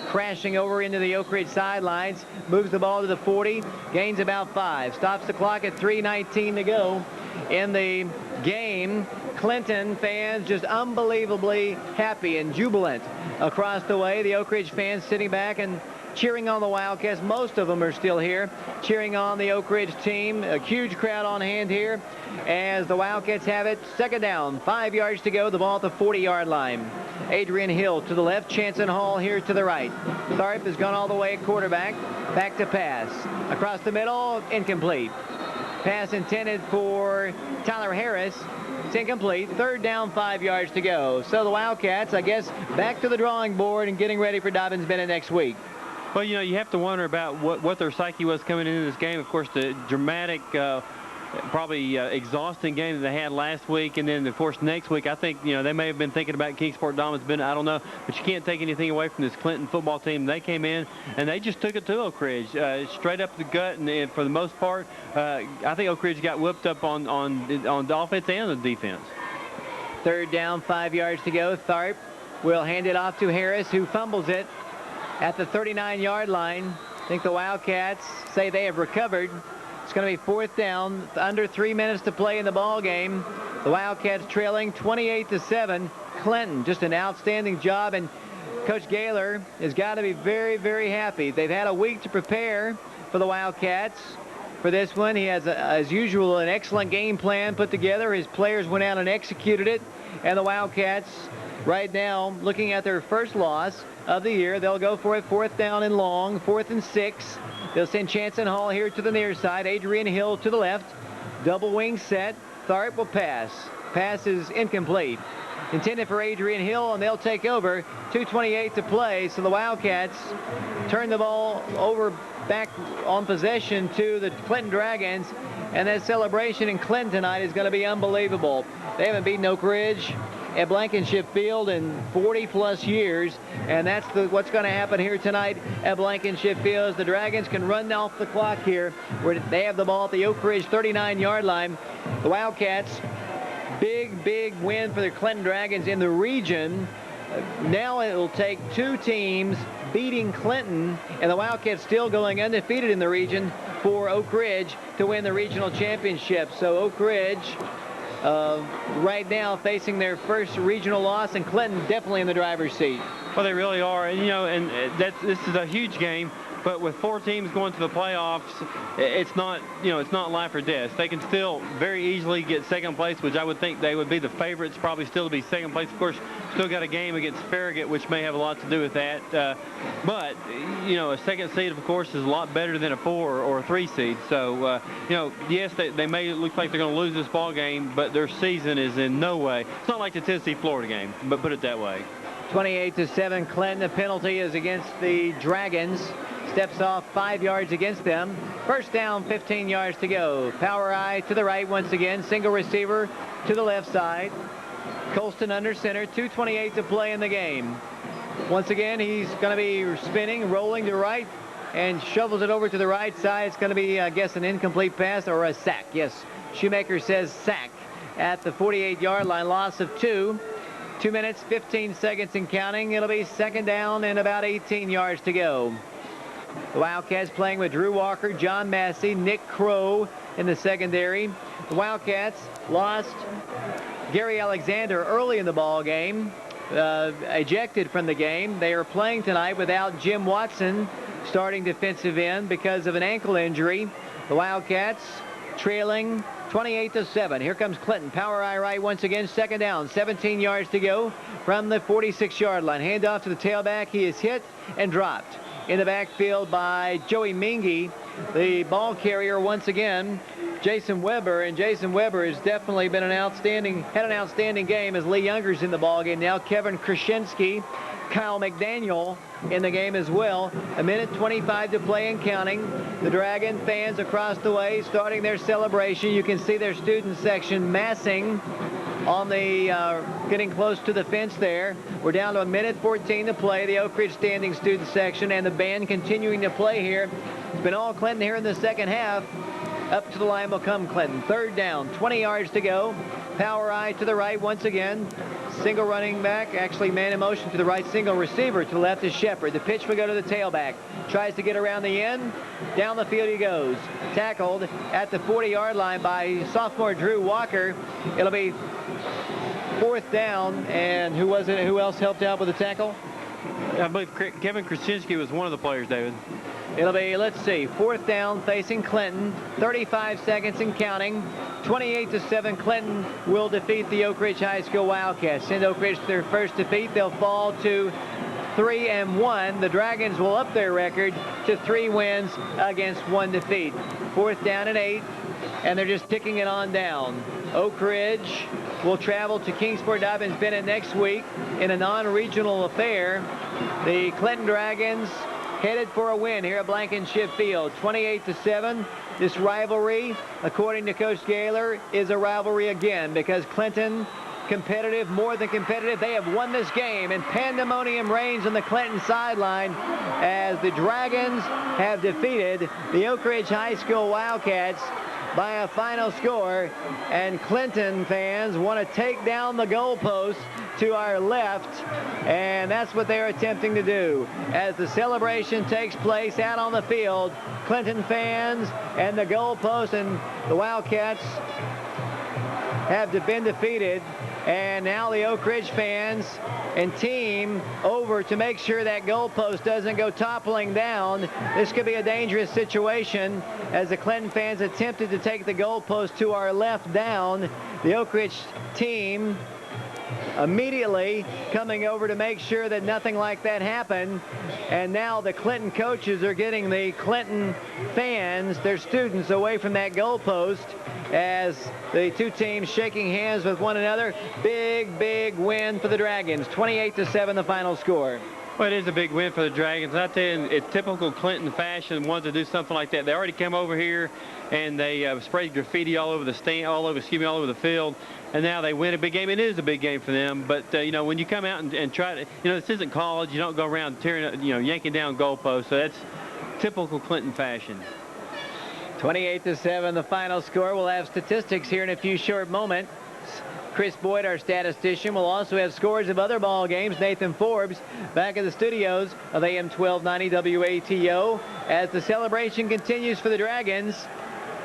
A: Crashing over into the Oak Ridge sidelines. Moves the ball to the 40. Gains about 5. Stops the clock at 3:19 to go in the game. Clinton fans just unbelievably happy and jubilant across the way. The Oak Ridge fans sitting back and cheering on the Wildcats. Most of them are still here cheering on the Oak Ridge team. A huge crowd on hand here as the Wildcats have it. Second down, 5 yards to go. The ball at the 40-yard line. Adrian Hill to the left. Chanson Hall here to the right. Tharp has gone all the way at quarterback. Back to pass. Across the middle, incomplete. Pass intended for Tyler Harris. It's incomplete. Third down, 5 yards to go. So the Wildcats, I guess, back to the drawing board and getting ready for Dobbins Bennett next week.
B: Well, you have to wonder about what their psyche was coming into this game. Of course, the dramatic probably exhausting game that they had last week, and then of course next week I think they may have been thinking about Kingsport Dominance. I don't know, but you can't take anything away from this Clinton football team. They came in and they just took it to Oak Ridge straight up the gut, and for the most part, I think Oak Ridge got whipped up on the offense and the defense.
A: Third down, 5 yards to go. Tharp will hand it off to Harris, who fumbles it at the 39-yard line. I think the Wildcats say they have recovered. It's going to be fourth down, under 3 minutes to play in the ball game. The Wildcats trailing 28-7. Clinton, just an outstanding job, and Coach Gaylor has got to be very, very happy. They've had a week to prepare for the Wildcats. For this one, he has, as usual, an excellent game plan put together. His players went out and executed it, and the Wildcats right now looking at their first loss of the year. They'll go for it, fourth down and long, 4th and 6. They'll send Chanson Hall here to the near side, Adrian Hill to the left. Double wing set. Tharp will pass. Pass is incomplete. Intended for Adrian Hill, and they'll take over. 2:28 to play, so the Wildcats turn the ball over back on possession to the Clinton Dragons, and that celebration in Clinton tonight is going to be unbelievable. They haven't beaten Oak Ridge at Blankenship Field in 40-plus years, and that's what's going to happen here tonight at Blankenship Field, as the Dragons can run off the clock here, where they have the ball at the Oak Ridge 39-yard line. The Wildcats, big win for the Clinton Dragons in the region. Now it will take two teams beating Clinton, and the Wildcats still going undefeated in the region, for Oak Ridge to win the regional championship. So Oak Ridge right now facing their first regional loss, and Clinton definitely in the driver's seat.
B: Well, they really are, and this is a huge game. But with 4 teams going to the playoffs, it's not life or death. They can still very easily get second place, which I would think they would be the favorites, probably still to be second place. Of course, still got a game against Farragut, which may have a lot to do with that. But a second seed, of course, is a lot better than a 4 or a 3 seed. So, yes, they may look like they're going to lose this ball game, but their season is in no way. It's not like the Tennessee-Florida game, but put it that way.
A: 28-7, Clinton. The penalty is against the Dragons. Steps off 5 yards against them. First down, 15 yards to go. Power eye to the right once again. Single receiver to the left side. Colston under center. 2:28 to play in the game. Once again, he's going to be spinning, rolling to right, and shovels it over to the right side. It's going to be, I guess, an incomplete pass or a sack. Yes, Shoemaker says sack at the 48-yard line. Loss of 2. 2 minutes, 15 seconds and counting. It'll be second down and about 18 yards to go. The Wildcats playing with Drew Walker, John Massey, Nick Crow in the secondary. The Wildcats lost Gary Alexander early in the ball game, ejected from the game. They are playing tonight without Jim Watson, starting defensive end, because of an ankle injury. The Wildcats trailing 28-7. Here comes Clinton. Power eye right once again. Second down. 17 yards to go from the 46-yard line. Handoff to the tailback. He is hit and dropped in the backfield by Joey Mingy. The ball carrier once again, Jason Weber, and Jason Weber has definitely been had an outstanding game, as Lee Younger's in the ball game now. Kevin Krasinski, Kyle McDaniel in the game as well. 1:25 to play and counting. The Dragon fans across the way starting their celebration. You can see their student section massing on the getting close to the fence there. We're down to 1:14 to play. The Oak Ridge standing student section and the band continuing to play here. It's been all Clinton here in the second half. Up to the line will come Clinton. Third down, 20 yards to go. Power eye to the right once again. Single running back, actually man in motion to the right. Single receiver to the left is Shepard. The pitch will go to the tailback. Tries to get around the end. Down the field he goes. Tackled at the 40-yard line by sophomore Drew Walker. It'll be fourth down, and who was it? Who else helped out with the tackle?
B: I believe Kevin Krasinski was one of the players, David.
A: It'll be, let's see, fourth down facing Clinton. 35 seconds and counting. 28-7, Clinton will defeat the Oak Ridge High School Wildcats. Send Oak Ridge to their first defeat. They'll fall to 3-1. The Dragons will up their record to 3 wins against 1 defeat. Fourth down and 8, and they're just ticking it on down. Oak Ridge will travel to Kingsport Dobbins Bennett next week in a non-regional affair. The Clinton Dragons headed for a win here at Blankenship Field. 28-7. This rivalry, according to Coach Gaylor, is a rivalry again because Clinton, competitive, more than competitive. They have won this game, and pandemonium reigns on the Clinton sideline as the Dragons have defeated the Oak Ridge High School Wildcats by a final score, and Clinton fans want to take down the goalpost to our left, and that's what they're attempting to do. As the celebration takes place out on the field, Clinton fans and the goalpost and the Wildcats have been defeated, and now the Oak Ridge fans and team over to make sure that goalpost doesn't go toppling down. This could be a dangerous situation as the Clinton fans attempted to take the goalpost to our left down. The Oak Ridge team immediately coming over to make sure that nothing like that happened. And now the Clinton coaches are getting the Clinton fans, their students, away from that goalpost as the two teams shaking hands with one another. Big, big win for the Dragons. 28-7 the final score.
B: Well, it is a big win for the Dragons. I tell you, it's typical Clinton fashion, wanted to do something like that. They already came over here and they sprayed graffiti all over the stand, all over the field, and now they win a big game. It is a big game for them, but you know, when you come out and try to, this isn't college. You don't go around tearing, yanking down goalposts. So that's typical Clinton fashion.
A: 28-7 the final score. We'll have statistics here in a few short moments. Chris Boyd, our statistician, will also have scores of other ball games. Nathan Forbes back at the studios of AM 1290 WATO as the celebration continues for the Dragons.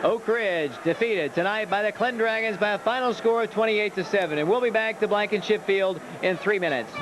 A: Oak Ridge defeated tonight by the Clinton Dragons by a final score of 28-7. And we'll be back to Blankenship Field in 3 minutes.